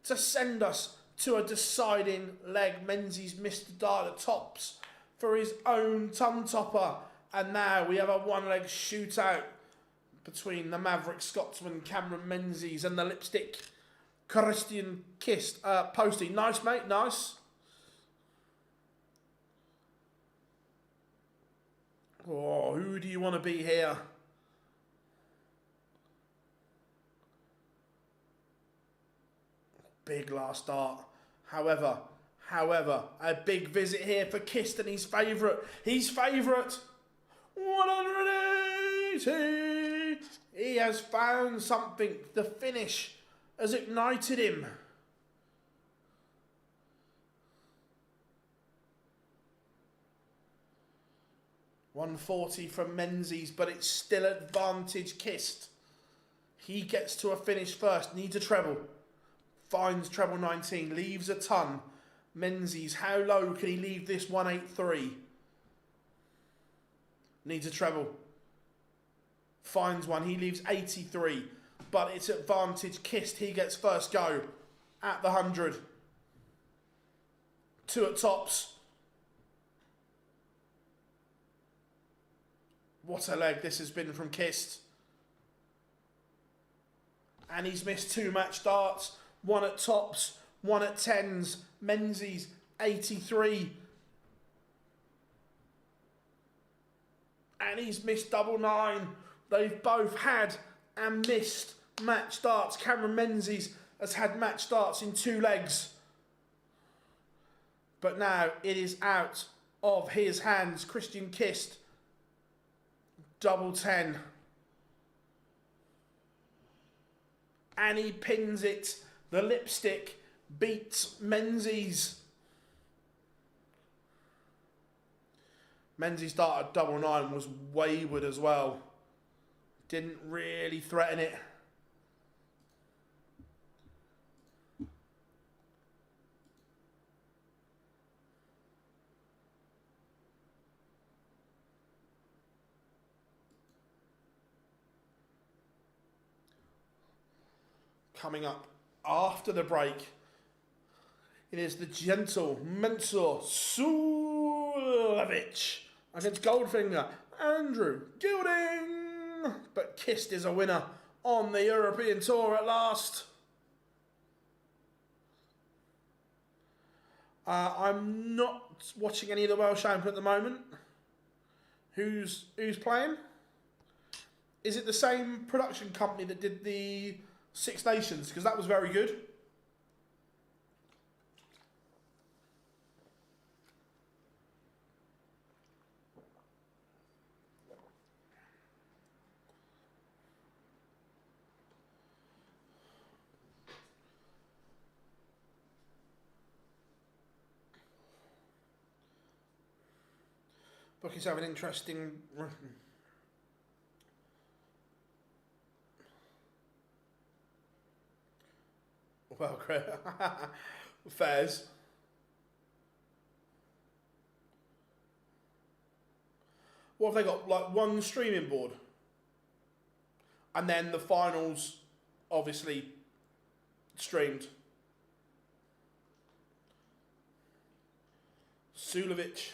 to send us to a deciding leg. Menzies missed the dart at tops for his own ton topper. And now we have a 1-leg shootout between the Maverick Scotsman Cameron Menzies and the lipstick Christian Kist. Posty, nice mate, nice. Oh, who do you want to be here? Big last start. However, a big visit here for Kist and his favourite. His favourite, 180. He has found something. The finish has ignited him. $140 from Menzies, but it's still advantage Kist. He gets to a finish first, needs a treble. Finds treble 19, leaves a ton. Menzies, how low can he leave this 183? Needs a treble. Finds one, he leaves 83. But it's advantage Kist, he gets first go at the 100. 2 at tops. What a leg this has been from Kist. And he's missed 2 match darts. 1 at tops, 1 at 10s. Menzies, 83. And he's missed double 9. They've both had and missed match darts. Cameron Menzies has had match darts in 2 legs. But now it is out of his hands. Christian Kist, double 10. And he pins it. The lipstick beats Menzies. Menzies started double 9, was wayward as well. Didn't really threaten it. Coming up after the break, it is the gentle Mensur Suljovic against Goldfinger Andrew Gilding. But Kist is a winner on the European Tour at last. I'm not watching any of the Welsh Open at the moment. Who's playing? Is it the same production company that did the Six Nations? Because that was very good. Bookies have an interesting... Well, Fairs. What have they got? Like one streaming board? And then the finals, obviously, streamed. Suljovic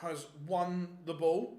has won the ball.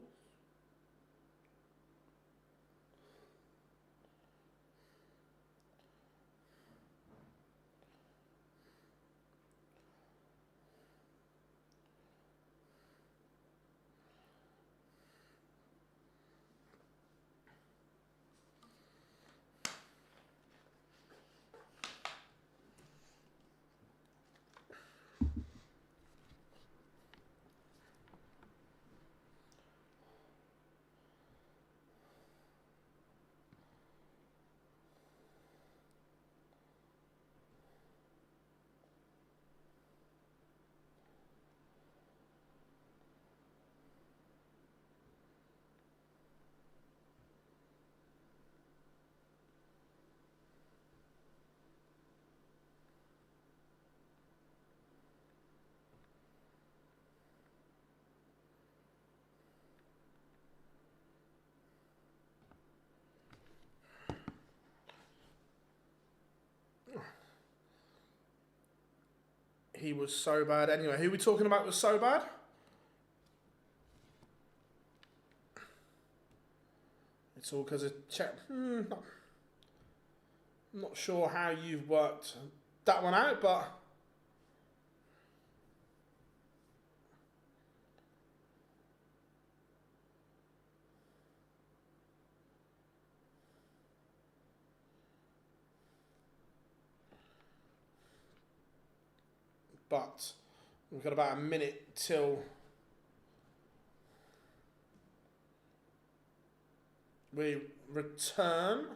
He was so bad anyway. Who are we talking about was so bad? It's all because of Czech. I'm not sure how you've worked that one out, but... But we've got about a minute till we return.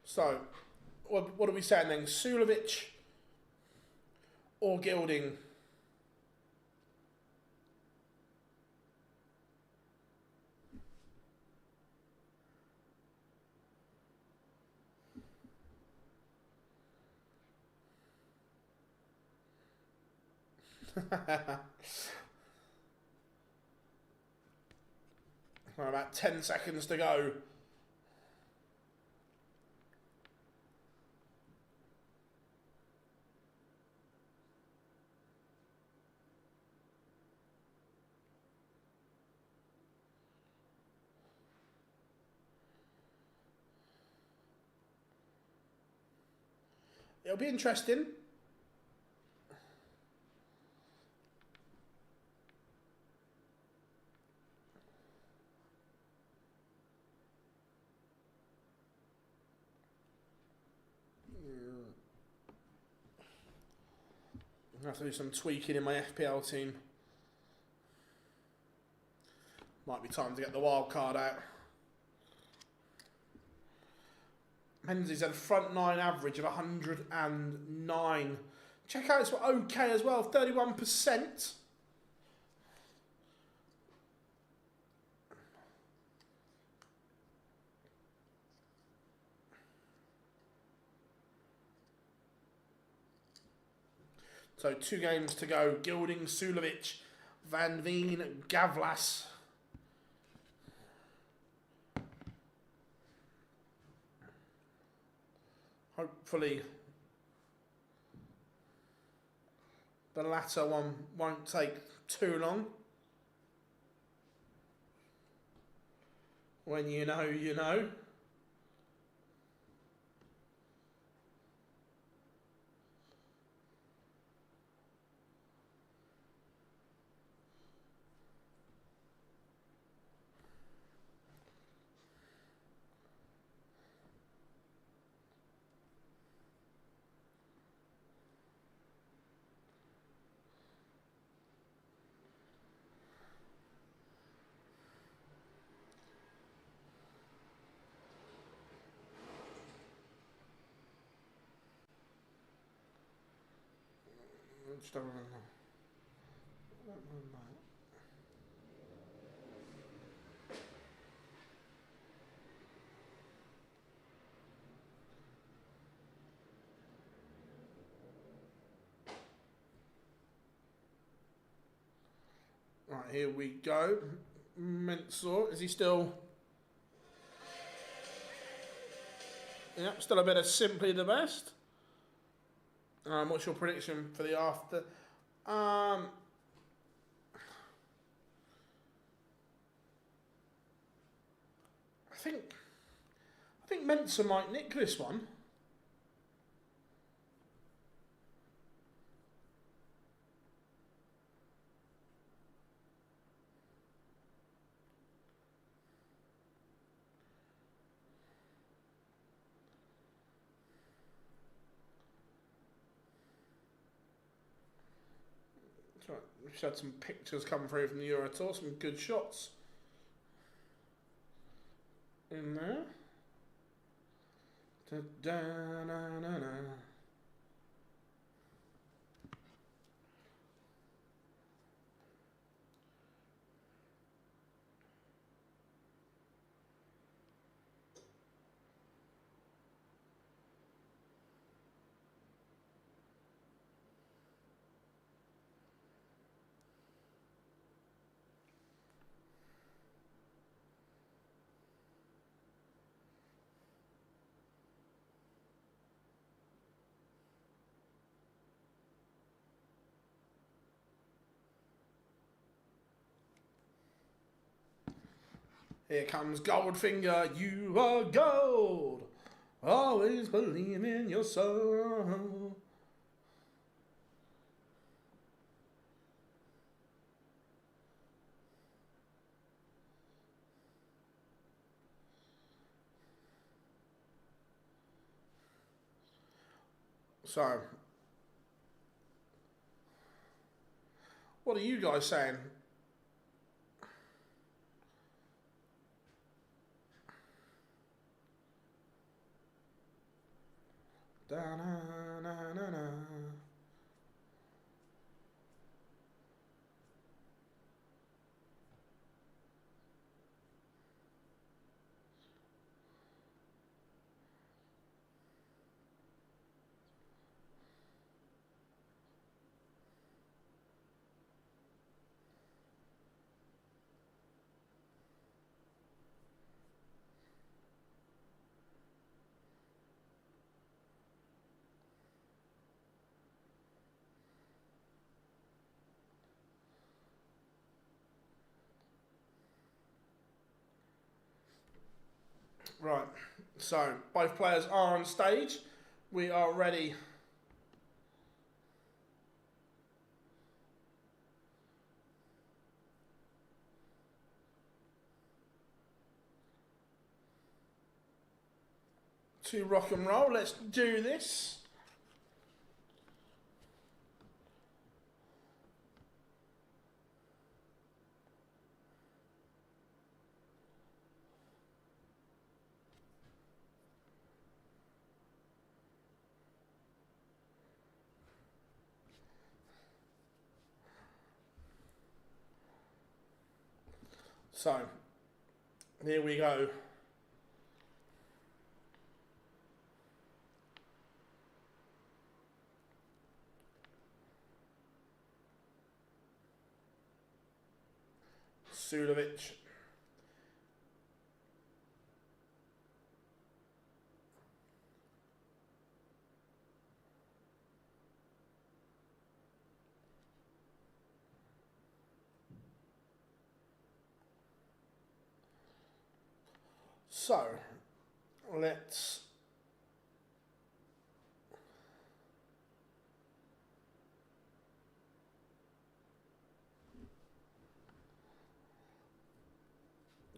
So, what are we saying then? Suljovic or Gilding? Well, about 10 seconds to go. It'll be interesting. I have to do some tweaking in my FPL team. Might be time to get the wild card out. Menzies had a front 9 average of 109. Checkouts were okay as well, 31%. So 2 games to go. Gilding, Suljovic, Veen, Gawlas. Hopefully the latter one won't take too long. When you know, you know. Just don't remember. Right, here we go. Menzies, is he still? Yep, still a bit of simply the best. What's your prediction for the after? I think Menzies might nick this one. Right. We've had some pictures come through from the Euro Tour, some good shots in there. Da-da-na-na-na. Here comes Goldfinger, you are gold. Always believe in your soul. So, what are you guys saying? Da-na-na-na-na. Right, so both players are on stage. We are ready. To rock and roll. Let's do this. So, here we go. Suljovic. So, let's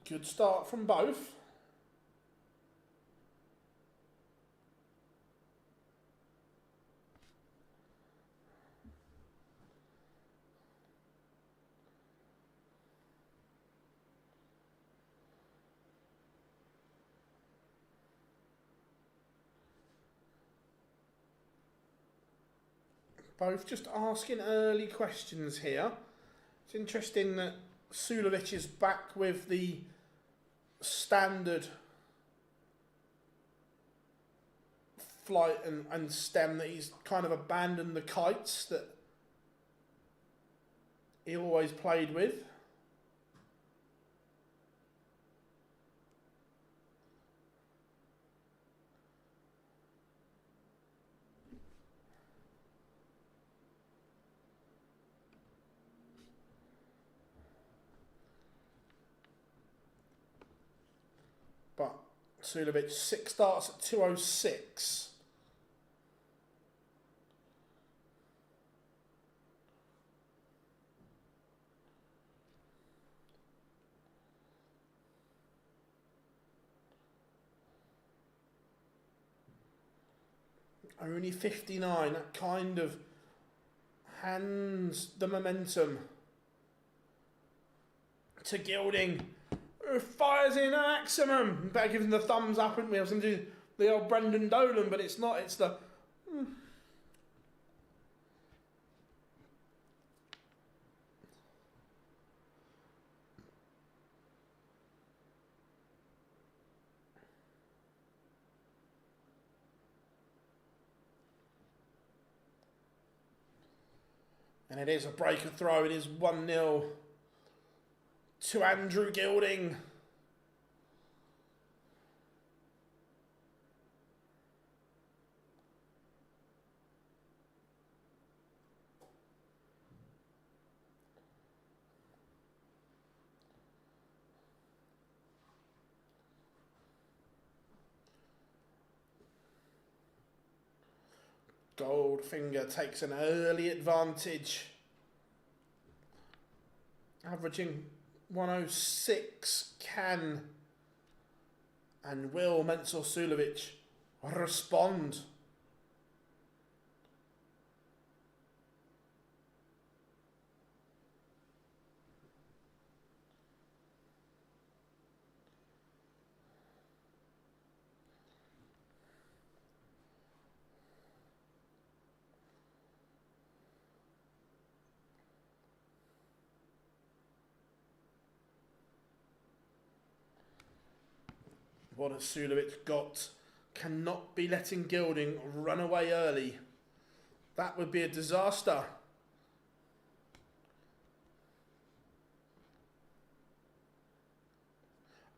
good start from both. Both just asking early questions here. It's interesting that Suljovic is back with the standard flight and stem, that he's kind of abandoned the kites that he always played with. But Suljovic, 6 starts at 2:06. Only 59, that kind of hands the momentum to Gilding, who fires in a maximum. Better give him the thumbs up, wouldn't we? I was going to do the old Brendan Dolan, but it's not, it's the... And it is a breaker throw. It is 1-0 to Andrew Gilding. Goldfinger takes an early advantage, averaging 106. Can and will Menzies Suljovic respond? What has Suljovic got? Cannot be letting Gilding run away early. That would be a disaster.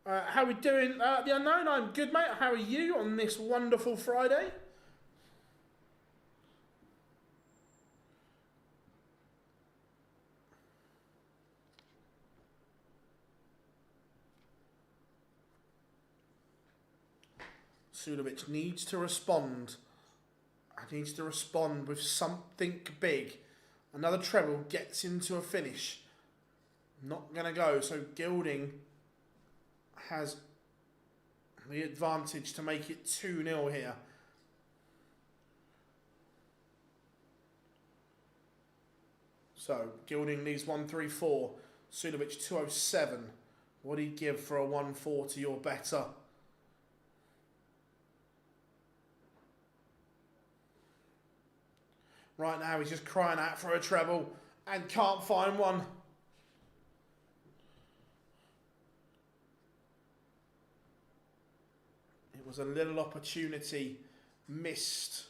How are we doing? The Unknown, I'm good, mate. How are you on this wonderful Friday? Suljovic needs to respond. Needs to respond with something big. Another treble gets into a finish. Not going to go. So Gilding has the advantage to make it 2-0 here. So Gilding leaves 134. Suljovic 207. What do you give for a 140 or better? Right now he's just crying out for a treble and can't find one. was a little opportunity missed.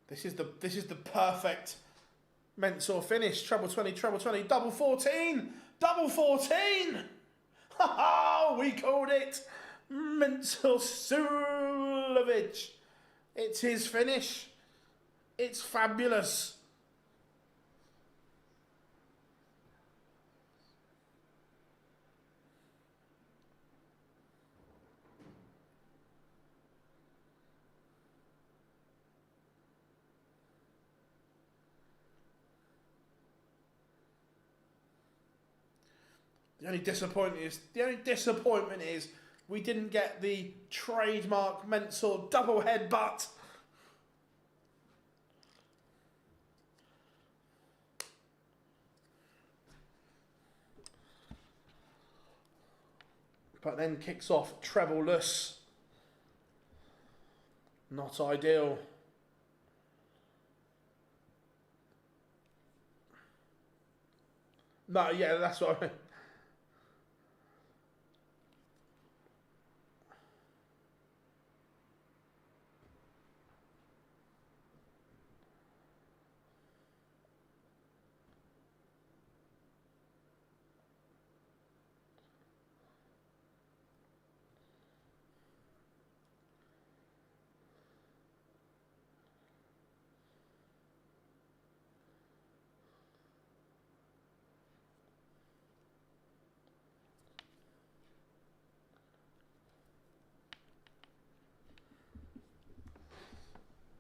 This is the perfect Mentor finish. Treble 20, double 14, double 14. Ha ha! We called it. Mentor Suljovic. It's his finish. It's fabulous. The only disappointment is we didn't get the trademark Mentor double headbutt. But then kicks off treble-less. Not ideal. No, yeah, that's what I mean.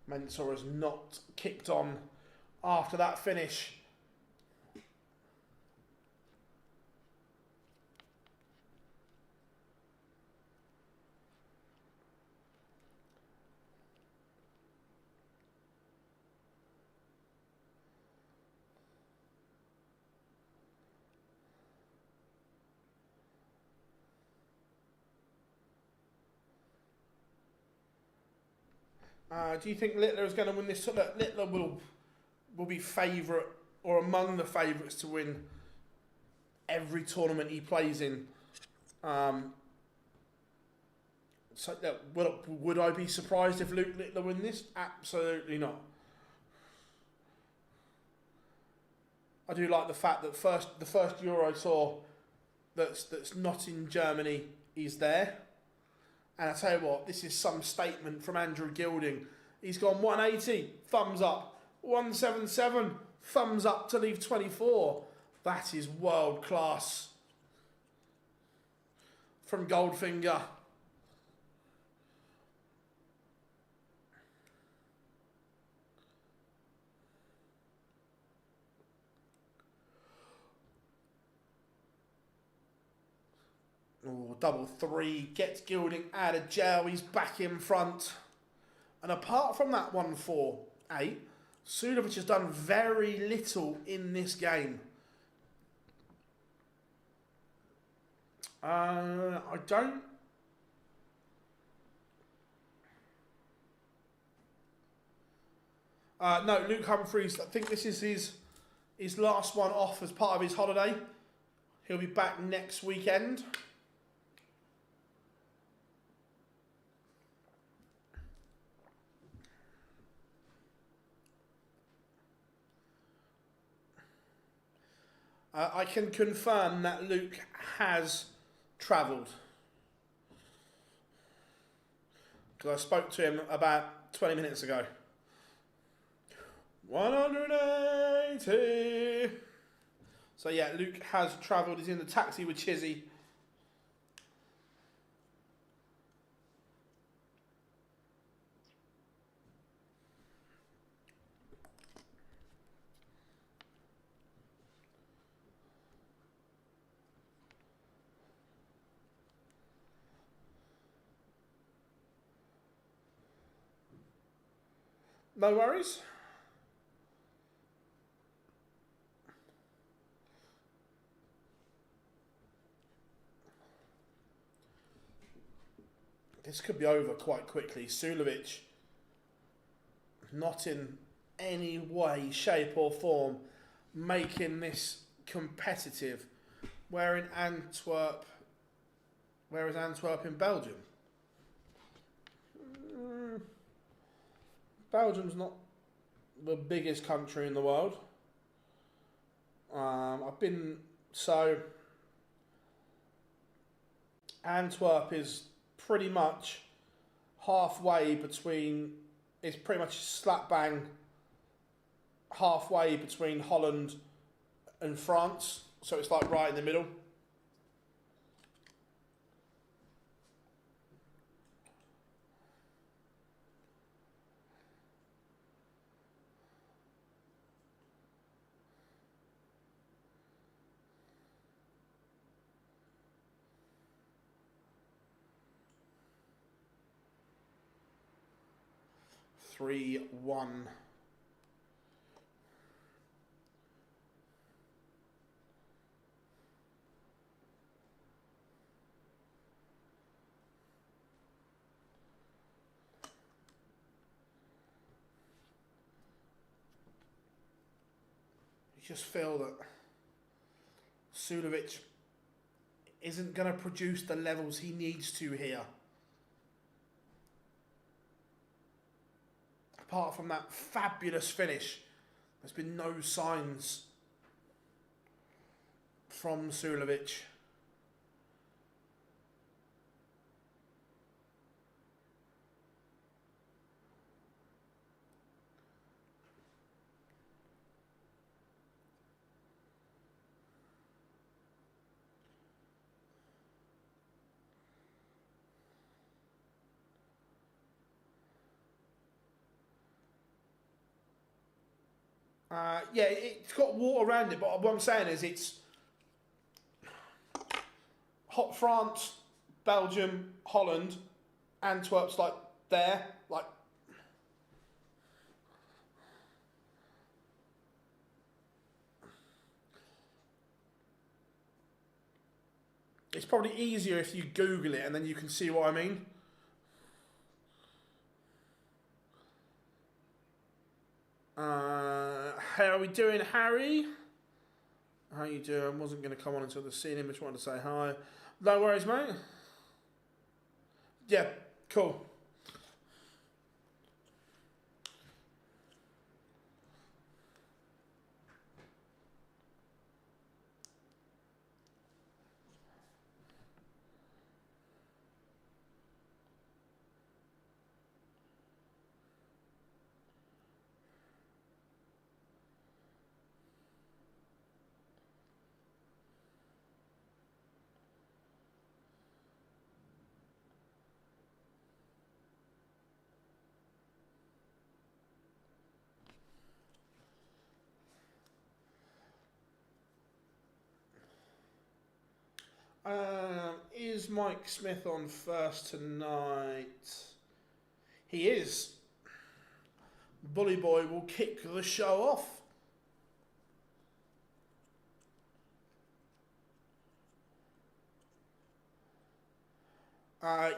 Mentor has not kicked on after that finish. Do you think Littler is going to win this? Look, Littler will be favourite or among the favourites to win every tournament he plays in. So would I be surprised if Luke Littler win this? Absolutely not. I do like the fact that the first Euro Tour that's not in Germany is there. And I tell you what, this is some statement from Andrew Gilding. He's gone 180, thumbs up. 177, thumbs up to leave 24. That is world class. From Goldfinger. Oh, double three, gets Gilding out of jail, he's back in front. And apart from that 1-4-8, Suljovic has done very little in this game. I don't... no, Luke Humphries, I think this is his last one off as part of his holiday. He'll be back next weekend. I can confirm that Luke has travelled. Because I spoke to him about 20 minutes ago. 180. So yeah, Luke has travelled. He's in the taxi with Chizzy. No worries. This could be over quite quickly. Suljovic not in any way, shape or form making this competitive. Where is Antwerp in Belgium? Belgium's not the biggest country in the world. Antwerp is pretty much halfway between, it's pretty much slap bang halfway between Holland and France. So it's like right in the middle. Three, 1. You just feel that Suljovic isn't going to produce the levels he needs to here. Apart from that fabulous finish, there's been no signs from Suljovic. Yeah, it's got water around it, but what I'm saying is it's hot France, Belgium, Holland, Antwerp's like there, like it's probably easier if you Google it and then you can see what I mean. How are we doing, Harry? How you doing? Wasn't going to come on until the scene image. Wanted to say hi. No worries, mate. Yeah, cool. Is Mike Smith on first tonight? He is. Bully Boy will kick the show off.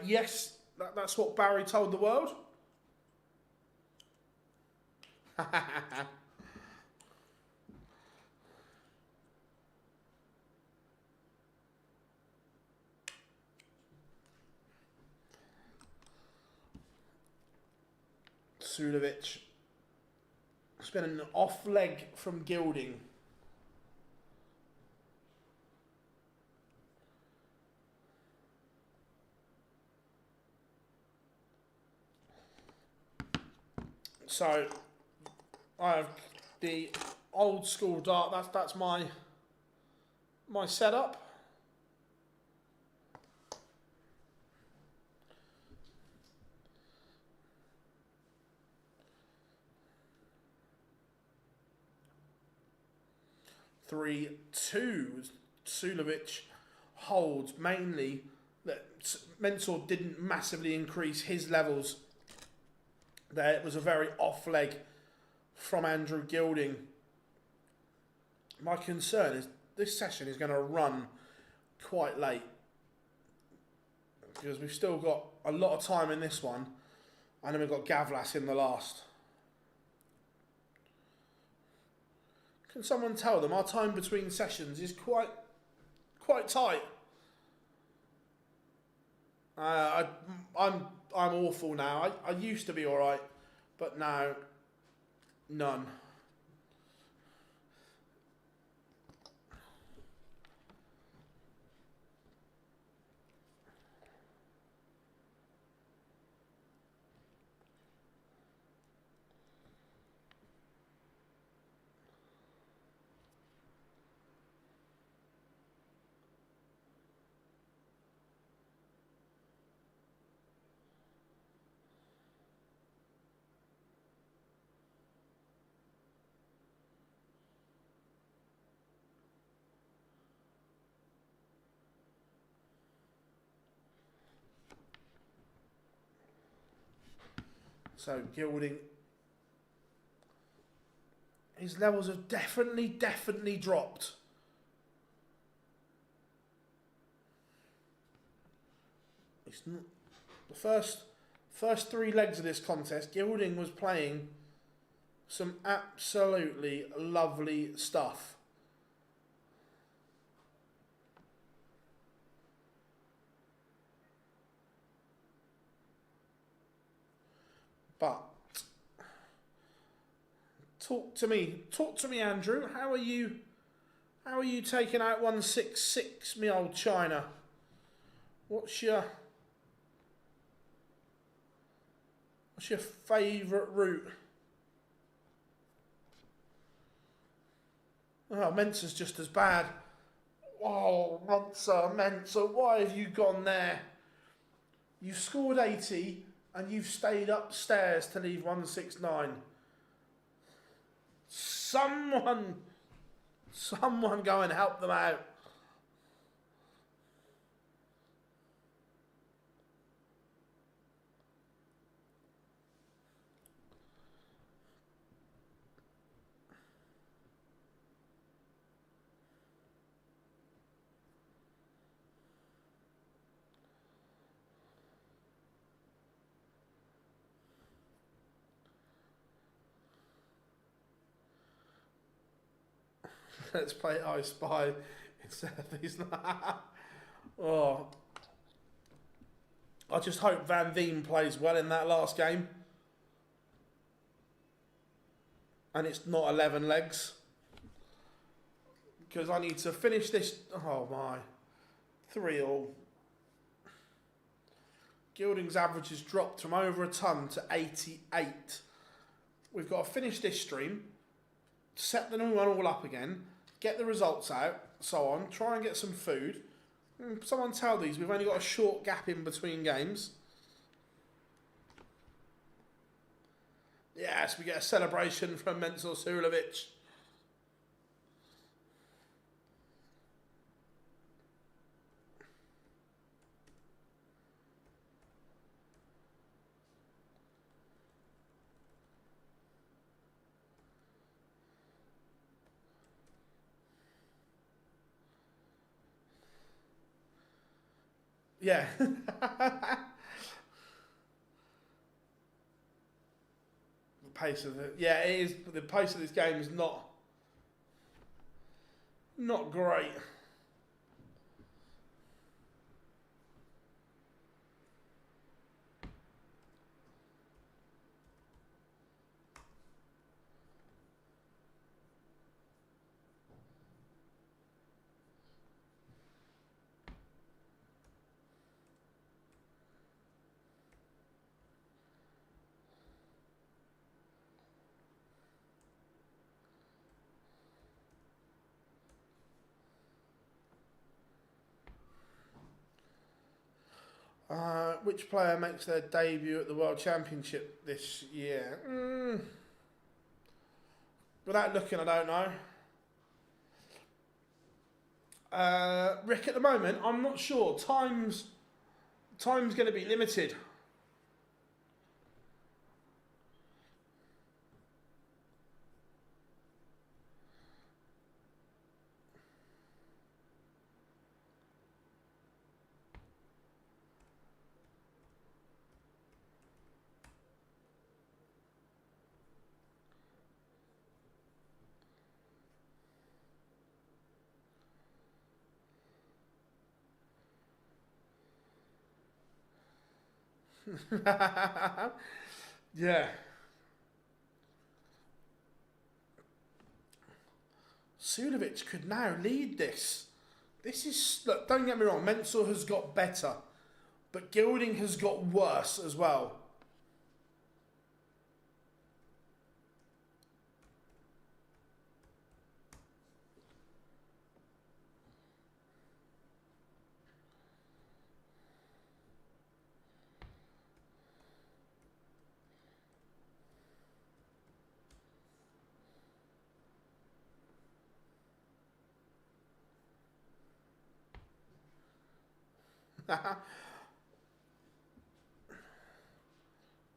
Yes, that's what Barry told the world. Suljovic. It's been an off leg from Gilding. So I have the old school dart. That's my setup. Three, 2. Suljovic holds mainly that Mentor didn't massively increase his levels. There it was a very off leg from Andrew Gilding. My concern is this session is going to run quite late because we've still got a lot of time in this one, and then we've got Gawlas in the last. Can someone tell them our time between sessions is quite tight? I'm awful now. I used to be all right, but now none. So Gilding, his levels have definitely dropped. It's not, the first 3 legs of this contest, Gilding was playing some absolutely lovely stuff. But talk to me, Andrew. How are you taking out 166, me old China? What's your favourite route? Oh, Mensa's just as bad. Oh, Mensa, why have you gone there? You scored 80 and you've stayed upstairs to leave 169. Someone go and help them out. Let's play I Spy instead of these. Oh, I just hope Veen plays well in that last game, and it's not 11 legs, because I need to finish this. Oh my, 3-all. Gilding's average has dropped from over a ton to 88. We've got to finish this stream, set the new one all up again, get the results out, so on, try and get some food. Someone tell these, we've only got a short gap in between games. Yes, we get a celebration from Suljovic. Yeah. The pace of it. Yeah, it is. The pace of this game is not great. Which player makes their debut at the World Championship this year? Without looking, I don't know. Rick, at the moment, I'm not sure. Time's going to be limited. Yeah. Suljovic could now lead this. This is, look, don't get me wrong, Menzies has got better, but Gilding has got worse as well.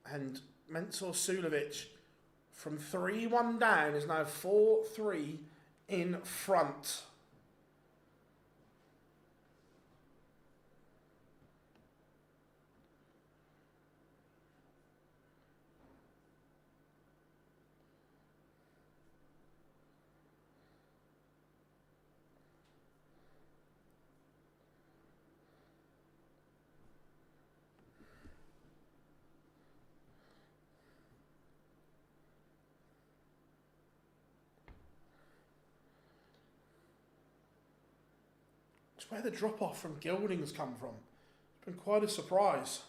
And Menzies Suljovic from 3-1 down is now 4-3 in front. It's where the drop-off from Gilding's come from. It's been quite a surprise.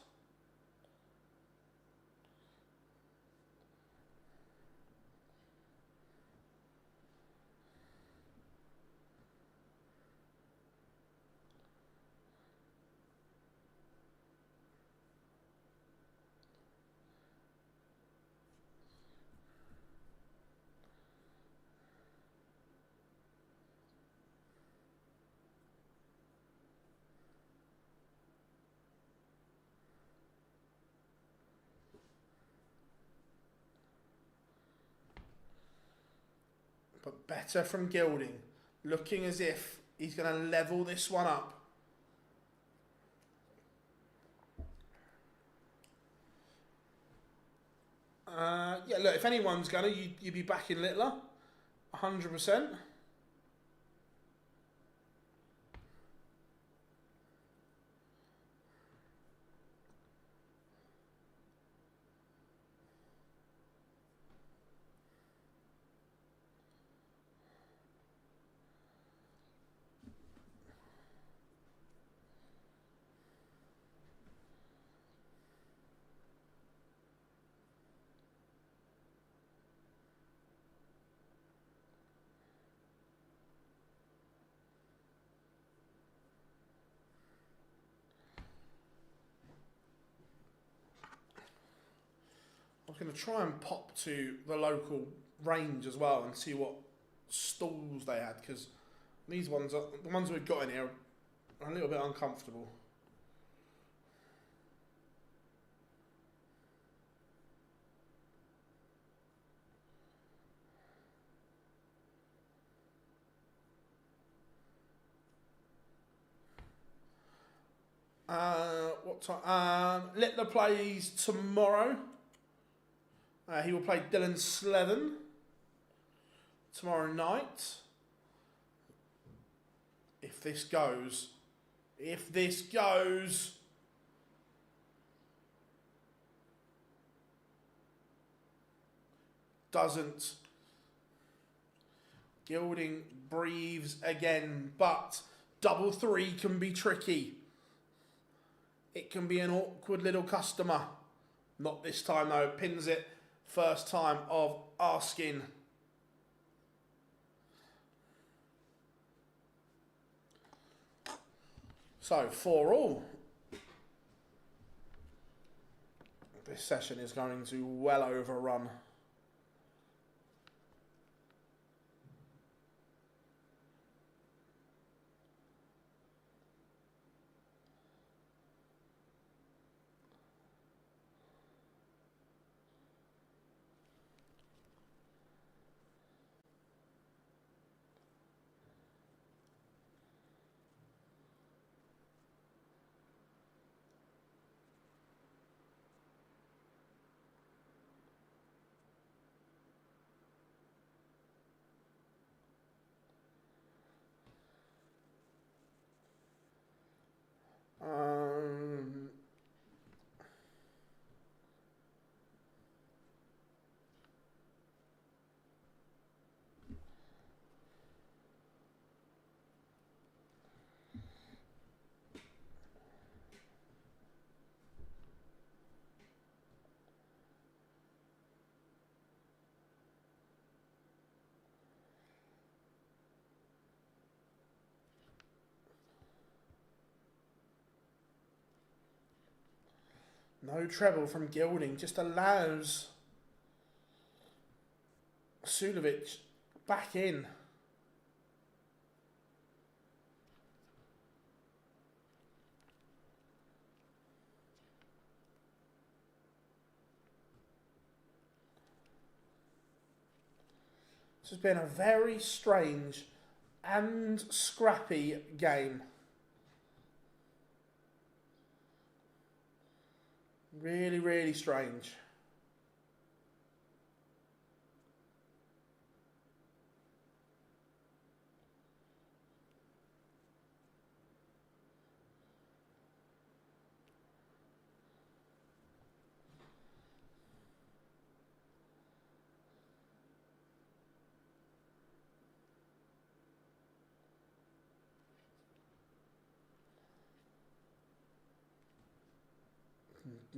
But better from Gilding. Looking as if he's going to level this one up. Yeah, look, if anyone's going to, you'd be backing Littler. 100%. I was going to try and pop to the local range as well and see what stalls they had, because these ones, the ones we've got in here, are a little bit uncomfortable. What time? Littler plays tomorrow. He will play Dylan Slevin tomorrow night. If this goes. Doesn't. Gilding breathes again, but double three can be tricky. It can be an awkward little customer. Not this time though, pins it. First time of asking. So, 4-all. This session is going to well overrun. No treble from Gilding, just allows Suljovic back in. This has been a very strange and scrappy game. Really, really strange.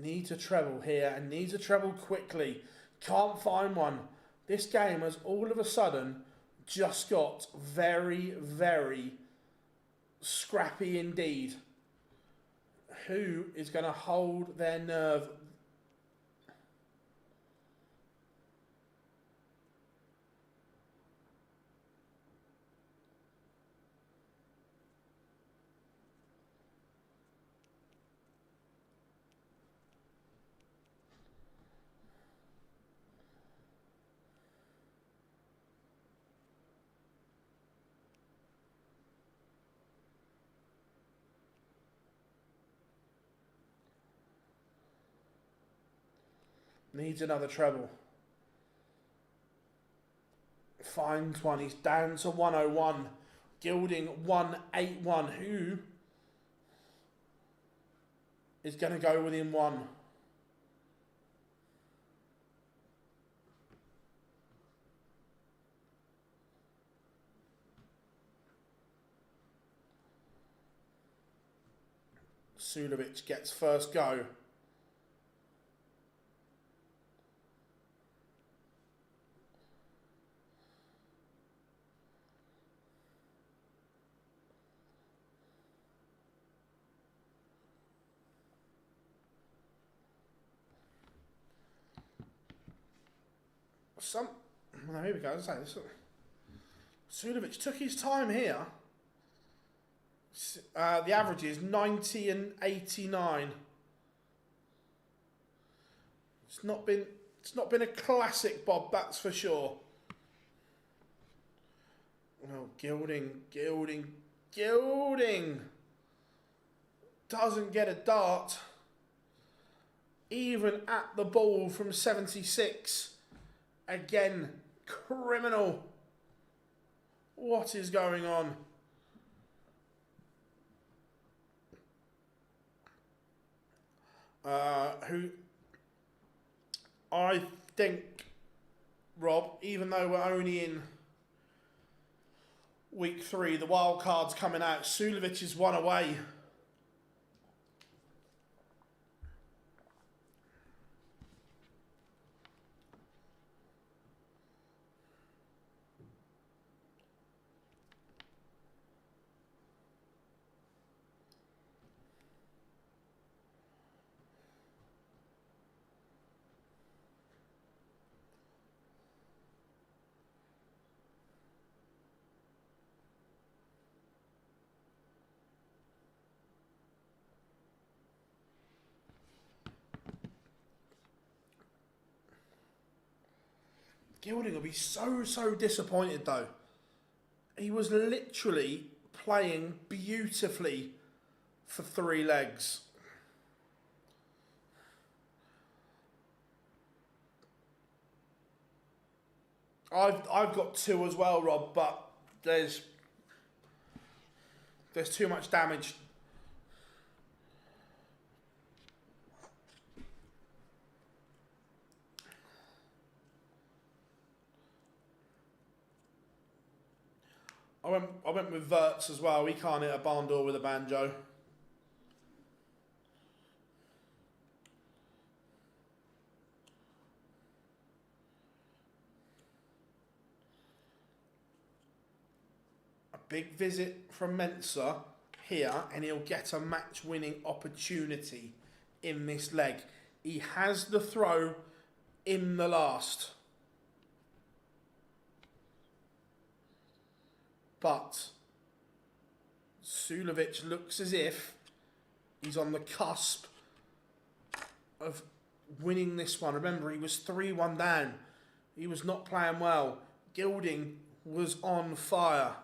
Needs a treble here and needs a treble quickly. Can't find one. This game has all of a sudden just got very, very scrappy indeed. Who is going to hold their nerve? Needs another treble. Finds one. He's down to 101. Gilding 181. Who is going to go within one? Suljovic gets first go. Well, here we go. Suljovic took his time here. The average is 90 and 89. It's not been a classic, Bob. That's for sure. Well, Gilding doesn't get a dart. Even at the ball from 76. Again, criminal. What is going on? Who I think, Rob, even though we're only in week 3, the wild card's coming out. Suljovic is one away. Gilding will be so disappointed though. He was literally playing beautifully for 3 legs. I've got 2 as well, Rob, but there's too much damage. I went with Verts as well. He can't hit a barn door with a banjo. A big visit from Mensa here, and he'll get a match-winning opportunity in this leg. He has the throw in the last. But Suljovic looks as if he's on the cusp of winning this one. Remember, he was 3-1 down. He was not playing well. Gilding was on fire.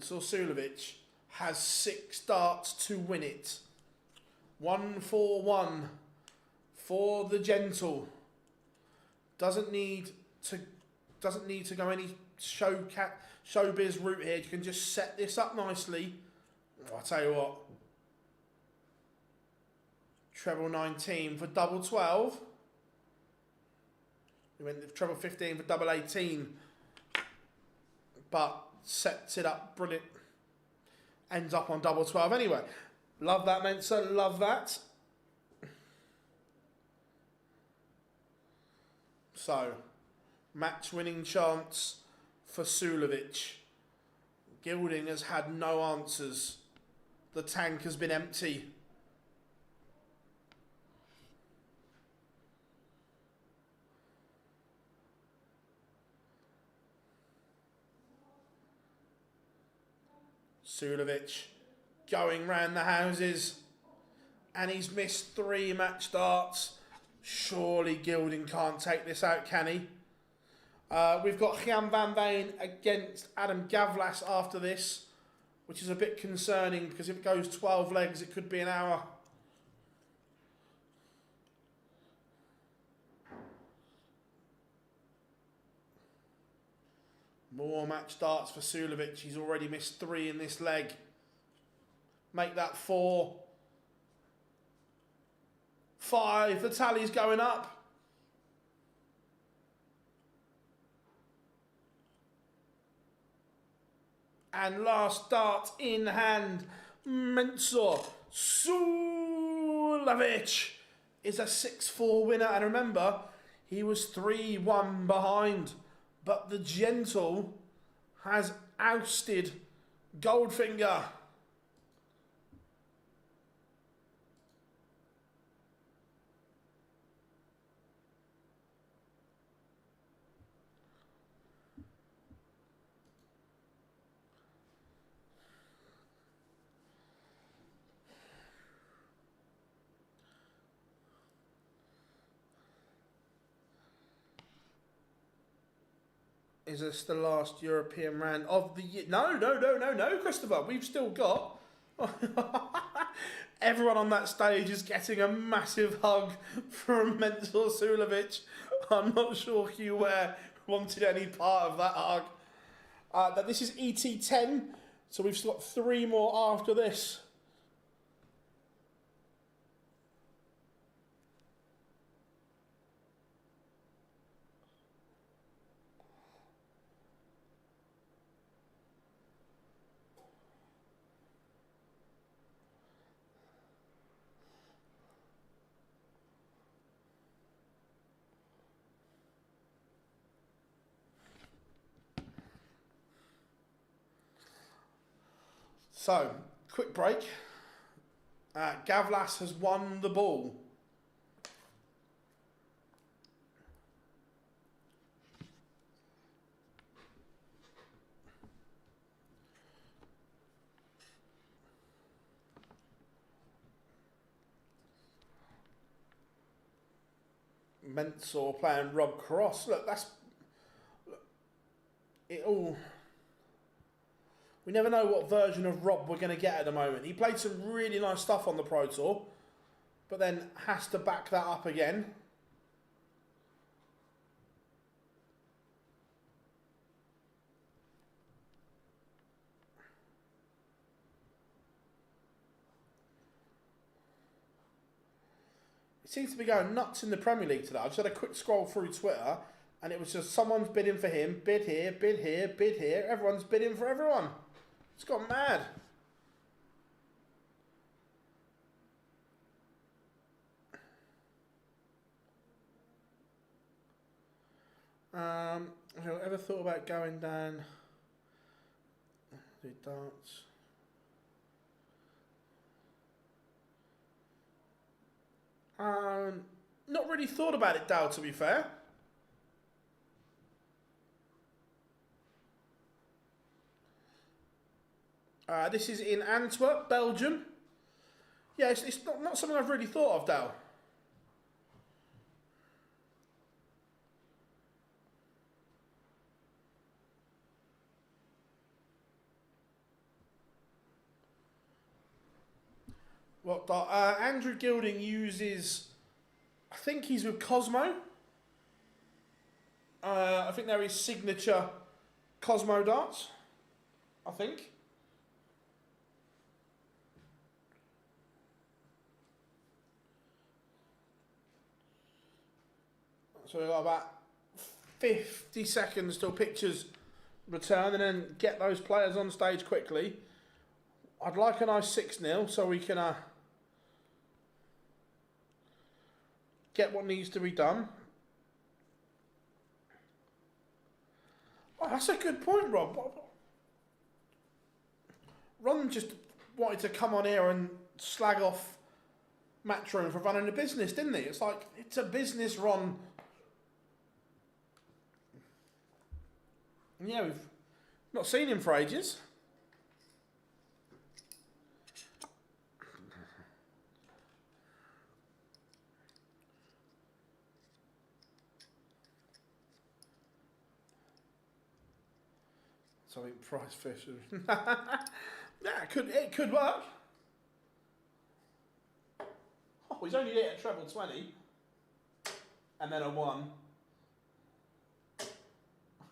Suljovic has 6 darts to win it. 1-4-1 for the gentle. Doesn't need to go any showbiz route here. You can just set this up nicely. Oh, I tell you what. Treble 19 for double 12. We went with treble 15 for double 18. But sets it up brilliant. Ends up on double 12 anyway. Love that, Mensa. Love that. So, match winning chance for Suljovic. Gilding has had no answers. The tank has been empty. Suljovic going round the houses, and he's missed 3 match darts. Surely Gilding can't take this out, can he? We've got Jan van Veen against Adam Gawlas after this, which is a bit concerning because if it goes 12 legs, it could be an hour. More match darts for Suljovic. He's already missed 3 in this leg. Make that 4. 5. The tally's going up. And last dart in hand. Menzies Suljovic is a 6-4 winner. And remember, he was 3-1 behind. But the gentle has ousted Goldfinger. Is this the last European round of the year? No, Christopher. We've still got... Everyone on that stage is getting a massive hug from Menzies Suljovic. I'm not sure Hugh Ware wanted any part of that hug. But this is ET10, so we've still got 3 more after this. So, quick break. Gawlas has won the ball. Menzies playing Rob Cross. Look, it all... We never know what version of Rob we're going to get at the moment. He played some really nice stuff on the Pro Tour, but then has to back that up again. It seems to be going nuts in the Premier League today. I just had a quick scroll through Twitter, and it was just someone's bidding for him, bid here, bid here, bid here. Everyone's bidding for everyone. It's gone mad. Have you ever thought about going down the darts? Not really thought about it, Dal, to be fair. This is in Antwerp, Belgium. Yeah, it's not something I've really thought of, Dal. What? Andrew Gilding uses, I think he's with Cosmo. I think they're his signature Cosmo darts. I think. So we've got about 50 seconds till pictures return, and then get those players on stage quickly. I'd like a nice 6-0 so we can get what needs to be done. Oh, that's a good point, Rob. Ron just wanted to come on here and slag off Matchroom for running a business, didn't he? It's like, it's a business, Ron. Yeah, we've not seen him for ages. Something price fish. Yeah, it could work. Oh, he's only hit a treble 20. And then a 1.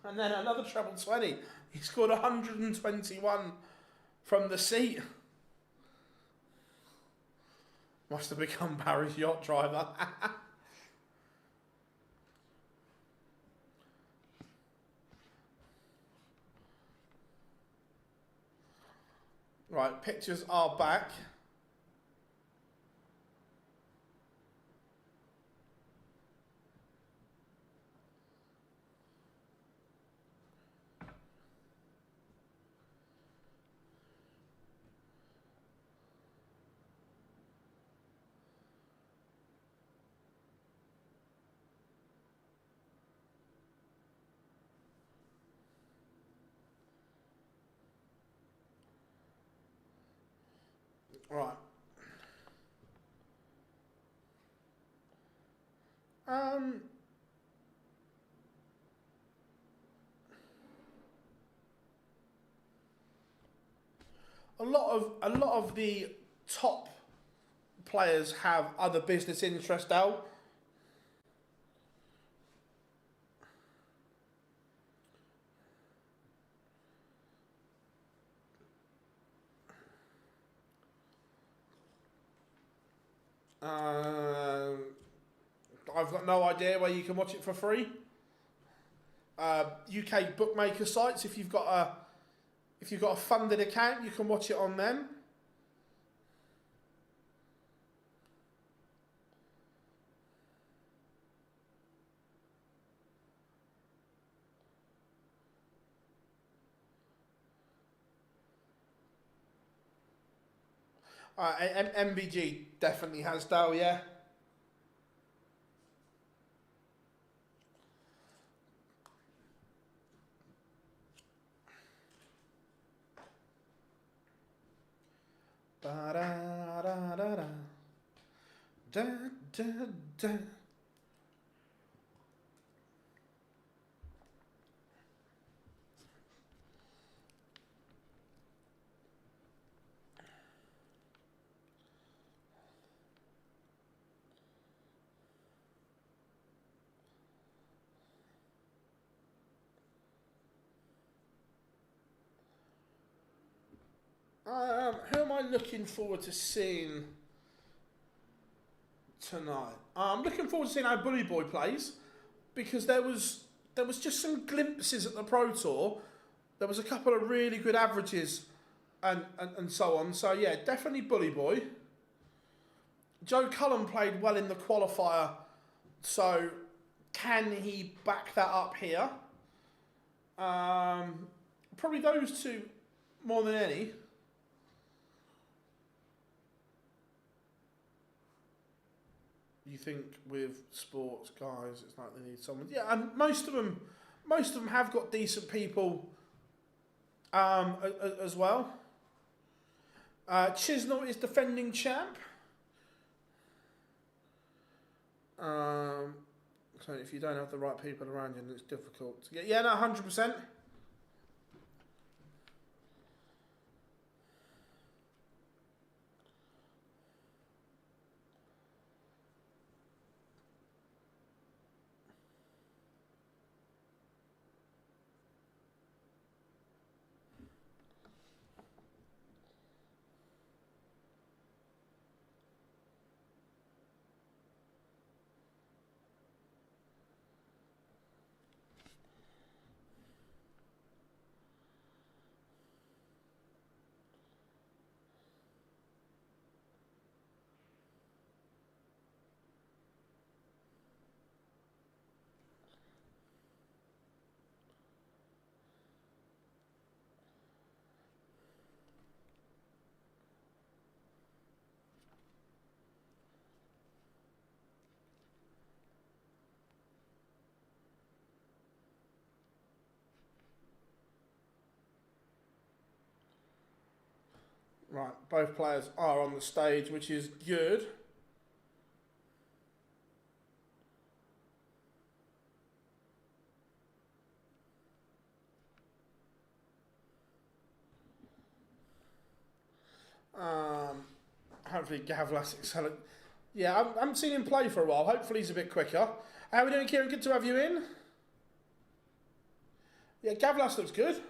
And then another treble 20. He scored 121 from the seat. Must have become Barry's yacht driver. Right, pictures are back. Right. A lot of the top players have other business interests out. I've got no idea where you can watch it for free. UK bookmaker sites. If you've got a funded account, you can watch it on them. MVG definitely has Dale, yeah. Da da da da da da da da. Who am I looking forward to seeing tonight. I'm looking forward to seeing how Bully Boy plays, because there was just some glimpses at the Pro Tour. There was a couple of really good averages and so on. So yeah, definitely Bully Boy. Joe Cullen played well in the qualifier, so can he back that up here? Probably those two more than any. You think with sports guys, it's like they need someone. Yeah, and most of them have got decent people as well. Chisnell is defending champ. So if you don't have the right people around you, it's difficult to get. Yeah, no, 100%. Right, both players are on the stage, which is good. Hopefully Gawlas excellent. Yeah, I haven't seen him play for a while. Hopefully he's a bit quicker. How are we doing, Kieran? Good to have you in. Yeah, Gawlas looks good.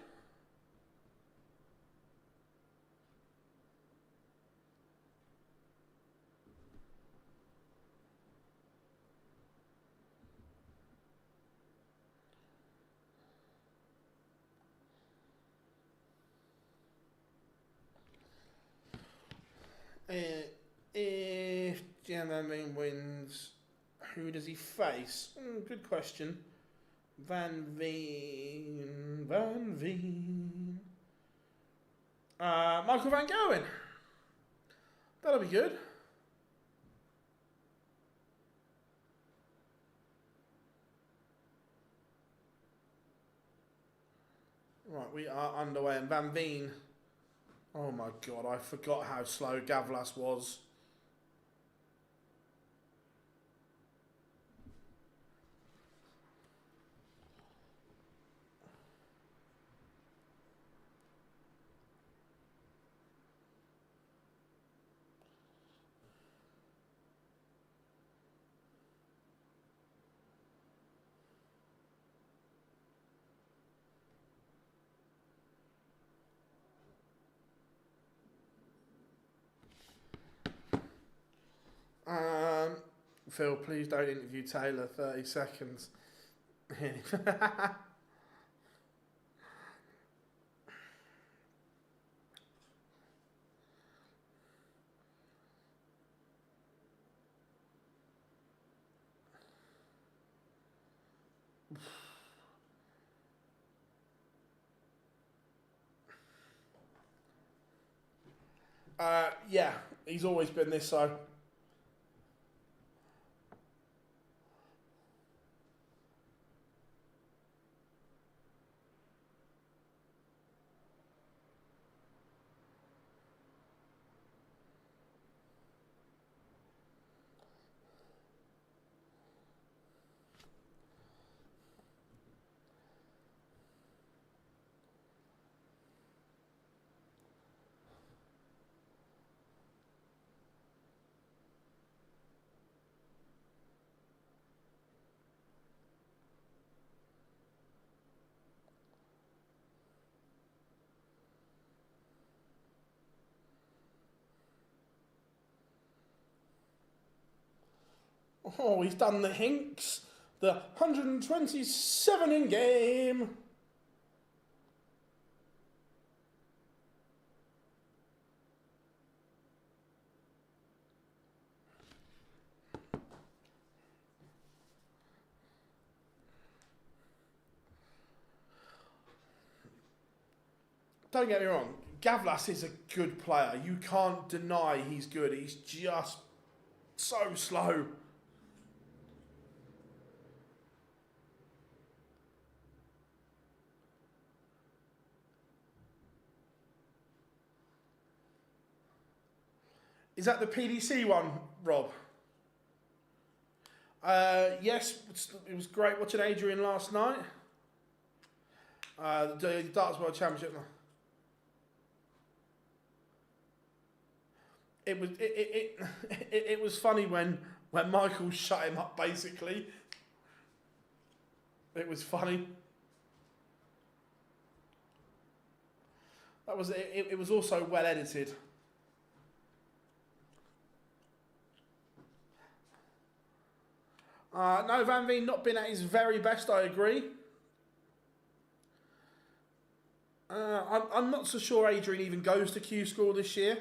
If Jammin wins, who does he face? Good question. Veen. Michael Van Gerwen. That'll be good. Right, we are underway, and Van Veen. Oh my god, I forgot how slow Gawlas was. Phil, please don't interview Taylor 30 seconds. Yeah, he's always been this, so. Oh, he's done the Hinks. The 127 in game. Don't get me wrong, Gawlas is a good player. You can't deny he's good. He's just so slow. Is that the PDC one, Rob? Yes, it was great watching Adrian last night. The Darts World Championship. It was funny when Michael shut him up. Basically, it was funny. That was it. It was also well edited. No, Van Veen not been at his very best. I agree. I'm not so sure Adrian even goes to Q School this year.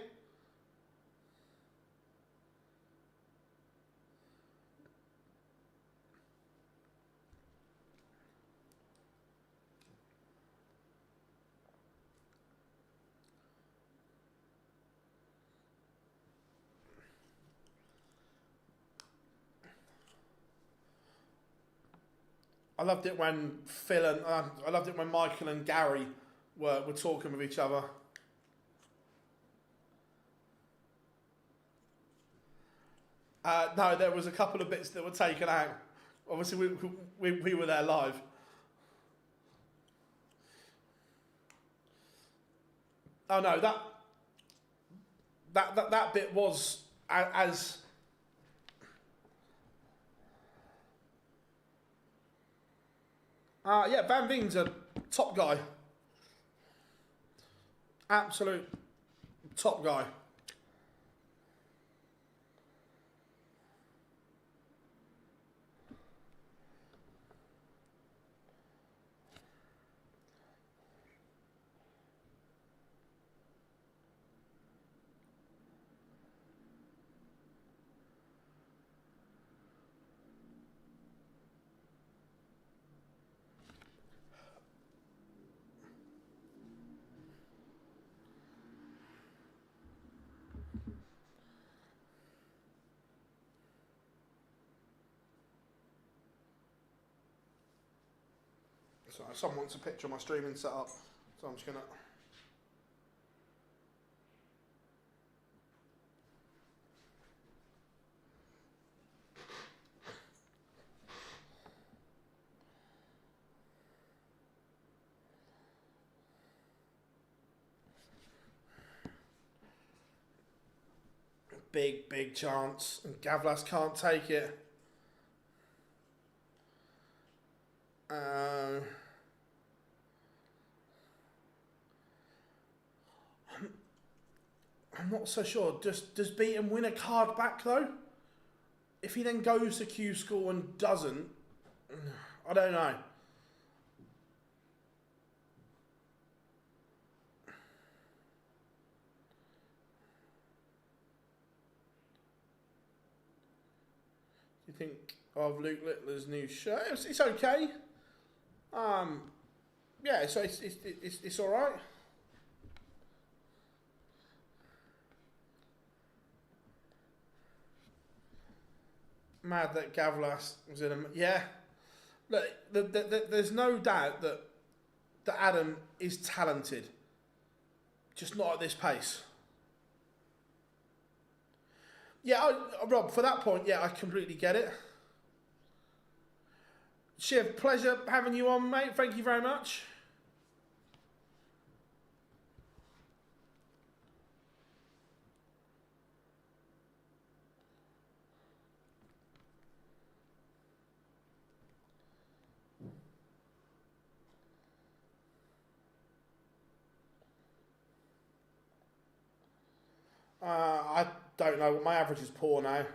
I loved it when Phil and I loved it when Michael and Gary were talking with each other. No, there was a couple of bits that were taken out. Obviously, we were there live. Oh no, that bit was as. Yeah, Van Veen's a top guy. Absolute top guy. So someone wants a picture of my streaming setup, so I'm just gonna. Big chance, and Gawlas can't take it. I'm not so sure. Does Beaton win a card back though? If he then goes to Q School and doesn't, I don't know. You think of Luke Littler's new shirt? It's okay. Yeah, so it's all right. Mad that Gawlas was in a... Yeah. Look, there's no doubt that Adam is talented. Just not at this pace. Yeah, Rob, for that point, yeah, I completely get it. Shiv, pleasure having you on, mate. Thank you very much. I don't know. My average is poor now.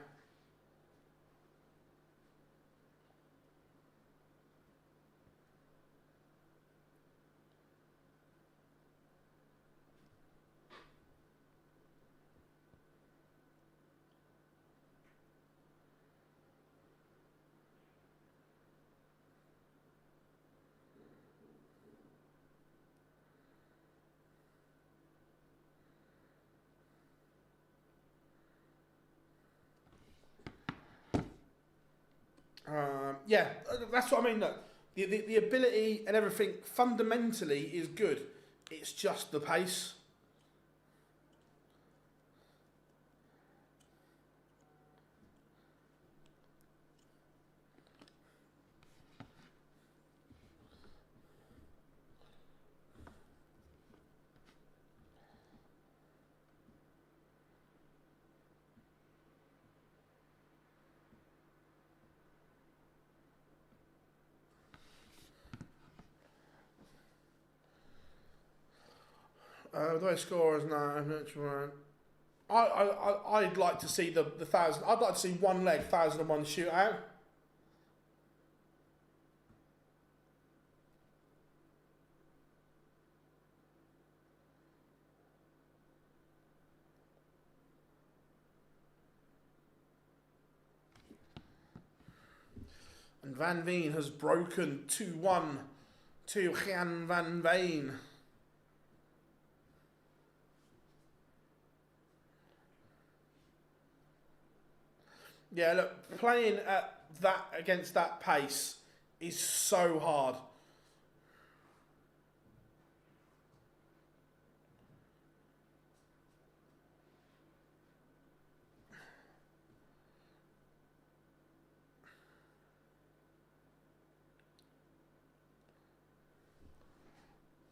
Yeah, that's what I mean. Look, the ability and everything fundamentally is good. It's just the pace. The way scorers now, I'd like to see the 1,000. I'd like to see one leg 1,001 shootout. And Van Veen has broken 2-1 to Jan van Veen. Yeah, look, playing at that against that pace is so hard.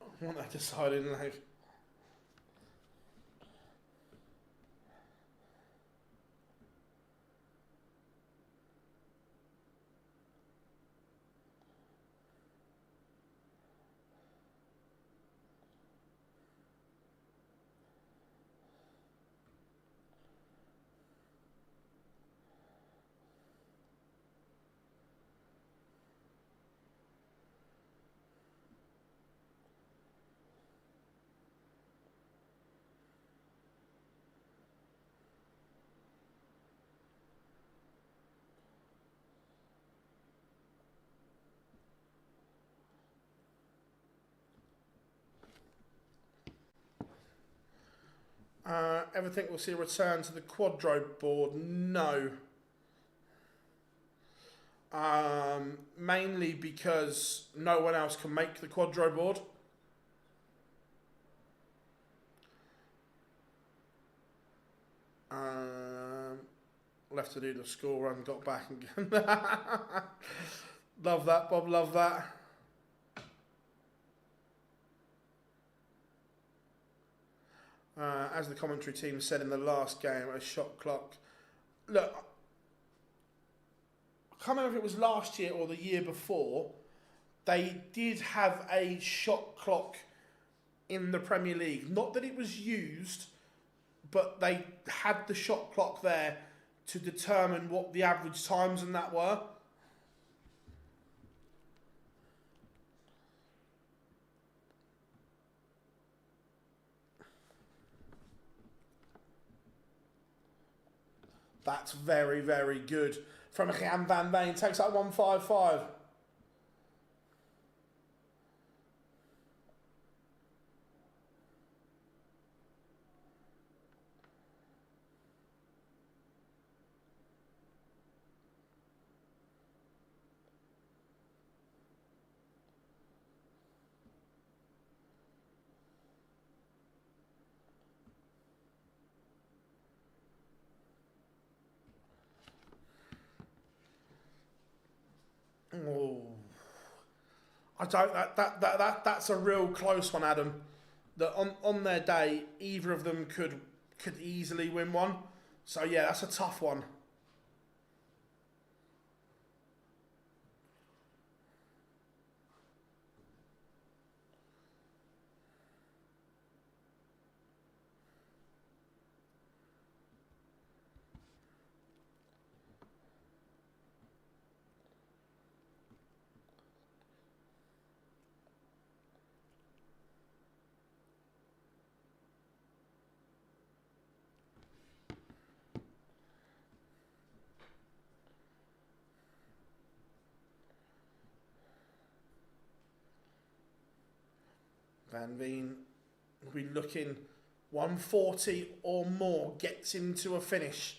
I want that deciding leg. Everything will see a return to the quadro board. No. Mainly because no one else can make the quadro board. Left to do the score run, got back and love that, Bob, love that. As the commentary team said in the last game, a shot clock. Look, I can't remember if it was last year or the year before, they did have a shot clock in the Premier League. Not that it was used, but they had the shot clock there to determine what the average times and that were. That's very, very good from Jan van Veen. Takes that 155. Oh, I don't. That's a real close one, Adam. That on their day, either of them could easily win one. So yeah, that's a tough one. Van Veen will be looking 140 or more, gets him to a finish.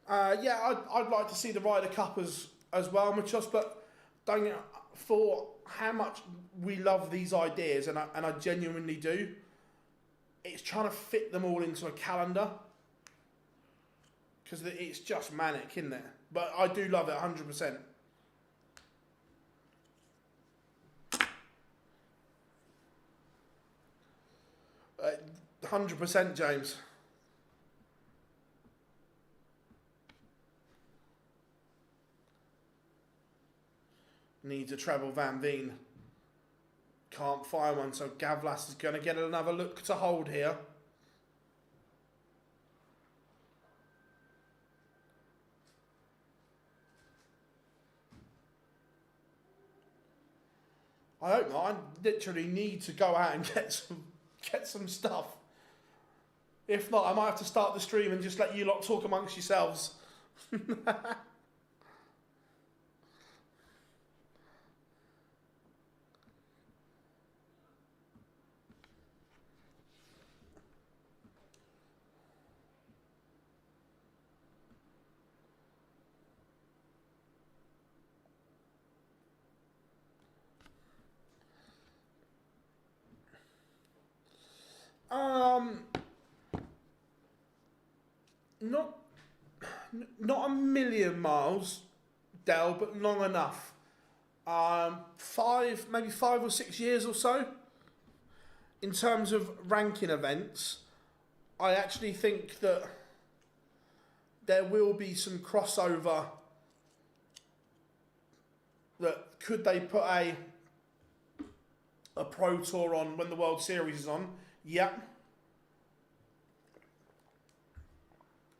Yeah, I'd like to see the Ryder Cup as well, Machos, but don't get, for how much we love these ideas, and I genuinely do, it's trying to fit them all into a calendar, because it's just manic, isn't it? But I do love it 100%. 100%, James. Needs a treble Van Veen. Can't find one, so Gawlas is going to get another look to hold here. I hope not. I literally need to go out and get some stuff. If not, I might have to start the stream and just let you lot talk amongst yourselves. Not a million miles, Del, but long enough. Maybe 5 or 6 years or so. In terms of ranking events, I actually think that there will be some crossover. That could they put a Pro Tour on when the World Series is on? Yep.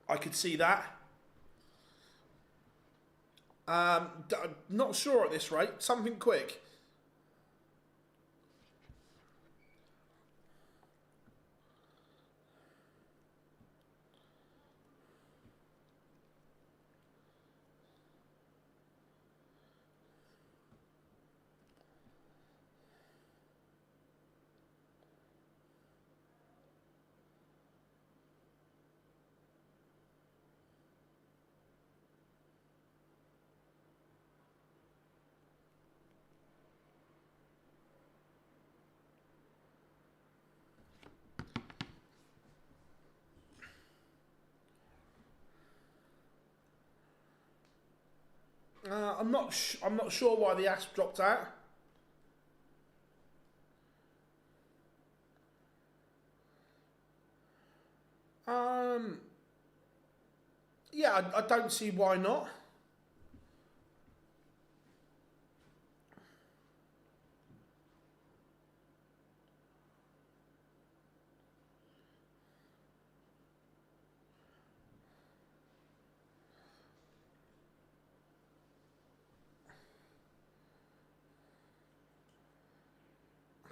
I could see that. Not sure at this rate. Something quick. I'm not sure why the asp dropped out. Yeah, I don't see why not.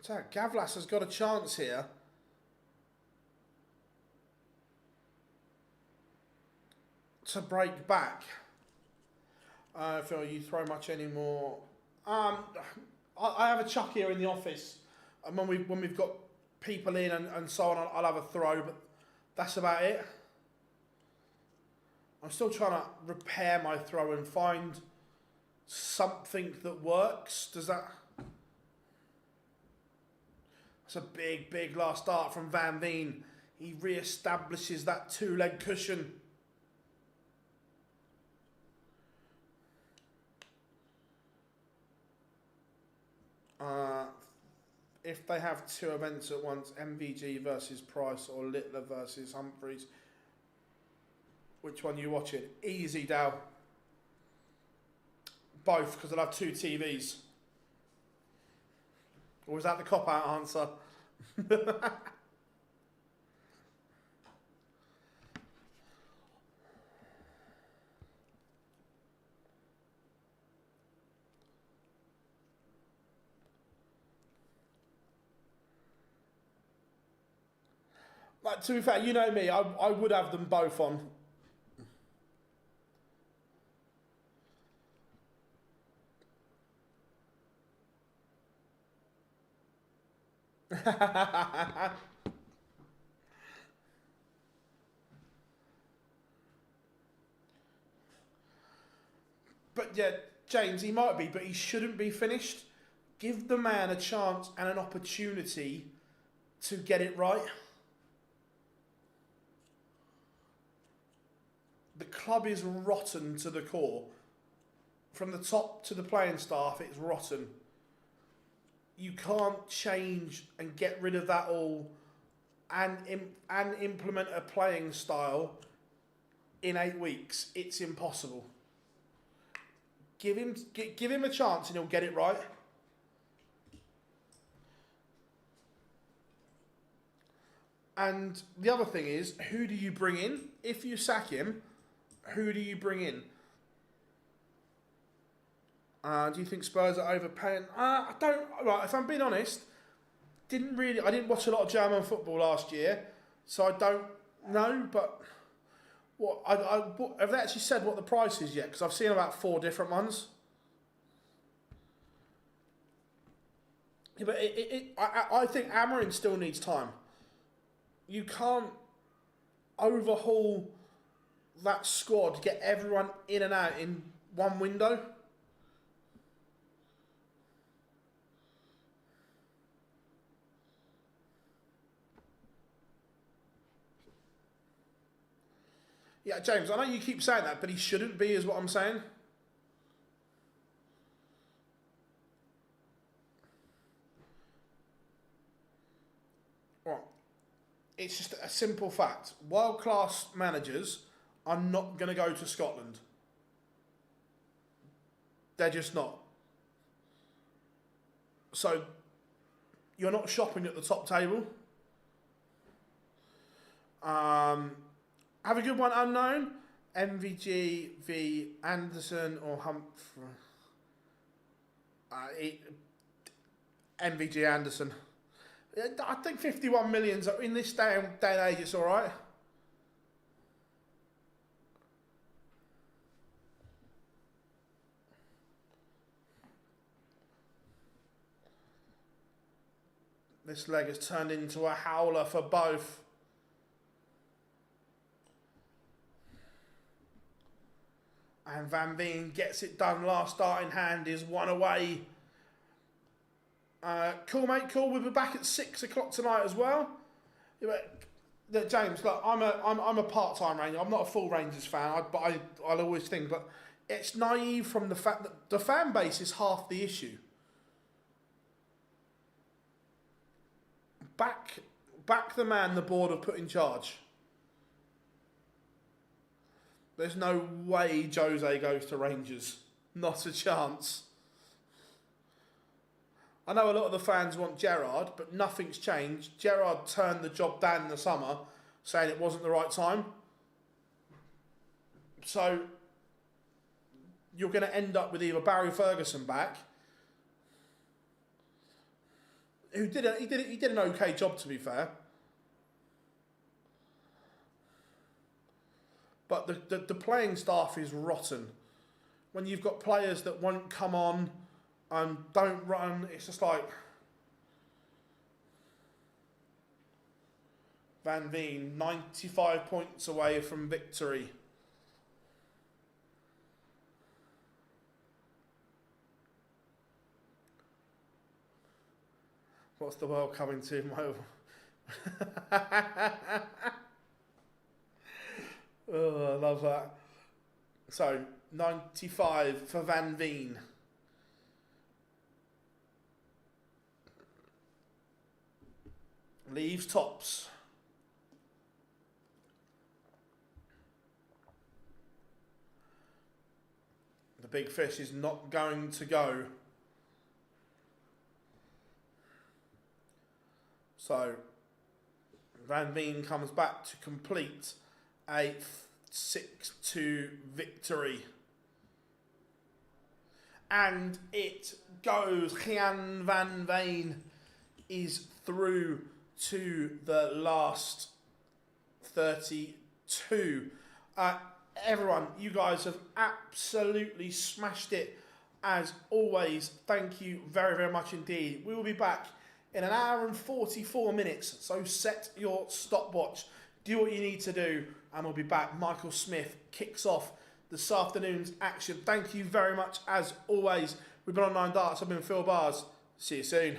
So Gawlas has got a chance here. To break back. I feel you throw much anymore. I have a chuck here in the office, and when we've got people in and so on, I'll have a throw, but that's about it. I'm still trying to repair my throw and find something that works. Does that? That's a big last start from Van Veen. He re-establishes that two-leg cushion. If they have two events at once, MVG versus Price or Littler versus Humphreys, which one are you watching? Easy, Dow. Both, because I'll have two TVs. Or was that the cop-out answer? Like, to be fair, you know me, I would have them both on. But yeah, James, he might be, but he shouldn't be finished. Give the man a chance and an opportunity to get it right. The club is rotten to the core. From the top to the playing staff, it's rotten. You can't change and get rid of that all and implement a playing style in 8 weeks. It's impossible. Give him a chance and he'll get it right. And the other thing is, who do you bring in? If you sack him, who do you bring in? Do you think Spurs are overpaying? I don't. Right, if I'm being honest, I didn't watch a lot of German football last year, so I don't know. But have they actually said what the price is yet? Because I've seen about 4 different ones. Yeah, but I think Amorim still needs time. You can't overhaul that squad, get everyone in and out in one window. Yeah, James, I know you keep saying that, but he shouldn't be, is what I'm saying. Right. It's just a simple fact. World-class managers are not going to go to Scotland. They're just not. So, you're not shopping at the top table. Have a good one, unknown. MVG v Anderson or Humphrey. MVG Anderson. I think 51 millions in this day and age, it's all right. This leg has turned into a howler for both. And Van Veen gets it done. Last starting hand is 1 away. Cool, mate. Cool. We'll be back at 6 o'clock tonight as well. Yeah, James, look, I'm a part-time Ranger. I'm not a full Rangers fan, but I'll always think. But it's naive from the fact that the fan base is half the issue. Back the man the board have put in charge. There's no way Jose goes to Rangers. Not a chance. I know a lot of the fans want Gerrard, but nothing's changed. Gerrard turned the job down in the summer, saying it wasn't the right time. So, you're going to end up with either Barry Ferguson back, who did an okay job, to be fair. But the playing staff is rotten. When you've got players that won't come on and don't run, it's just like... Van Veen, 95 points away from victory. What's the world coming to, Mo? Oh, I love that. So, 95 for Van Veen. Leaves tops. The big fish is not going to go. So, Van Veen comes back to complete a 6-2 victory. And it goes. Jan Van Veen is through to the last 32. Everyone, you guys have absolutely smashed it. As always, thank you very, very much indeed. We will be back in an hour and 44 minutes. So set your stopwatch. Do what you need to do. And we'll be back. Michael Smith kicks off this afternoon's action. Thank you very much as always. We've been on 9 Darts. I've been Phil Bars. See you soon.